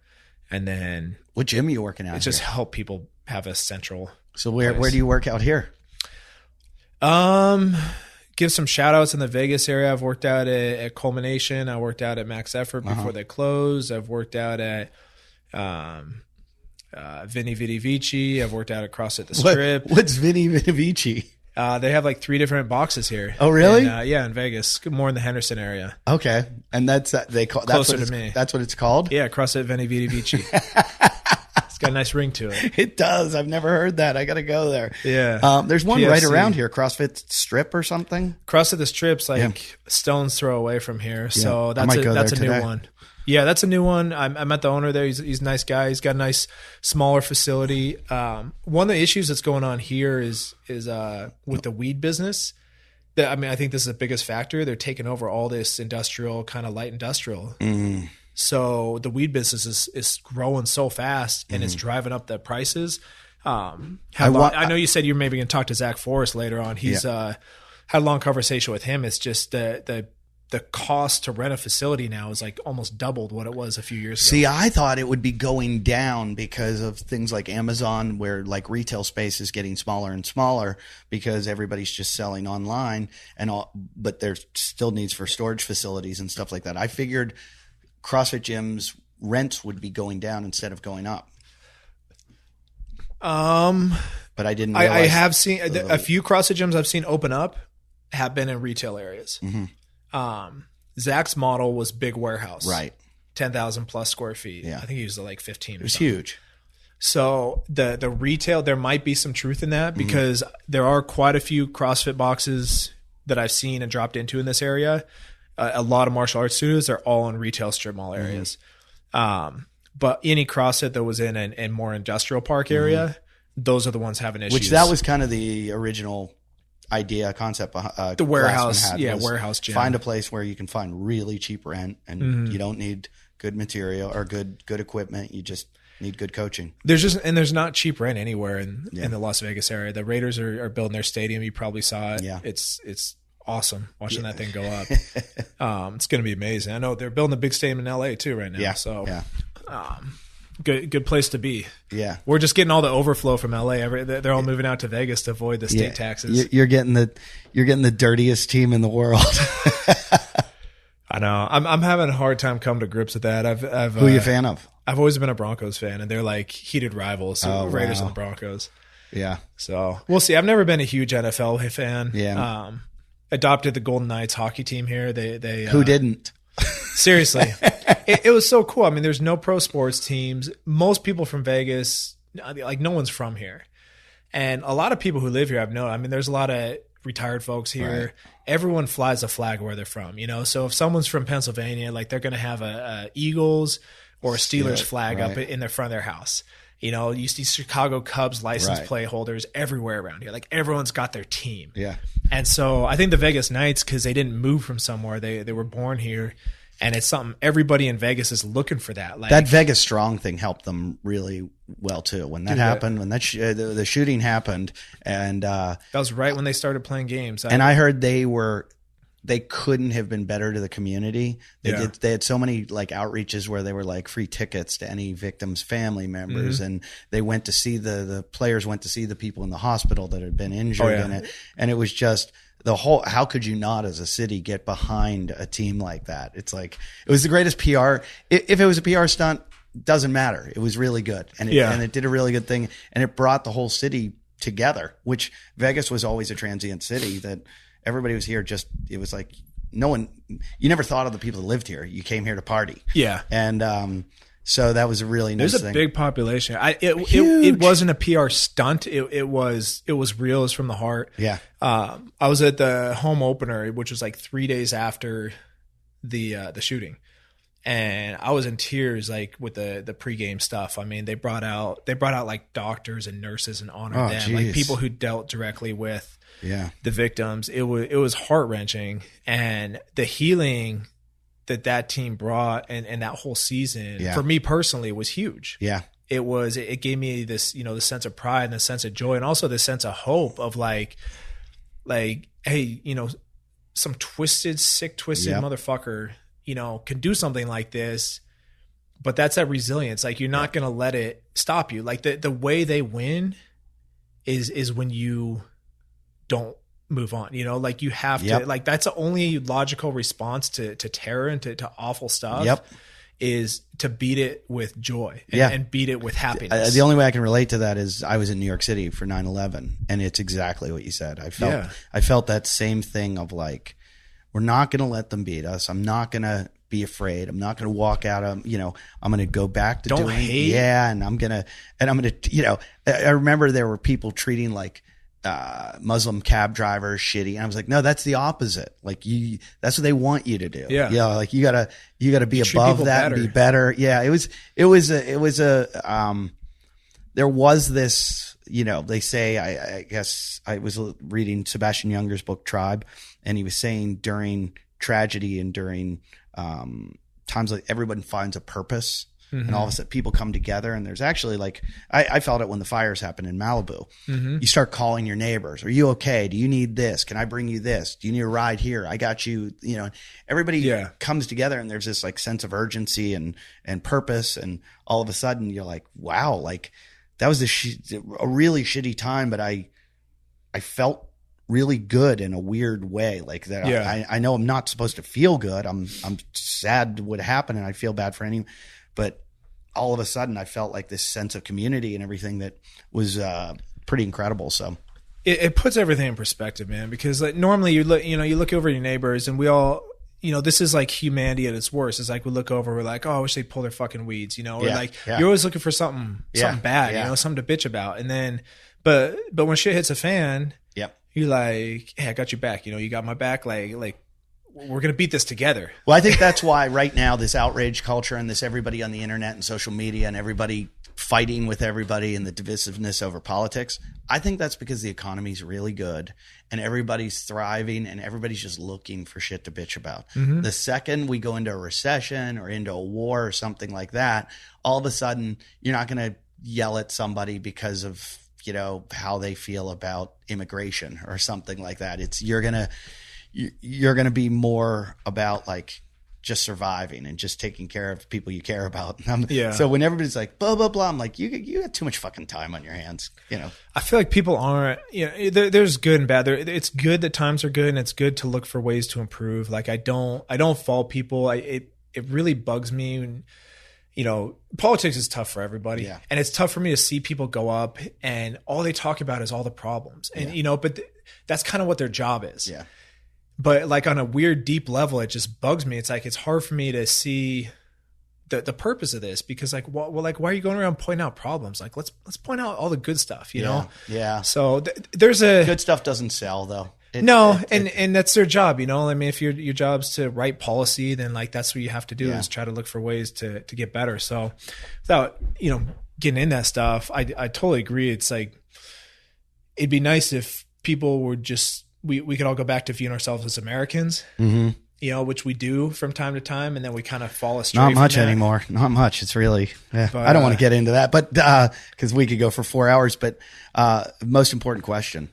And then what gym are you working out? It just helped people have a central. So where do you work out here? Give some shout outs in the Vegas area. I've worked out at Culmination. I worked out at Max Effort before they closed. I've worked out at Vinny Vidi Vici. I've worked out at CrossFit the Strip. What's Vinny Vidi Vici? They have like 3 different boxes here. Oh, really? Yeah, in Vegas, more in the Henderson area. Okay, and that's closer to me. That's what it's called. Yeah, CrossFit Vinny Vidi Vici. It's got a nice ring to it. It does. I've never heard that. I got to go there. Yeah. There's one PFC. right around here, CrossFit Strip or something. CrossFit the Strip's like stone's throw away from here. So that's a today. new one. Yeah, that's a new one. I met the owner there. He's a nice guy. He's got a nice smaller facility. One of the issues that's going on here is with the weed business. I think this is the biggest factor. They're taking over all this industrial, kind of light industrial. So the weed business is growing so fast and it's driving up the prices. I know you said you're maybe going to talk to Zach Forrest later on. He's had a long conversation with him. It's just the cost to rent a facility now is like almost doubled what it was a few years ago. See, I thought it would be going down because of things like Amazon, where like retail space is getting smaller and smaller because everybody's just selling online and all, but there still needs for storage facilities and stuff like that. I figured CrossFit gyms rents would be going down instead of going up. But I didn't realize. I have seen a few CrossFit gyms I've seen open up have been in retail areas. Zach's model was big warehouse, right? 10,000 plus square feet. Yeah. I think he used like 15. It was huge. So the retail, there might be some truth in that because there are quite a few CrossFit boxes that I've seen and dropped into in this area. A lot of martial arts studios are all in retail strip mall areas. But any CrossFit that was in a more industrial park area, those are the ones having issues. Which that was kind of the original concept. The warehouse, warehouse gym. Find a place where you can find really cheap rent and you don't need good material or good equipment. You just need good coaching. There's not cheap rent anywhere in the Las Vegas area. The Raiders are building their stadium. You probably saw it. Yeah. It's awesome watching that thing go up. It's going to be amazing. I know they're building a big stadium in LA too right now. Yeah. So good place to be. Yeah. We're just getting all the overflow from LA. They're all moving out to Vegas to avoid the state taxes. You're getting the dirtiest team in the world. I know. I'm having a hard time coming to grips with that. Who are you a fan of? I've always been a Broncos fan, and they're like heated rivals. So Raiders and the Broncos. Yeah. So we'll see. I've never been a huge NFL fan. Yeah. Adopted the Golden Knights hockey team here. They who didn't? Seriously. It was so cool. I mean, there's no pro sports teams. Most people from Vegas, like no one's from here. And a lot of people who live here I've known. I mean, there's a lot of retired folks here. Right. Everyone flies a flag where they're from, So if someone's from Pennsylvania, like they're going to have a Eagles or a Steelers flag up in the front of their house. You see Chicago Cubs license plate holders everywhere around here. Like everyone's got their team. Yeah. And so I think the Vegas Knights, because they didn't move from somewhere, they were born here. And it's something everybody in Vegas is looking for that. Like, that Vegas Strong thing helped them really well too. When that happened, when the shooting happened, and that was right when they started playing games. And I heard they they couldn't have been better to the community. They had so many like outreaches where they were like free tickets to any victims' family members, and they went to see the players went to see the people in the hospital that had been injured in it, and it was just the whole. How could you not, as a city, get behind a team like that? It's like it was the greatest PR. If it was a PR stunt, doesn't matter. It was really good, and it did a really good thing, and it brought the whole city together. Which Vegas was always a transient city that. Everybody was here it was like you never thought of the people that lived here. You came here to party. Yeah. And so that was a really nice thing. There's a big population. It wasn't a PR stunt. It was real. It was from the heart. Yeah. I was at the home opener, which was like 3 days after the shooting. And I was in tears, like with the pregame stuff. I mean, they brought out like doctors and nurses and honored them, like people who dealt directly with the victims. It was heart-wrenching, and the healing that team brought and that whole season for me personally was huge. Yeah. It gave me this, the sense of pride and the sense of joy, and also the sense of hope of like, hey, some sick, twisted motherfucker, can do something like this, but that's that resilience. Like, you're not going to let it stop you. Like the way they win is when you don't move on, like you have to, like, that's the only logical response to terror and to awful stuff is to beat it with joy and beat it with happiness. The only way I can relate to that is I was in New York City for 9/11, and it's exactly what you said. I felt that same thing of like, we're not going to let them beat us. I'm not going to be afraid. I'm not going to walk out of, I'm going to go back to doing hate. Yeah. And I'm going to, I remember there were people treating like Muslim cab drivers shitty. And I was like, no, that's the opposite. Like that's what they want you to do. Yeah. Yeah. Like you gotta be above that and be better. Yeah. There was this, they say, I guess I was reading Sebastian Junger's book Tribe, and he was saying during tragedy and during times like everyone finds a purpose, and all of a sudden people come together, and there's actually like, I felt it when the fires happened in Malibu. You start calling your neighbors. Are you okay? Do you need this? Can I bring you this? Do you need a ride here? I got you. Everybody comes together, and there's this like sense of urgency and purpose. And all of a sudden you're like, wow, like that was a really shitty time, but I felt really good in a weird way. Like that. I know I'm not supposed to feel good. I'm sad what happened, and I feel bad for anyone. But all of a sudden, I felt like this sense of community and everything that was pretty incredible. So it puts everything in perspective, man. Because like normally you look over your neighbors, and we all, this is like humanity at its worst. It's like we look over, we're like, oh, I wish they'd pull their fucking weeds, or you're always looking for something bad, something to bitch about. And then, but when shit hits a fan, you're like, hey, I got your back. You got my back. Like we're going to beat this together. Well, I think that's why right now this outrage culture and this everybody on the internet and social media and everybody fighting with everybody and the divisiveness over politics, I think that's because the economy's really good and everybody's thriving and everybody's just looking for shit to bitch about. The second we go into a recession or into a war or something like that, all of a sudden you're not going to yell at somebody because of, how they feel about immigration or something like that. You're going to be more about like just surviving and just taking care of people you care about. So when everybody's like, blah, blah, blah, I'm like, you got too much fucking time on your hands. I feel like people aren't, there's good and bad. It's good that times are good, and it's good to look for ways to improve. Like I don't fault people. It really bugs me when, politics is tough for everybody. Yeah. And it's tough for me to see people go up and all they talk about is all the problems. And, but that's kind of what their job is. Yeah. But like on a weird, deep level, it just bugs me. It's like, it's hard for me to see the purpose of this, because like, why are you going around pointing out problems? Like, let's point out all the good stuff, know? Yeah. So there's good stuff doesn't sell though. And that's their job, I mean, if your job's to write policy, then like that's what you have to do is try to look for ways to get better. So without, getting in that stuff, I totally agree. It's like, it'd be nice if people were just, we could all go back to viewing ourselves as Americans, which we do from time to time. And then we kind of fall astray. Not much anymore. Not much. It's really, but, I don't want to get into that, but, cause we could go for 4 hours, but, most important question,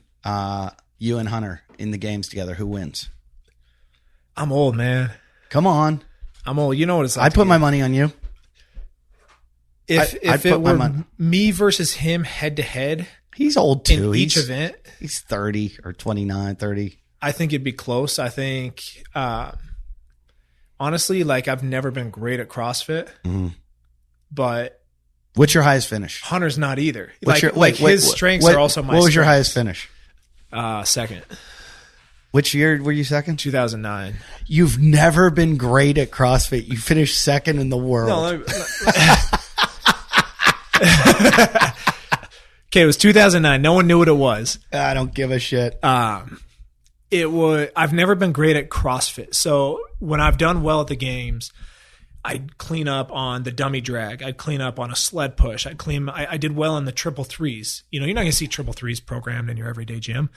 you and Hunter in the games together, who wins? I'm old, man. Come on. I'm old. You know what it's like. I put my money on you. If I'd it put my were money. me versus him head to head He's old too. in each event, He's 30 or 29, 30. I think it'd be close. I think, honestly, like I've never been great at CrossFit, but What's your highest finish? Hunter's not either. What's His strengths are also my What was your strengths. highest finish? Second, Which year were you second? 2009. You've never been great at CrossFit. You finished second in the world. No, okay, it was 2009. No one knew what it was. I don't give a shit. It was. I've never been great at CrossFit. So when I've done well at the games, I'd clean up on the dummy drag. I'd clean up on a sled push. I did well in the triple threes. You know, you're not going to see triple threes programmed in your everyday gym.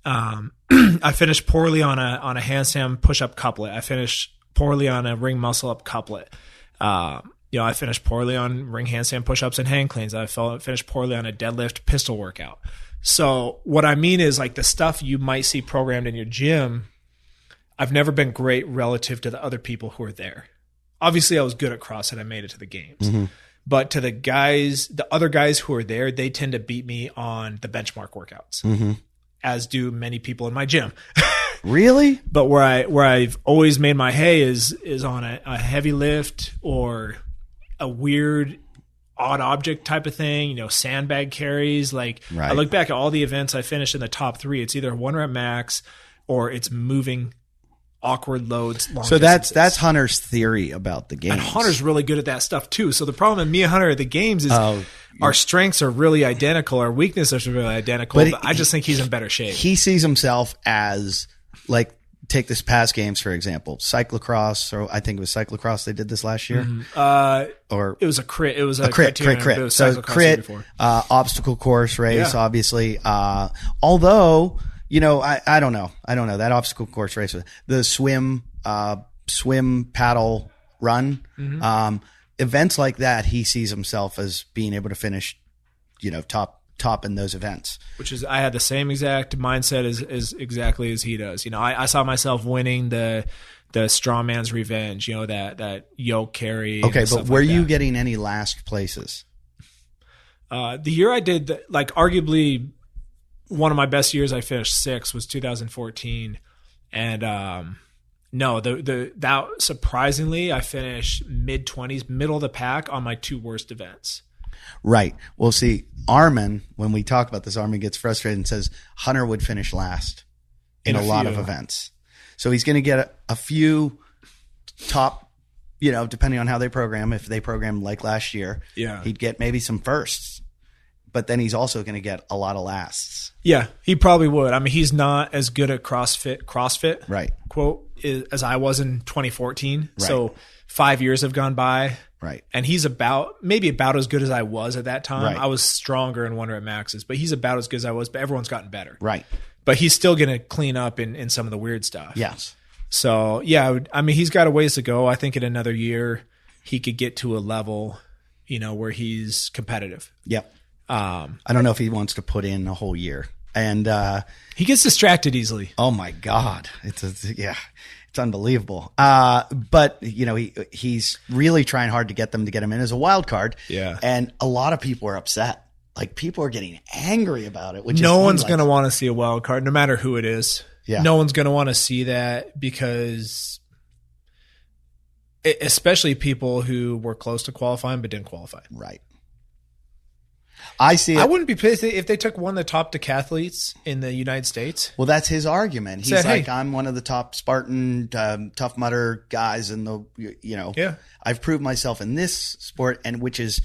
I finished poorly on a handstand push-up couplet. I finished poorly on a ring muscle-up couplet. I finished poorly on ring handstand push-ups and hang cleans. I finished poorly on a deadlift pistol workout. So what I mean is like the stuff you might see programmed in your gym, I've never been great relative to the other people who are there. Obviously, I was good at CrossFit. I made it to the games. But to the other guys who are there, they tend to beat me on the benchmark workouts, as do many people in my gym. Really? But where I've always made my hay is on a heavy lift or a weird odd object type of thing, you know, sandbag carries. Like Right. I look back at all the events I finished in the top 3. It's either 1 rep max or it's moving awkward loads. Long So distances. that's Hunter's theory about the games. And Hunter's really good at that stuff too. So the problem with me and Hunter at the games is our strengths are really identical. Our weaknesses are really identical. But I just think he's in better shape. He sees himself as, like, take this past games, for example, cyclocross, or I think it was cyclocross they did this last year. Or It was a crit. It was a crit. But it was So cyclocross crit, before. obstacle course race, Yeah. obviously. Although, you know, I don't know. That obstacle course race, the swim, paddle, run, events like that, he sees himself as being able to finish, you know, top in those events. Which is, I had the same exact mindset as exactly as he does. You know, I saw myself winning the strongman's revenge, you know, that yoke carry. Okay, and but stuff were like you that. getting any last places? The year I did, like, arguably one of my best years, I finished 6th, was 2014. And no, that surprisingly, I finished mid-20s, middle of the pack on my 2 worst events. Right. Well, see, Armin, when we talk about this, Armin gets frustrated and says Hunter would finish last in a lot of events. So he's going to get a few top, you know, depending on how they program. If they program like last year, he'd get maybe some firsts. But then he's also going to get a lot of lasts. Yeah, he probably would. I mean, he's not as good at CrossFit, right? Quote, as I was in 2014. Right. So 5 years have gone by. Right. And he's maybe about as good as I was at that time. Right. I was stronger in 1 rep maxes, but he's about as good as I was, but everyone's gotten better. Right. But he's still going to clean up in some of the weird stuff. Yes. So, yeah, I mean, he's got a ways to go. I think in another year, he could get to a level, you know, where he's competitive. Yep. I don't know if he wants to put in a whole year. And he gets distracted easily. Oh my God. It's unbelievable. But you know, he's really trying hard to get them to get him in as a wild card. Yeah. And a lot of people are upset. Like, people are getting angry about it, which No is one's going to want to see a wild card, no matter who it is. Yeah. No one's going to want to see that, because especially people who were close to qualifying but didn't qualify. Right. I see it. I wouldn't be pissed if they took one of the top decathletes in the United States. Well, that's his argument. He's Said, like, hey, I'm one of the top Spartan, Tough Mudder guys in the, you know, Yeah. I've proved myself in this sport, and which is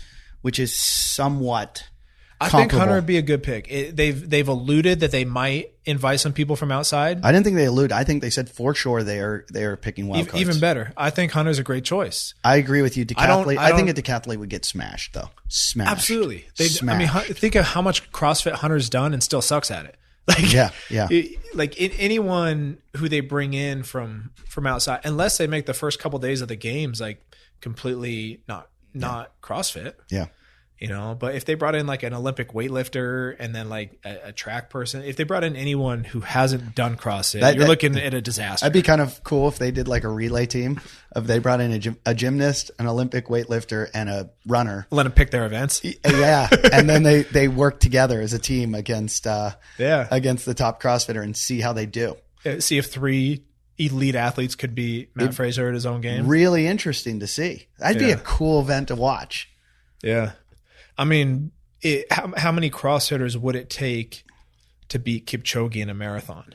somewhat I think comparable. Hunter would be a good pick. They've alluded that they might invite some people from outside. I didn't think they allude. I think they said for sure they are picking wild cards. Even better. I think Hunter's a great choice. I agree with you. Decathlete. I think a don't- decathlete would get smashed, though. Smashed. Absolutely. Smashed. Think of how much CrossFit Hunter's done and still sucks at it. Like, Yeah. Anyone who they bring in from outside, unless they make the first couple days of the games like completely not CrossFit. Yeah. But if they brought in like an Olympic weightlifter and then like a track person, if they brought in anyone who hasn't done CrossFit, you're looking at a disaster. That'd be kind of cool if they did like a relay team of they brought in a gymnast, an Olympic weightlifter, and a runner. Let them pick their events. Yeah. And then they work together as a team against the top CrossFitter and see how they do. See if 3 elite athletes could beat Matt Fraser at his own game. Really interesting to see. That'd be a cool event to watch. Yeah. I mean, how many CrossFitters would it take to beat Kipchoge in a marathon?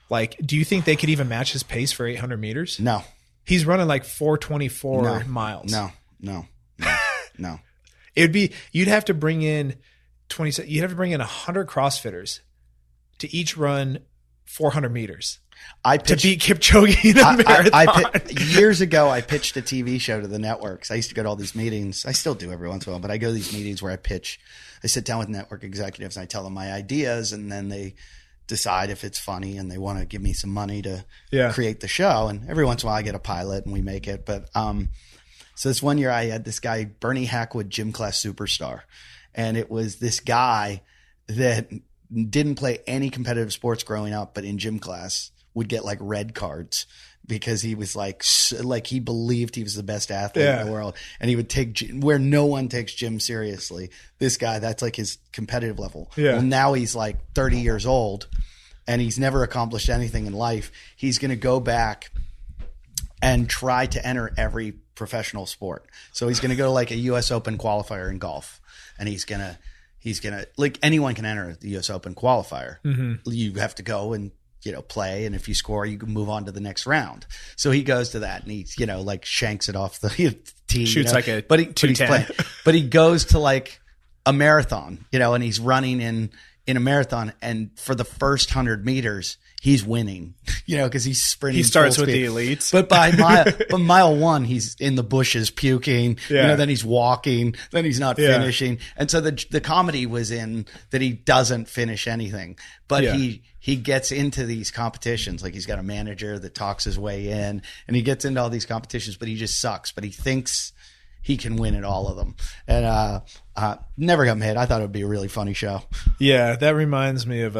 Like, do you think they could even match his pace for 800 meters? No. He's running like 424 miles. No. You'd have to bring in 100 CrossFitters to each run 400 meters. To beat Kipchoge in a marathon. Years ago, I pitched a TV show to the networks. I used to go to all these meetings. I still do every once in a while, but I go to these meetings where I sit down with network executives and I tell them my ideas, and then they decide if it's funny and they want to give me some money to create the show. And every once in a while I get a pilot and we make it. But so this one year I had this guy, Bernie Hackwood, gym class superstar. And it was this guy that didn't play any competitive sports growing up, but in gym class would get like red cards because he was like he believed he was the best athlete in the world, and he would take where no one takes gym seriously. This guy, that's like his competitive level. Yeah. Well, now he's like 30 years old and he's never accomplished anything in life. He's going to go back and try to enter every professional sport. So he's going to go to like a US Open qualifier in golf, and he's going to like anyone can enter the US Open qualifier. Mm-hmm. You have to go and play, and if you score, you can move on to the next round. So he goes to that, and he's like shanks it off the tee, shoots like a but he goes to like a marathon, and he's running in a marathon, and for the first 100 meters, he's winning, because he's sprinting. He starts with speed. the elites, but by mile 1, he's in the bushes puking. Yeah. Then he's walking. Then he's not finishing. And so the comedy was in that he doesn't finish anything, but he gets into these competitions. Like he's got a manager that talks his way in, and he gets into all these competitions, but he just sucks. But he thinks he can win at all of them, and never got made. I thought it would be a really funny show. Yeah, that reminds me of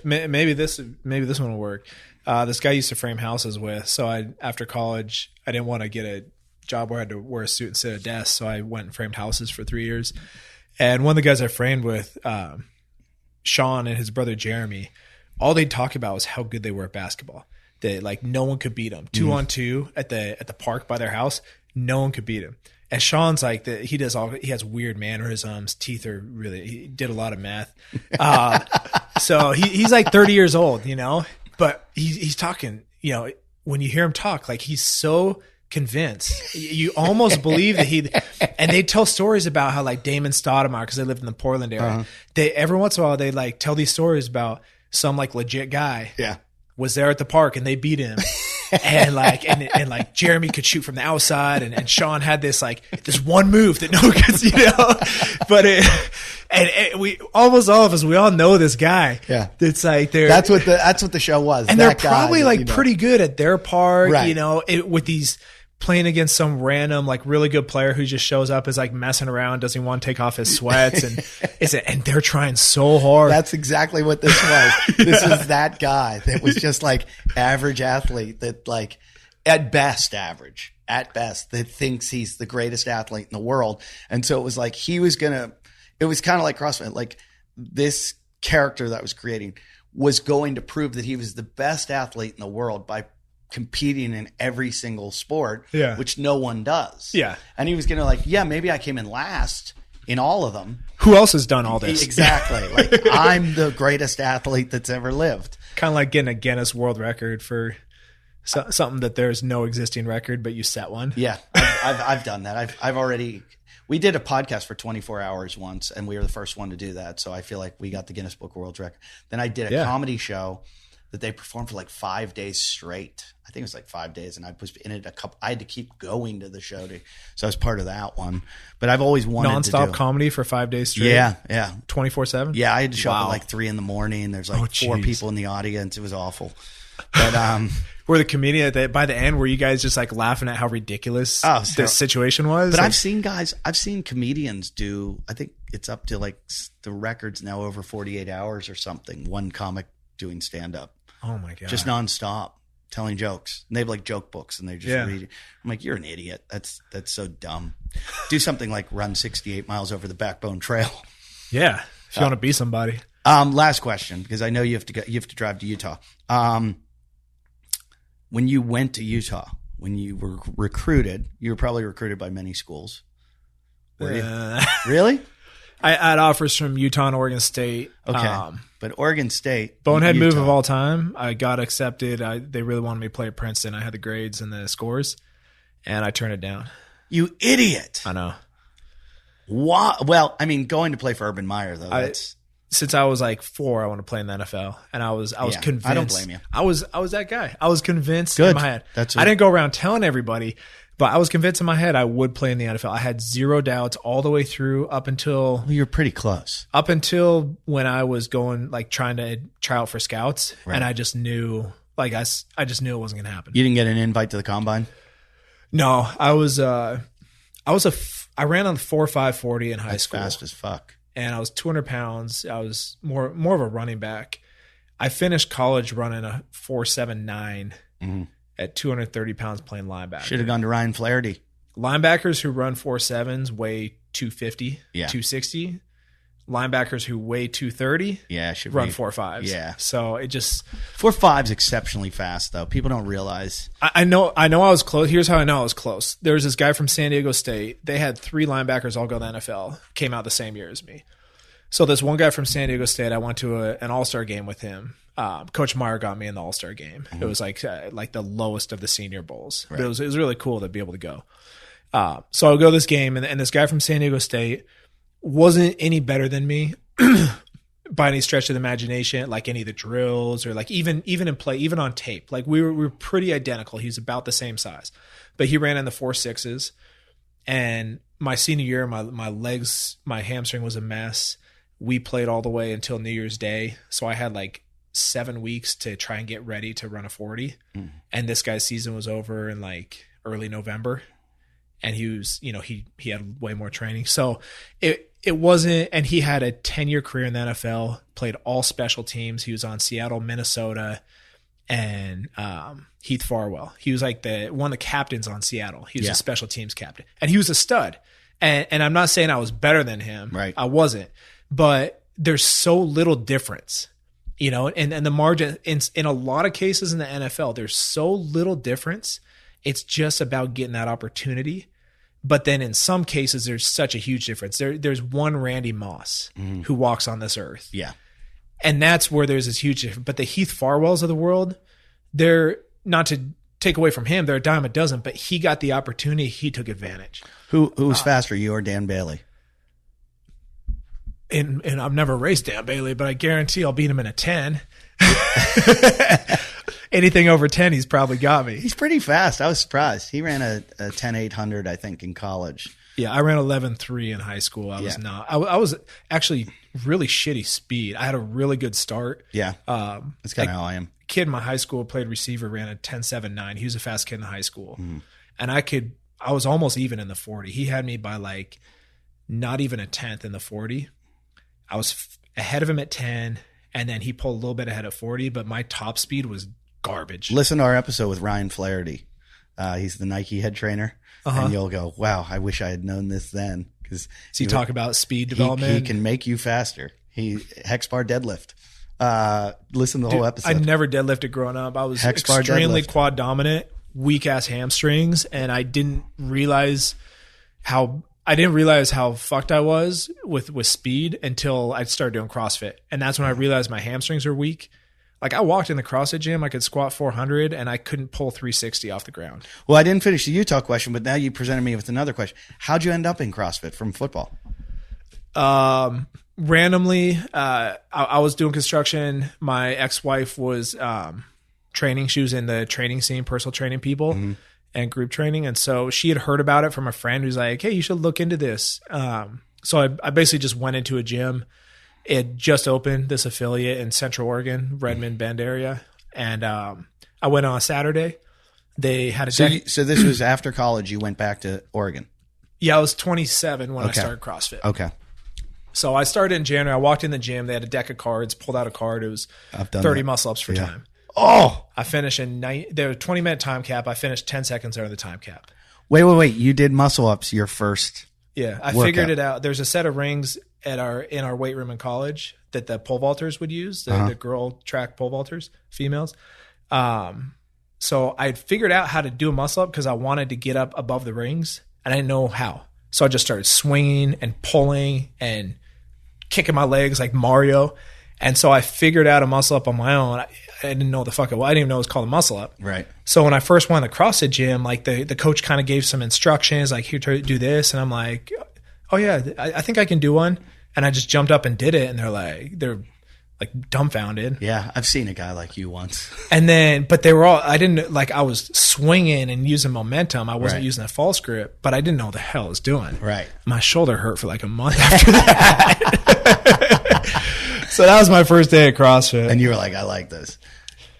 maybe this one will work. This guy I used to frame houses with. So after college, I didn't want to get a job where I had to wear a suit and sit at a desk. So I went and framed houses for 3 years. And one of the guys I framed with, Sean and his brother Jeremy, all they'd talk about was how good they were at basketball. That like no one could beat them. 2-on-2 at the park by their house, no one could beat him. And Sean's like he has weird mannerisms. Teeth are he did a lot of meth. So he's like 30 years old, but he's talking, when you hear him talk, like he's so convinced, you almost believe that and they tell stories about how like Damon Stoudemire, because they lived in the Portland area. They every once in a while they like tell these stories about some like legit guy was there at the park and they beat him. And like Jeremy could shoot from the outside, and Sean had this one move that no one could, but we almost all of us, we all know this guy. Yeah, it's like that's what the show was, and they're probably pretty good at their part, right. With these playing against some random like really good player who just shows up as like messing around, doesn't want to take off his sweats, and they're trying so hard. That's exactly what this was. This is that guy that was just like average athlete that like at best that thinks he's the greatest athlete in the world. And so it was like it was kind of like CrossFit, like this character that was creating was going to prove that he was the best athlete in the world by competing in every single sport, which no one does. Yeah. And he was going to maybe I came in last in all of them. Who else has done all this? Exactly. Like I'm the greatest athlete that's ever lived. Kind of like getting a Guinness World Record for something that there's no existing record, but you set one. Yeah. I've done that. We did a podcast for 24 hours once, and we were the first one to do that. So I feel like we got the Guinness Book of World Record. Then I did a comedy show that they performed for like 5 days straight. I think it was like 5 days, and I was in it I had to keep going to the show so I was part of that one. But I've always wanted nonstop comedy for 5 days straight. Yeah, 24/7. Yeah, I had to show up at like 3 a.m. There's like 4 people in the audience. It was awful. But were the comedian by the end, were you guys just like laughing at how ridiculous this situation was? But like, I've seen comedians do, I think it's up to like the record's now over 48 hours or something. One comic doing stand up. Oh my God. Just nonstop telling jokes. And they have like joke books and they just read it. I'm like, you're an idiot. That's so dumb. Do something like run 68 miles over the Backbone Trail. Yeah. If you want to be somebody. Last question, because I know you have to drive to Utah. When you went to Utah, when you were recruited, you were probably recruited by many schools. Were you? Really? I had offers from Utah and Oregon State. Okay. But Oregon State. Bonehead move of all time. I got accepted. They really wanted me to play at Princeton. I had the grades and the scores, and I turned it down. You idiot. I know. Why? Well, I mean, going to play for Urban Meyer, though, that's... Since I was like 4, I want to play in the NFL, and I was convinced. I don't blame you. I was that guy. I was convinced Good. in my head. I didn't go around telling everybody, but I was convinced in my head I would play in the NFL. I had zero doubts all the way through up until you're pretty close. Up until when I was going like trying to try out for scouts, and I just knew I just knew it wasn't going to happen. You didn't get an invite to the combine? No, I ran on 4.5 in high school. Fast as fuck. And I was 200 pounds. I was more of a running back. I finished college running a 4.79 at 230 pounds playing linebacker. Should have gone to Ryan Flaherty. Linebackers who run 4.7s weigh 250, 260. Linebackers who weigh 230 run 4.5s. Yeah. So it just... 4.5's exceptionally fast, though. People don't realize. I know I was close. Here's how I know I was close. There was this guy from San Diego State. They had 3 linebackers all go to the NFL. Came out the same year as me. So this one guy from San Diego State, I went to an all-star game with him. Coach Meyer got me in the all-star game. It was like the lowest of the senior bowls. Right. But it was really cool to be able to go. So I go to this game, and this guy from San Diego State wasn't any better than me by any stretch of the imagination, like any of the drills or like even in play, even on tape. Like we were pretty identical. He was about the same size, but he ran in the 4.6s. And my senior year, my legs, my hamstring was a mess. We played all the way until New Year's Day. So I had like 7 weeks to try and get ready to run a 40. And this guy's season was over in like early November. And he was, he had way more training. So it wasn't, and he had a 10-year career in the NFL, played all special teams. He was on Seattle, Minnesota, and Heath Farwell. He was like one of the captains on Seattle. He was a special teams captain. And he was a stud. And I'm not saying I was better than him. Right. I wasn't. But there's so little difference, and the margin in a lot of cases in the NFL, there's so little difference. It's just about getting that opportunity. But then in some cases, there's such a huge difference. There's one Randy Moss who walks on this earth. Yeah. And that's where there's this huge difference. But the Heath Farwells of the world, they're not to take away from him. They're a dime a dozen, but he got the opportunity. He took advantage. Who was faster, you or Dan Bailey? And I've never raced Dan Bailey, but I guarantee I'll beat him in a 10. Anything over 10, he's probably got me. He's pretty fast. I was surprised. He ran a 10.800, I think, in college. Yeah, I ran 11.3 in high school. I was not. I was actually really shitty speed. I had a really good start. Yeah, that's kind of how I am. Kid in my high school played receiver, ran a 10.79. He was a fast kid in high school. And I was almost even in the 40. He had me by like not even a tenth in the 40. I was ahead of him at 10, and then he pulled a little bit ahead at 40, but my top speed was garbage. Listen to our episode with Ryan Flaherty. He's the Nike head trainer, and you'll go, wow, I wish I had known this then. Because he talk about speed development. He can make you faster. He hex bar deadlift. Listen to the whole episode. I never deadlifted growing up. I was extremely quad dominant, weak ass hamstrings, and I didn't realize how fucked I was with speed until I started doing CrossFit. And that's when I realized my hamstrings are weak. Like I walked in the CrossFit gym, I could squat 400 and I couldn't pull 360 off the ground. Well, I didn't finish the Utah question, but now you presented me with another question. How'd you end up in CrossFit from football? Randomly, I was doing construction. My ex-wife was training. She was in the training scene, personal training people. And group training. And so she had heard about it from a friend who's like, hey, you should look into this. So I basically just went into a gym. It just opened, this affiliate in Central Oregon, Redmond Bend area. And I went on a Saturday. They had a So this was after college. You went back to Oregon. Yeah, I was 27 when I started CrossFit. Okay. So I started in January. I walked in the gym. They had a deck of cards, pulled out a card. It was 30 muscle-ups for time. Oh! I finished there was a 20-minute time cap. I finished 10 seconds under the time cap. Wait. You did muscle-ups your first Yeah, I workout. figured it out. There's a set of rings in our weight room in college that the pole vaulters would use, the girl track pole vaulters, females. So I figured out how to do a muscle-up because I wanted to get up above the rings, and I didn't know how. So I just started swinging and pulling and kicking my legs like Mario. And so I figured out a muscle up on my own. I didn't know the fuck it was. I didn't even know it was called a muscle up. Right. So when I first went to the CrossFit gym, like the coach kind of gave some instructions, like, here, do this. And I'm like, oh yeah, I think I can do one. And I just jumped up and did it. And they're like dumbfounded. Yeah. I've seen a guy like you once. And then, but they were all, I was swinging and using momentum. I wasn't using a false grip, but I didn't know what the hell I was doing. Right. My shoulder hurt for like a month after that. So that was my first day at CrossFit. And you were like, I like this.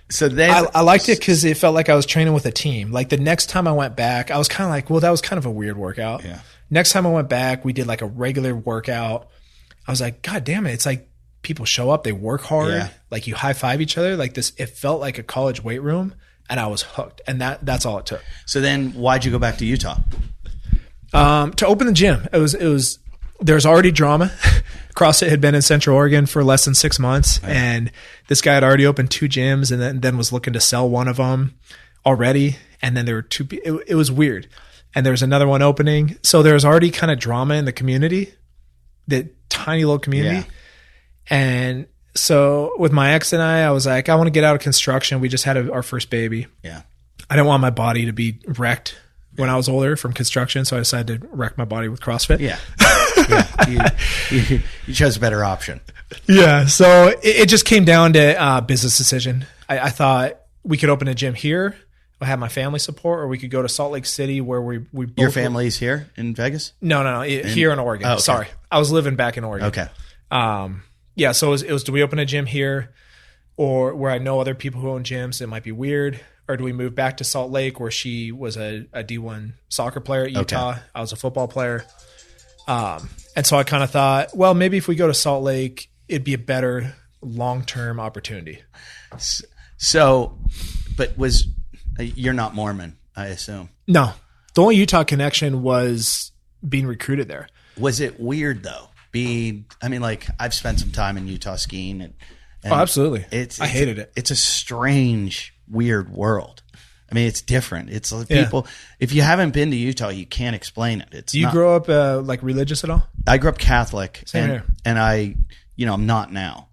So then I liked it because it felt like I was training with a team. Like the next time I went back, I was kind of like, well, that was kind of a weird workout. Yeah. Next time I went back, we did like a regular workout. I was like, God damn it. It's like people show up, they work hard. Yeah. Like you high five each other. Like this, it felt like a college weight room and I was hooked. And that's all it took. So then why'd you go back to Utah? To open the gym. It was, there's already drama. CrossFit had been in Central Oregon for less than 6 months, and this guy had already opened 2 gyms, and then was looking to sell one of them already. And then there were 2. It was weird, and there was another one opening. So there was already kind of drama in the community, the tiny little community. Yeah. And so with my ex and I was like, I want to get out of construction. We just had our first baby. Yeah. I didn't want my body to be wrecked when I was older from construction, so I decided to wreck my body with CrossFit. Yeah. You chose a better option. Yeah. So it just came down to business decision. I thought we could open a gym here, I have my family support, or we could go to Salt Lake City where we both. Your family's here in Vegas? No. Here in Oregon. Oh, okay. Sorry. I was living back in Oregon. Okay. Yeah. So it was do we open a gym here or where I know other people who own gyms? It might be weird. Or do we move back to Salt Lake where she was a D1 soccer player at Utah? Okay. I was a football player. And so I kind of thought, well, maybe if we go to Salt Lake, it'd be a better long-term opportunity. So, but you're not Mormon, I assume? No. The only Utah connection was being recruited there. Was it weird though? I've spent some time in Utah skiing and absolutely. I hated it. It's a strange, weird world. I mean, it's different. It's like people, if you haven't been to Utah, you can't explain it. Do you grow up like religious at all? I grew up Catholic. Same here. And I'm not now.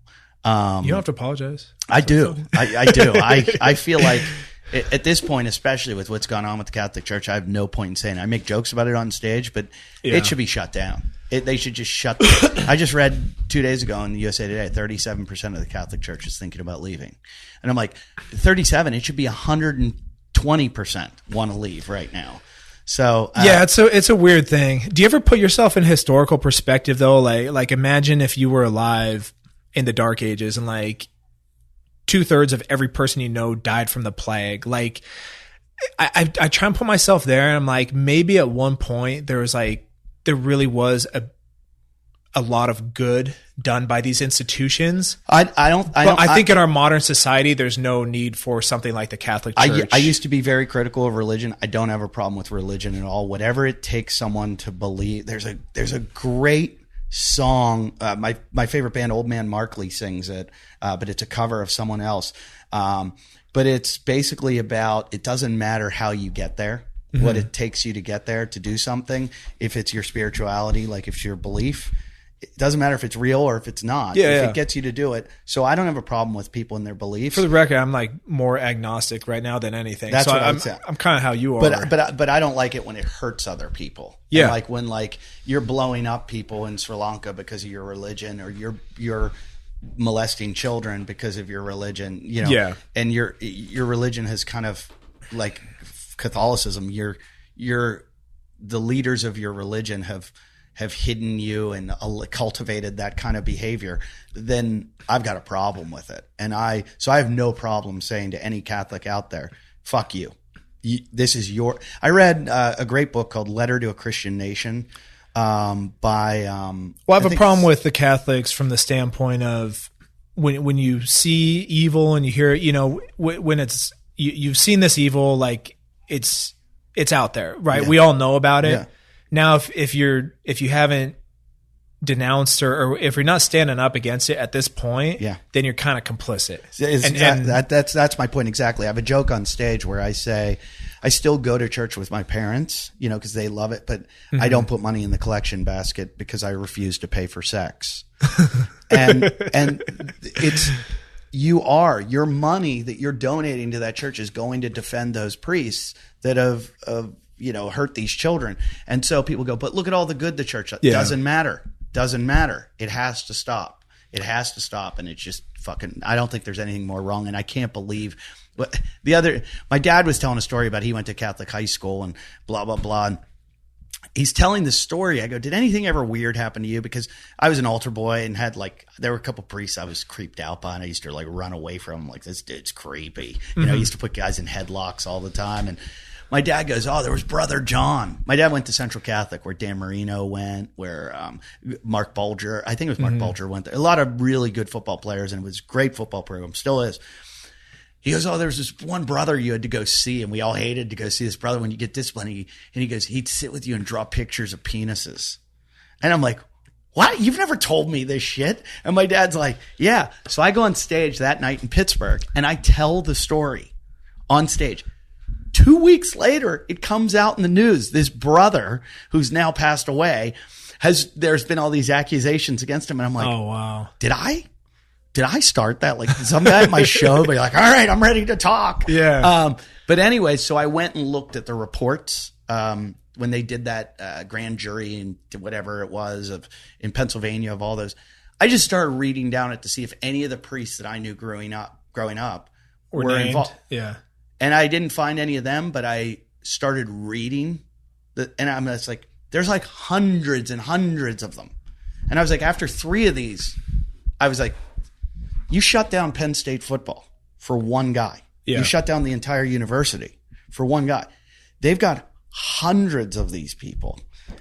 You don't have to apologize. I do. I do. I feel like at this point, especially with what's gone on with the Catholic Church, I have no point in saying it. I make jokes about it on stage, but it should be shut down. They should just shut. I just read 2 days ago in the USA Today, 37% of the Catholic Church is thinking about leaving. And I'm like, 37, it should be 120% want to leave right now. So yeah, it's a weird thing. Do you ever put yourself in historical perspective though? Like imagine if you were alive in the Dark Ages and like 2/3 of every person you know died from the plague. Like I try and put myself there, and I'm like, maybe at one point there really was a lot of good done by these institutions. I think in our modern society, there's no need for something like the Catholic Church. I used to be very critical of religion. I don't have a problem with religion at all. Whatever it takes someone to believe. There's a great song. My favorite band, Old Man Markley, sings it, but it's a cover of someone else. But it's basically about, it doesn't matter how you get there. Mm-hmm. What it takes you to get there to do something. If it's your spirituality, like if it's your belief, it doesn't matter if it's real or if it's not. If it gets you to do it. So I don't have a problem with people and their beliefs. For the record, I'm like more agnostic right now than anything. That's so what I'm kind of how you are. But I don't like it when it hurts other people. Yeah. And like when like you're blowing up people in Sri Lanka because of your religion, or you're molesting children because of your religion, you know. Yeah. And your religion has kind of like Catholicism, the leaders of your religion have have hidden you and cultivated that kind of behavior, then I've got a problem with it. And I have no problem saying to any Catholic out there, fuck you. This is I read a great book called Letter to a Christian Nation by I have a problem with the Catholics from the standpoint of when you see evil and you hear, when it's you've seen this evil, like it's out there, right? Yeah. We all know about it. Yeah. Now, if you haven't denounced or if you're not standing up against it at this point, then you're kind of complicit. That's my point exactly. I have a joke on stage where I say I still go to church with my parents, because they love it, but I don't put money in the collection basket because I refuse to pay for sex. and it's your money that you're donating to that church is going to defend those priests that have hurt these children. And so people go, but look at all the good the church doesn't matter. It has to stop. And it's just fucking, I don't think there's anything more wrong. And I can't believe my dad was telling a story about he went to Catholic high school and blah, blah, blah. And he's telling this story. I go, did anything ever weird happen to you? Because I was an altar boy and had there were a couple priests I was creeped out by, and I used to run away from them. This dude's creepy. I used to put guys in headlocks all the time. And my dad goes, oh, there was Brother John. My dad went to Central Catholic where Dan Marino went, where Mark Bulger, I think it was Mark Bulger went there. A lot of really good football players, and it was a great football program, still is. He goes, oh, there was this one brother you had to go see, and we all hated to go see this brother when you get disciplined. And he goes, he'd sit with you and draw pictures of penises. And I'm like, what? You've never told me this shit? And my dad's like, yeah. So I go on stage that night in Pittsburgh, and I tell the story on stage. 2 weeks later, it comes out in the news. This brother, who's now passed away, there's been all these accusations against him. And I'm like, oh, wow. Did I start that? Like some guy at my show be like, all right, I'm ready to talk. Yeah. But anyway, so I went and looked at the reports when they did that grand jury and whatever it was in Pennsylvania of all those. I just started reading down it to see if any of the priests that I knew growing up were involved. Yeah. And I didn't find any of them, but I started reading and I'm just like, there's like hundreds and hundreds of them. And I was like, after 3 of these, I was like, you shut down Penn State football for one guy. Yeah. You shut down the entire university for one guy. They've got hundreds of these people.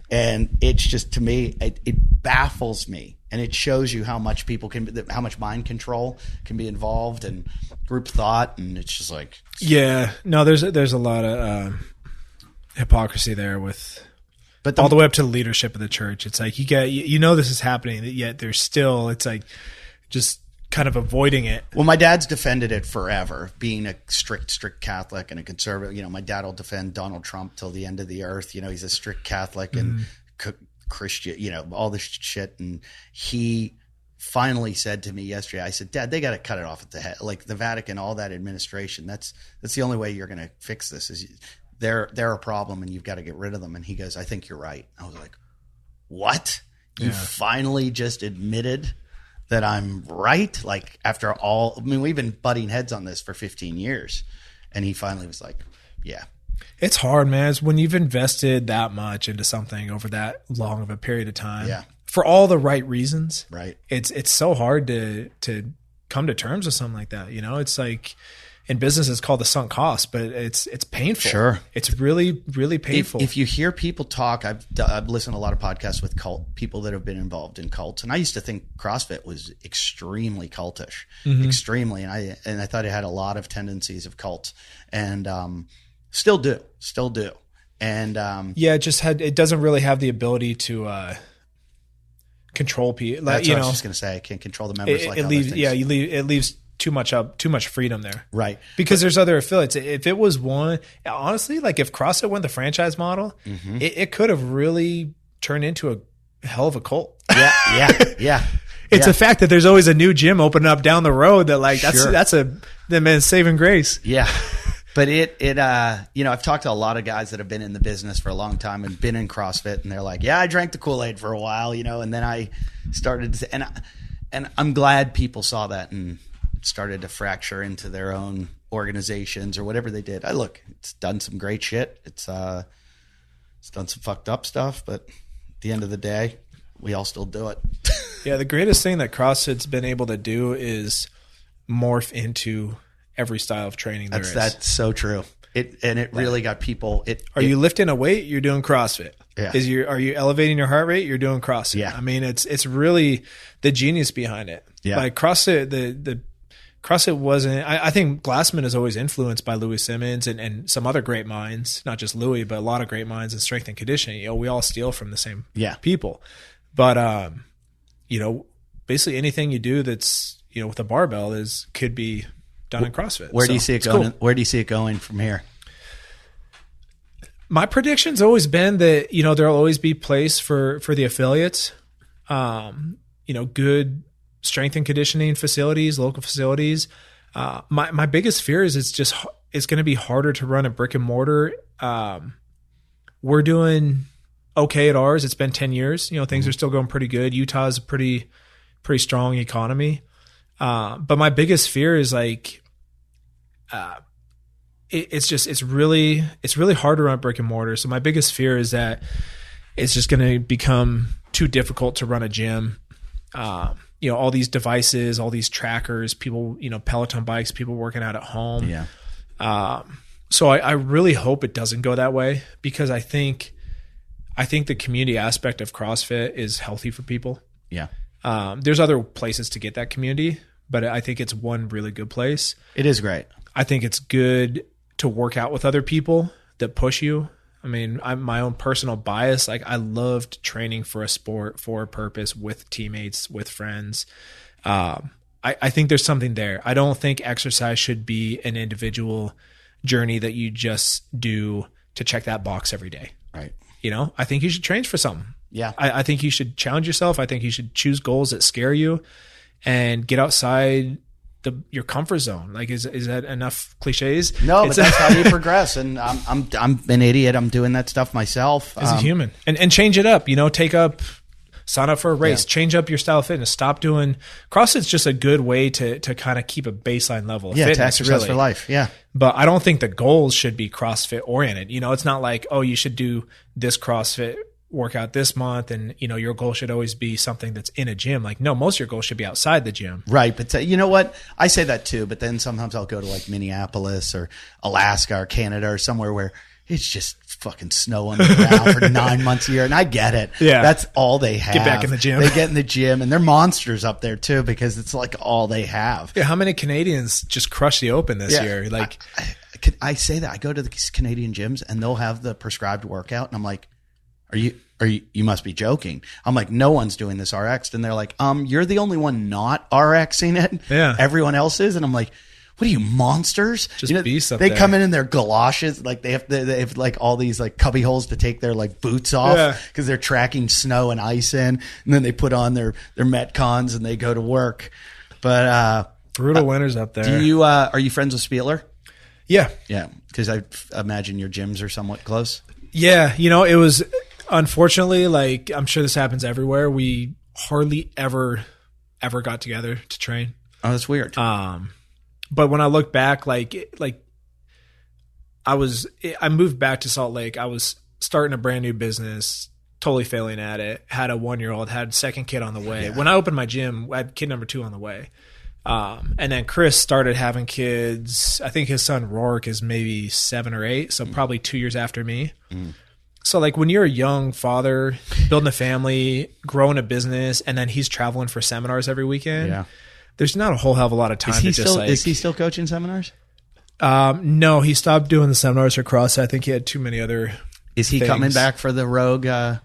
And it's just, to me, it baffles me. And it shows you how much how much mind control can be involved and group thought. And it's just like, yeah, no, there's a lot of hypocrisy there but all the way up to the leadership of the church. It's like, this is happening, yet there's still, it's like just kind of avoiding it. Well, my dad's defended it forever, being a strict Catholic and a conservative. My dad will defend Donald Trump till the end of the earth. He's a strict Catholic and Christian, all this shit. And he finally said to me yesterday, I said, Dad, they got to cut it off at the head. Like the Vatican, all that administration, that's the only way you're going to fix this is they're a problem and you've got to get rid of them. And he goes, I think you're right. I was like, what? You finally just admitted that I'm right? Like after all, we've been butting heads on this for 15 years. And he finally was like, yeah. It's hard, man. It's when you've invested that much into something over that long of a period of time, for all the right reasons, right? It's so hard to come to terms with something like that. It's like in business, it's called the sunk cost, but it's painful. Sure, it's really, really painful. If you hear people talk, I've listened to a lot of podcasts with people that have been involved in cults, and I used to think CrossFit was extremely cultish, extremely, and I thought it had a lot of tendencies of cults, and Still do. And it doesn't really have the ability to control people. That's what I was just going to say. I can't control the members like other things. Yeah, it leaves too much freedom there. Right. Because there's other affiliates. If it was one, honestly, like if CrossFit went the franchise model, it could have really turned into a hell of a cult. Yeah. It's a fact that there's always a new gym opening up down the road that that's the man's saving grace. Yeah. But I've talked to a lot of guys that have been in the business for a long time and been in CrossFit, and they're like, yeah, I drank the Kool-Aid for a while, and then I started to, and I'm glad people saw that and started to fracture into their own organizations or whatever they did. It's done some great shit. It's done some fucked up stuff, but the end of the day, we all still do it. Yeah, the greatest thing that CrossFit's been able to do is morph into every style of training there is. That's so true. It really got people. Are you lifting a weight? You're doing CrossFit. Yeah. Are you elevating your heart rate? You're doing CrossFit. Yeah. I mean, it's really the genius behind it. Yeah. Like CrossFit, the CrossFit wasn't. I think Glassman is always influenced by Louis Simmons and some other great minds, not just Louis, but a lot of great minds in strength and conditioning. You know, we all steal from the same people. But you know, basically anything you do that's, you know, with a barbell could be done in CrossFit. Where do you see it going? Cool. Where do you see it going from here? My prediction's always been that, you know, there'll always be place for the affiliates. You know, good strength and conditioning facilities, local facilities. My biggest fear is it's going to be harder to run a brick and mortar. We're doing okay at ours. It's been 10 years. You know, things are still going pretty good. Utah's a pretty strong economy. But my biggest fear is like, it's really hard to run brick and mortar. So my biggest fear is that it's just going to become too difficult to run a gym. You know, all these devices, all these trackers, people, you know, Peloton bikes, people working out at home. Yeah. So I really hope it doesn't go that way, because I think the community aspect of CrossFit is healthy for people. Yeah. There's other places to get that community, but I think it's one really good place. It is great. I think it's good to work out with other people that push you. I mean, I'm my own personal bias. Like, I loved training for a sport, for a purpose, with teammates, with friends. I think there's something there. I don't think exercise should be an individual journey that you just do to check that box every day. Right. You know, I think you should train for something. Yeah. I think you should challenge yourself. I think you should choose goals that scare you and get outside your comfort zone. Like, is that enough cliches? No, but that's how you progress. And I'm an idiot. I'm doing that stuff myself as a human, and change it up. You know, sign up for a race, change up your style of fitness. Stop doing CrossFit's just a good way to kind of keep a baseline level of fitness. To exercise for life. Yeah. But I don't think the goals should be CrossFit oriented. You know, it's not like, oh, you should do this CrossFit workout this month, and you know, your goal should always be something that's in a gym. Like, no, most of your goals should be outside the gym. Right. But you know what? I say that too, but then sometimes I'll go to like Minneapolis or Alaska or Canada or somewhere where it's just fucking snow on the ground for 9 months a year. And I get it. Yeah. That's all they have. Get back in the gym. They get in the gym, and they're monsters up there too, because it's like all they have. Yeah. How many Canadians just crushed the open this year? Like, I say that I go to the Canadian gyms and they'll have the prescribed workout, and I'm like, you must be joking. I'm like, no one's doing this RX. And they're like, you're the only one not RXing it. Yeah. Everyone else is. And I'm like, what are you, monsters? Just beasts up they there. come in their galoshes. Like they have like all these like cubby holes to take their like boots off because they're tracking snow and ice in. And then they put on their Metcons and they go to work. But, brutal winters up there. Are you friends with Spieler? Yeah. Yeah. Cause I imagine your gyms are somewhat close. Yeah. You know, it was, unfortunately, like, I'm sure this happens everywhere, we hardly ever got together to train. Oh, that's weird. But when I look back, I moved back to Salt Lake. I was starting a brand new business, totally failing at it. Had a 1-year-old, had second kid on the way. Yeah. When I opened my gym, I had kid number 2 on the way. And then Chris started having kids. I think his son Rourke is maybe 7 or 8, so probably 2 years after me. So like, when you're a young father, building a family, growing a business, and then he's traveling for seminars every weekend, there's not a whole hell of a lot of time is he still coaching seminars? No, he stopped doing the seminars for CrossFit. I think he had too many other Is he coming back for the Rogue? Yeah,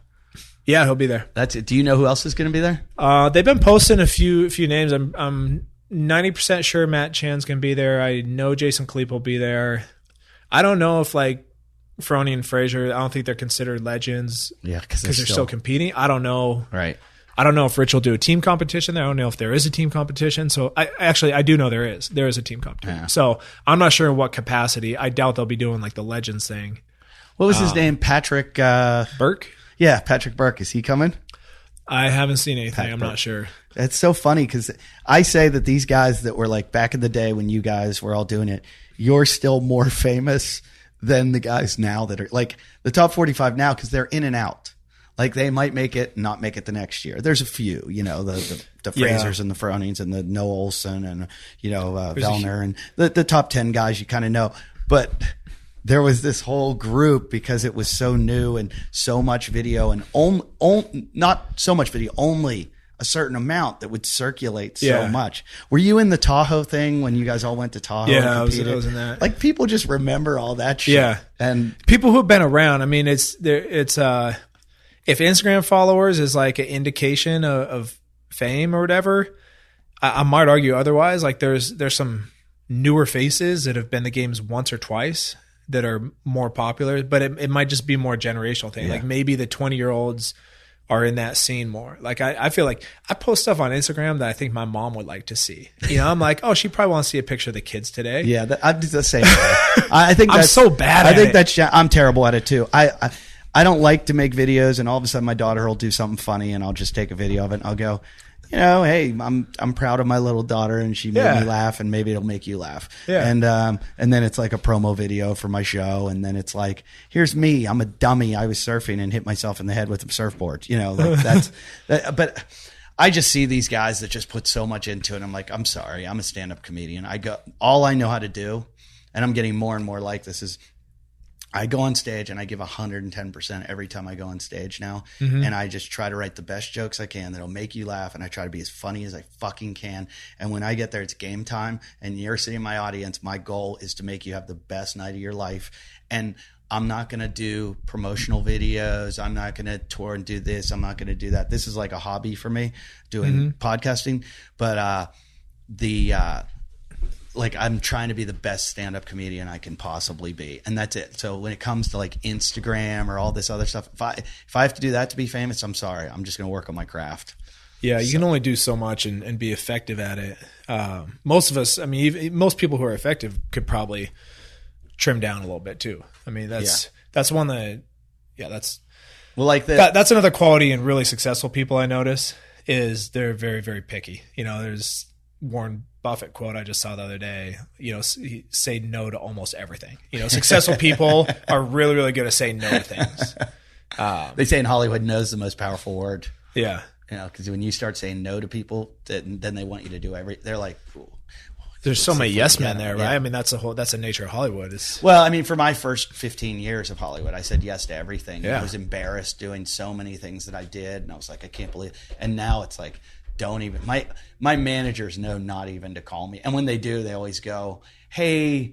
he'll be there. That's it. Do you know who else is going to be there? They've been posting a few names. I'm 90% sure Matt Chan's going to be there. I know Jason Kaliep will be there. I don't know if like Froning and Fraser, I don't think they're considered legends. Yeah, because they're still competing. I don't know. Right. I don't know if Rich will do a team competition there. I don't know if there is a team competition. So I do know there is a team competition. Yeah. So I'm not sure in what capacity. I doubt they'll be doing like the legends thing. What was his name? Patrick Burke? Yeah, Patrick Burke. Is he coming? I haven't seen anything. I'm not sure. It's so funny because I say that these guys that were like back in the day when you guys were all doing it, you're still more famous than the guys now that are like the top 45 now, because they're in and out. Like they might make it, not make it the next year. There's a few, the Frasers and the Fronings and the Noah Olsen and, Vellner and the top 10 guys you kind of know. But there was this whole group because it was so new and so much video and not so much video, only a certain amount that would circulate so much. Were you in the Tahoe thing when you guys all went to Tahoe? Yeah, I was in that. Like people just remember all that shit. Yeah. And people who've been around, I mean, if Instagram followers is like an indication of fame or whatever, I might argue otherwise. Like there's some newer faces that have been the games once or twice that are more popular, but it might just be more a generational thing. Yeah. Like maybe the 20-year-olds are in that scene more. Like I feel like I post stuff on Instagram that I think my mom would like to see. I'm like, oh, she probably wants to see a picture of the kids today. Yeah, I'm the same way. I think I'm so bad at it. I'm terrible at it too. I don't like to make videos, and all of a sudden my daughter will do something funny, and I'll just take a video of it, and I'll go, hey, I'm proud of my little daughter, and she made me laugh, and maybe it'll make you laugh. Yeah. And then it's like a promo video for my show, and then it's like, here's me, I'm a dummy. I was surfing and hit myself in the head with a surfboard. But I just see these guys that just put so much into it. I'm like, I'm sorry, I'm a stand-up comedian. All I know how to do, and I'm getting more and more like this, is I go on stage and I give 110% every time I go on stage now. Mm-hmm. And I just try to write the best jokes I can that'll make you laugh. And I try to be as funny as I fucking can. And when I get there, it's game time and you're sitting in my audience. My goal is to make you have the best night of your life. And I'm not going to do promotional videos. I'm not going to tour and do this. I'm not going to do that. This is like a hobby for me, doing podcasting. But I'm trying to be the best stand-up comedian I can possibly be. And that's it. So when it comes to like Instagram or all this other stuff, if I have to do that to be famous, I'm sorry. I'm just going to work on my craft. Yeah, you can only do so much and be effective at it. Most of us, I mean, most people who are effective could probably trim down a little bit too. I mean, that's one that, that's that's another quality in really successful people I notice is they're very, very picky. There's Warren Buffett quote I just saw the other day, say no to almost everything. Successful people are really, really good at saying no to things. They say in Hollywood, no is the most powerful word. Yeah. Because when you start saying no to people, then they want you to do they're like, there's so many yes men there, right? Yeah. I mean, that's the nature of Hollywood. Well, I mean, for my first 15 years of Hollywood, I said yes to everything. Yeah. I was embarrassed doing so many things that I did. And I was like, I can't believe it. And now it's like, don't even, my managers know not even to call me. And when they do, they always go, hey,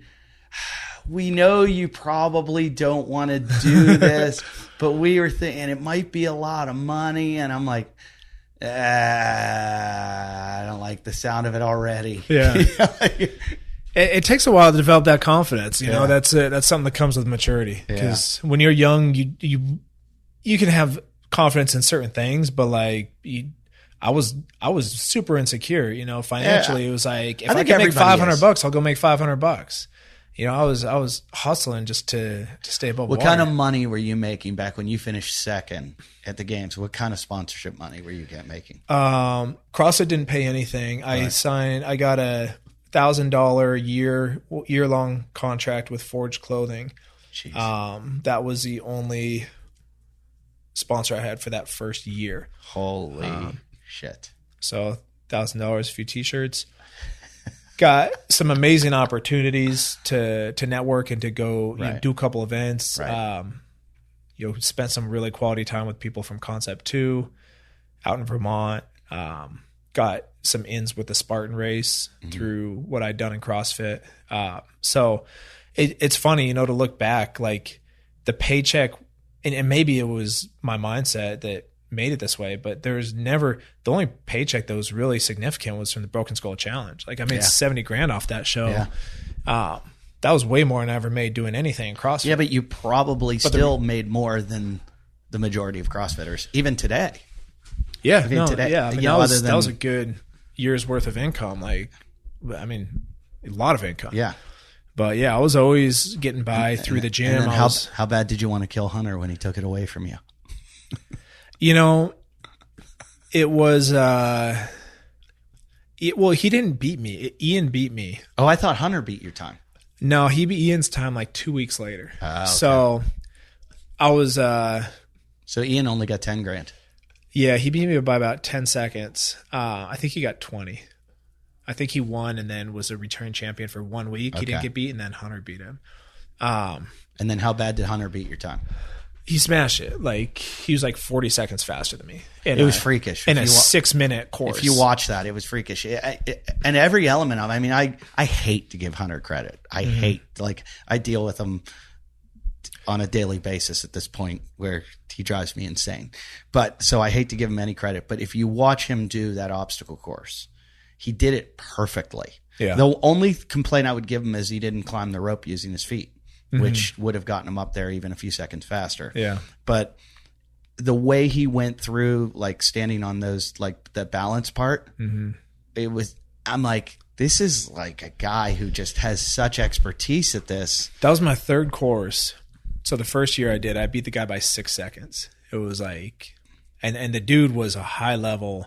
we know you probably don't want to do this, but we were thinking it might be a lot of money. And I'm like, I don't like the sound of it already. Yeah. It takes a while to develop that confidence. That's something that comes with maturity. Because when you're young, you can have confidence in certain things, but I was super insecure, financially. It was like, if I can make $500, I'll go make $500. I was hustling just to stay above water. What kind of money were you making back when you finished second at the games? What kind of sponsorship money were you making? CrossFit didn't pay anything. Right. I got a $1,000 year-long contract with Forge Clothing. Jeez. That was the only sponsor I had for that first year. Holy shit. So $1,000, a few t-shirts. Got some amazing opportunities to network and to go do a couple events. Right. Spent some really quality time with people from Concept 2 out in Vermont. Got some ins with the Spartan race through what I'd done in CrossFit. So it's funny, to look back, like the paycheck, and maybe it was my mindset that made it this way, but there's never, the only paycheck that was really significant was from the Broken Skull Challenge. Like I made $70,000 off that show. Yeah. That was way more than I ever made doing anything in CrossFit. Yeah, but you probably still made more than the majority of CrossFitters, even today. Yeah, today. Yeah, I mean, that was a good year's worth of income. Like, I mean, a lot of income. Yeah. But yeah, I was always getting by through the gym. And how bad did you want to kill Hunter when he took it away from you? It was, he didn't beat me. Ian beat me. Oh, I thought Hunter beat your time. No, he beat Ian's time like 2 weeks later. Okay. So I was, So Ian only got 10 grand. Yeah, he beat me by about 10 seconds. I think he got 20. I think he won and then was a return champion for 1 week. He didn't get beat, and then Hunter beat him. And then how bad did Hunter beat your time? He smashed it. Like, he was like 40 seconds faster than me. It was freakish. In a 6-minute course. If you watch that, it was freakish. And every element of it, I mean, I hate to give Hunter credit. I hate, like, I deal with him on a daily basis at this point where he drives me insane. But so I hate to give him any credit. But if you watch him do that obstacle course, he did it perfectly. Yeah. The only complaint I would give him is he didn't climb the rope using his feet, which would have gotten him up there even a few seconds faster. Yeah. But the way he went through, like standing on those, like the balance part, it was, I'm like, this is like a guy who just has such expertise at this. That was my third course. So the first year I beat the guy by 6 seconds. It was like, and the dude was a high level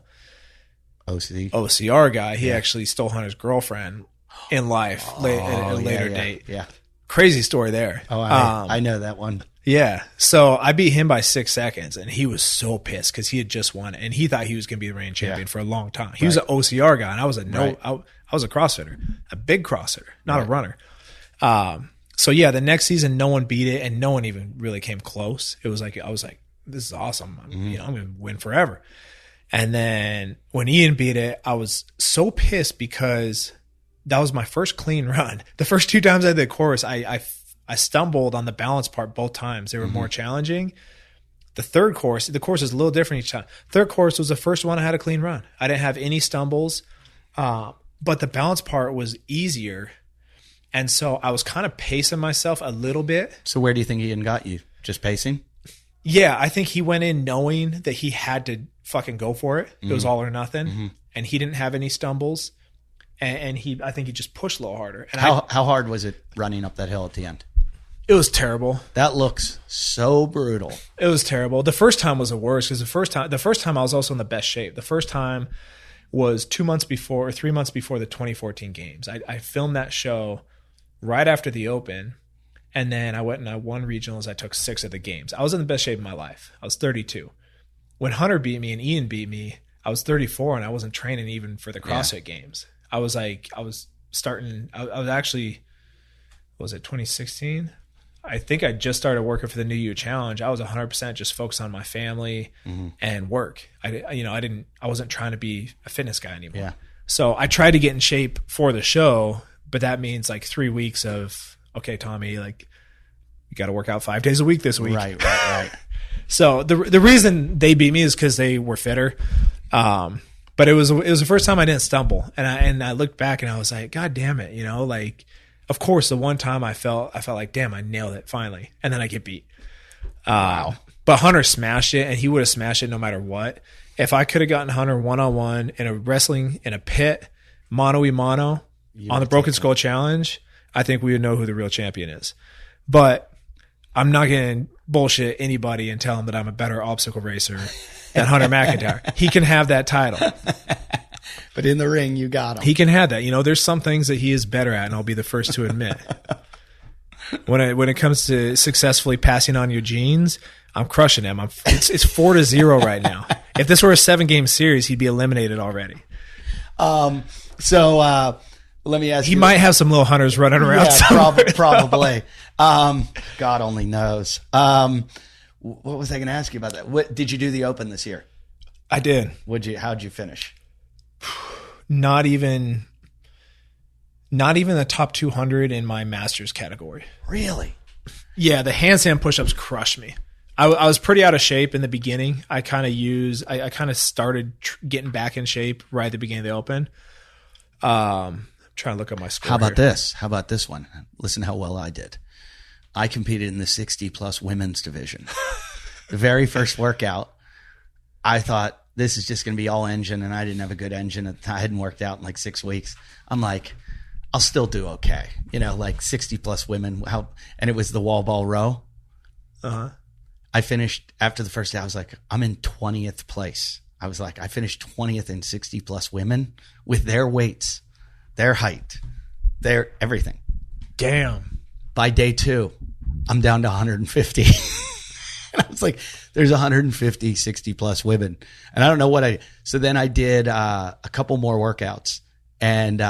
OCR guy. He actually stole Hunter's girlfriend in life at a later date. Yeah. Crazy story there. Oh, I know that one. Yeah. So I beat him by 6 seconds, and he was so pissed because he had just won it, and he thought he was going to be the reigning champion for a long time. He was an OCR guy, and I was I was a CrossFitter, a big CrossFitter, not a runner. So yeah, the next season, no one beat it, and no one even really came close. It was like, I was like, this is awesome. I'm going to win forever. And then when Ian beat it, I was so pissed because that was my first clean run. The first 2 times I did the course, I stumbled on the balance part both times. They were more challenging. The third course, the course is a little different each time. Third course was the first one I had a clean run. I didn't have any stumbles, but the balance part was easier. And so I was kind of pacing myself a little bit. So where do you think Ian got you? Just pacing? Yeah, I think he went in knowing that he had to fucking go for it. It was all or nothing. And he didn't have any stumbles. And I think he just pushed a little harder. And how hard was it running up that hill at the end? It was terrible. That looks so brutal. It was terrible. The first time was the worst because the first time I was also in the best shape. The first time was 2 months before or 3 months before the 2014 games. I filmed that show right after the Open, and then I went and I won regionals. I took 6 of the games. I was in the best shape of my life. I was 32. When Hunter beat me and Ian beat me, I was 34 and I wasn't training even for the CrossFit games. I was actually, was it 2016? I think I just started working for the New You Challenge. I was 100% just focused on my family and work. I wasn't trying to be a fitness guy anymore. Yeah. So I tried to get in shape for the show, but that means like 3 weeks of, okay, Tommy, like you got to work out 5 days a week this week. Right. So the reason they beat me is because they were fitter. But it was the first time I didn't stumble, and I looked back and I was like, God damn it, like, of course, the one time I felt like, damn, I nailed it finally, and then I get beat. Wow. But Hunter smashed it, and he would have smashed it no matter what. If I could have gotten Hunter one-on-one in a wrestling in a pit, mano-y-mano on the Broken Skull Challenge, I think we would know who the real champion is. But I'm not going to bullshit anybody and tell him that I'm a better obstacle racer than Hunter McIntyre. He can have that title. But in the ring, you got him. He can have that. There's some things that he is better at, and I'll be the first to admit. When it comes to successfully passing on your genes, I'm crushing him. It's 4-0 right now. If this were a 7-game series, he'd be eliminated already. So let me ask you. He might have some little Hunters running around. Yeah, probably. God only knows. What was I going to ask you about that? What did you do the Open this year? I did. How'd you finish? Not even the top 200 in my Masters category. Really? Yeah, the handstand push-ups crushed me. I was pretty out of shape in the beginning. I kind of started getting back in shape right at the beginning of the Open. Trying to look at my score. How about this? How about this one? Listen how well I did. I competed in the 60-plus women's division. The very first workout, I thought this is just going to be all engine, and I didn't have a good engine. I hadn't worked out in like 6 weeks. I'm like, I'll still do okay. Like 60-plus women. And it was the wall ball row. Uh-huh. I finished after the first day. I was like, I'm in 20th place. I was like, I finished 20th in 60-plus women with their weights, their height, their everything. Damn. By day 2, I'm down to 150. And I was like, there's 150, 60 plus women. And I don't know so then I did a couple more workouts. And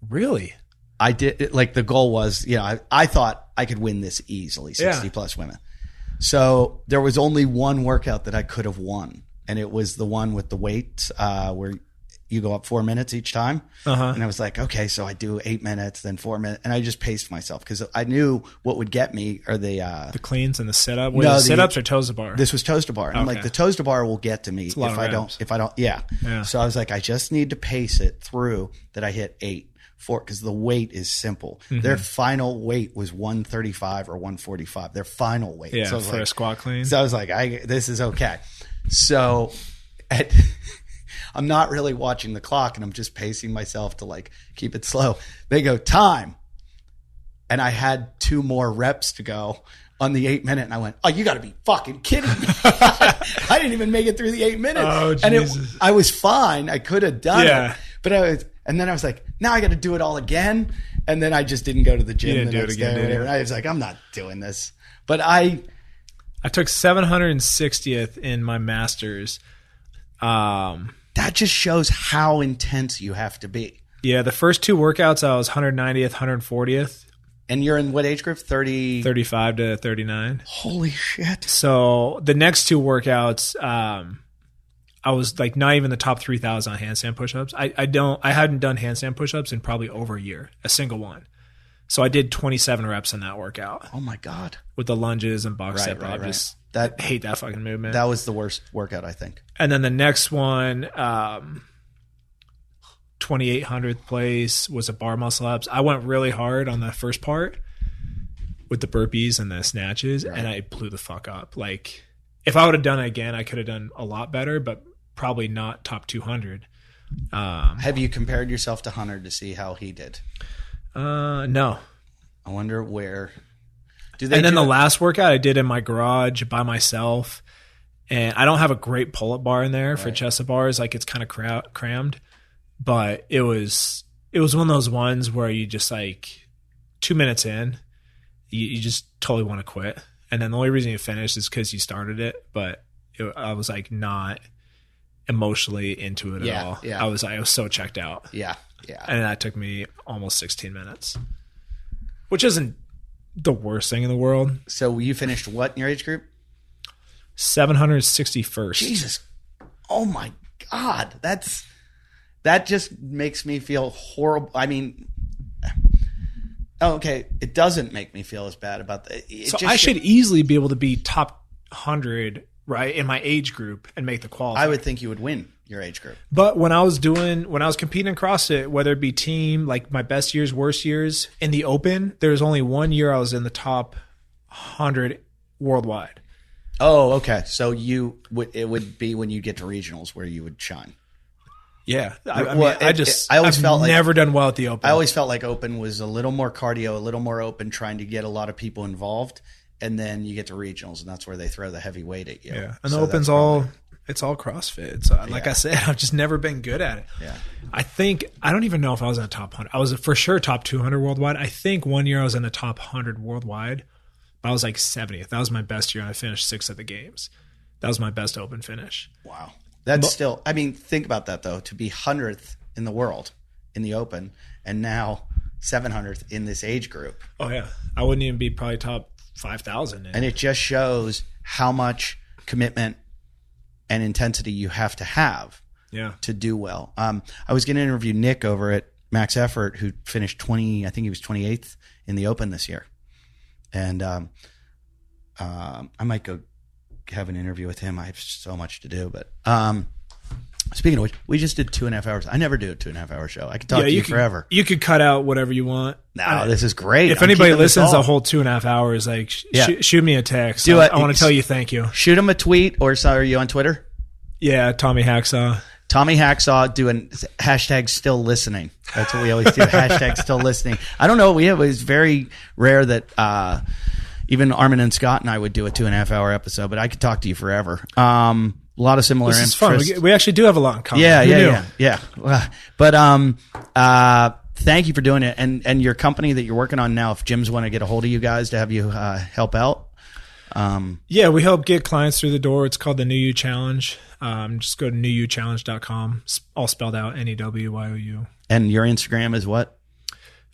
really? I did, like, the goal was, I thought I could win this easily, 60 plus women. So there was only one workout that I could have won. And it was the one with the weights where you go up 4 minutes each time. And I was like, okay, so I do 8 minutes, then 4 minutes. And I just paced myself because I knew what would get me are the cleans and the sit-up. Were the sit-ups or toes to bar? This was toes to bar. And I'm like, the toes to bar will get to me if I don't. Yeah. So I was like, I just need to pace it through that I hit 8. Because the weight is simple. Their final weight was 135 or 145. Their final weight. Yeah, so for a squat clean. So I was like, this is okay. So I'm not really watching the clock, and I'm just pacing myself to like keep it slow. They go time, and I had 2 more reps to go on the 8 minute, and I went, "Oh, you got to be fucking kidding me!" I didn't even make it through the 8 minutes, and I was fine. I could have done it, but and then I was like, now I got to do it all again. And then I just didn't go to the gym the next day or whatever. I was like, I'm not doing this. But I took 760th in my masters. That just shows how intense you have to be. Yeah, the first 2 workouts, I was 190th, 140th. And you're in what age group? 35 to 39. Holy shit. So the next 2 workouts, I was like not even the top 3,000 on handstand push-ups. I hadn't done handstand push-ups in probably over a year, a single one. So I did 27 reps in that workout. Oh my God. With the lunges and box step. I just hate that fucking movement. That was the worst workout, I think. And then the next one, 2800th place was a bar muscle ups. I went really hard on the first part with the burpees and the snatches, and I blew the fuck up. Like, if I would have done it again, I could have done a lot better, but probably not top 200. Have you compared yourself to Hunter to see how he did? No. I wonder where. The last workout I did in my garage by myself, and I don't have a great pull-up bar in there for chest bars. Like, it's kind of crammed, but it was one of those ones where you just like 2 minutes in, you just totally want to quit. And then the only reason you finished is because you started it, but I was like not emotionally into it at all. Yeah. I was so checked out. Yeah. And that took me almost 16 minutes, which isn't the worst thing in the world. So you finished what in your age group? 761st. Jesus. Oh my God. That just makes me feel horrible. I mean, okay, it doesn't make me feel as bad about that. I should easily be able to be top 100, right, in my age group and make the qualifier. I would think you would win your age group. But when I was competing in CrossFit, whether it be team, like my best years, worst years, in the open, there was only 1 year I was in the top 100 worldwide. Oh, okay. So it would be when you get to regionals where you would shine. Yeah. I've never done well at the open. I always felt like open was a little more cardio, a little more open, trying to get a lot of people involved. And then you get to regionals, and that's where they throw the heavy weight at you. Yeah. And the open's it's all CrossFit. It's like I said, I've just never been good at it. Yeah. I don't even know if I was in the top 100. I was for sure top 200 worldwide. I think 1 year I was in the top 100 worldwide. But I was like 70th. That was my best year, and I finished 6th at the games. That was my best open finish. Wow. That's still, I mean, think about that though, to be 100th in the world in the open and now 700th in this age group. Oh yeah. I wouldn't even be probably top 5,000. And it just shows how much commitment and intensity you have to do well. I was going to interview Nick over at Max Effort, who finished I think he was 28th in the open this year. And I might go have an interview with him. I have so much to do, but speaking of which, we just did 2.5 hours. I never do a 2.5 hour show. I could talk to you forever. You could cut out whatever you want. No, this is great. If anybody listens the whole 2.5 hours, like shoot me a text. I want to tell you thank you. Shoot him a tweet, or are you on Twitter? Yeah, Tommy Hacksaw. Tommy Hacksaw doing hashtag still listening. That's what we always do. Hashtag still listening. I don't know. It's very rare that even Armin and Scott and I would do a 2.5 hour episode, but I could talk to you forever. A lot of similar interests. This is fun. We actually do have a lot in common. Yeah. But thank you for doing it. And your company that you're working on now, if gyms want to get a hold of you guys to have you help out, Yeah, we help get clients through the door. It's called the New You Challenge. Just go to newyouchallenge.com, all spelled out, NEWYOU. And your Instagram is what?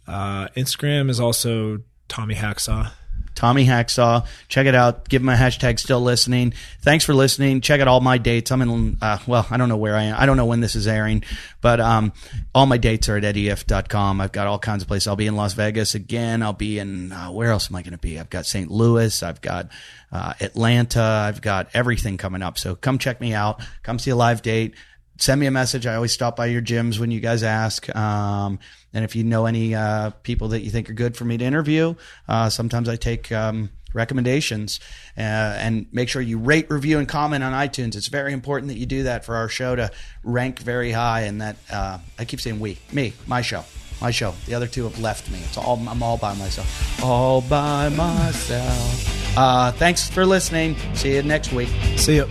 Instagram is also Tommy Hacksaw. Tommy Hacksaw. Check it out. Give him a hashtag still listening. Thanks for listening. Check out all my dates. I'm in, well, I don't know where I am. I don't know when this is airing, but all my dates are at eddief.com. I've got all kinds of places. I'll be in Las Vegas again. I'll be in, where else am I going to be? I've got St. Louis. I've got Atlanta. I've got everything coming up. So come check me out. Come see a live date. Send me a message. I always stop by your gyms when you guys ask. And if you know any people that you think are good for me to interview, sometimes I take recommendations. And make sure you rate, review, and comment on iTunes. It's very important that you do that for our show to rank very high. And that I keep saying my show. The other two have left me. I'm all by myself. All by myself. Thanks for listening. See you next week. See you.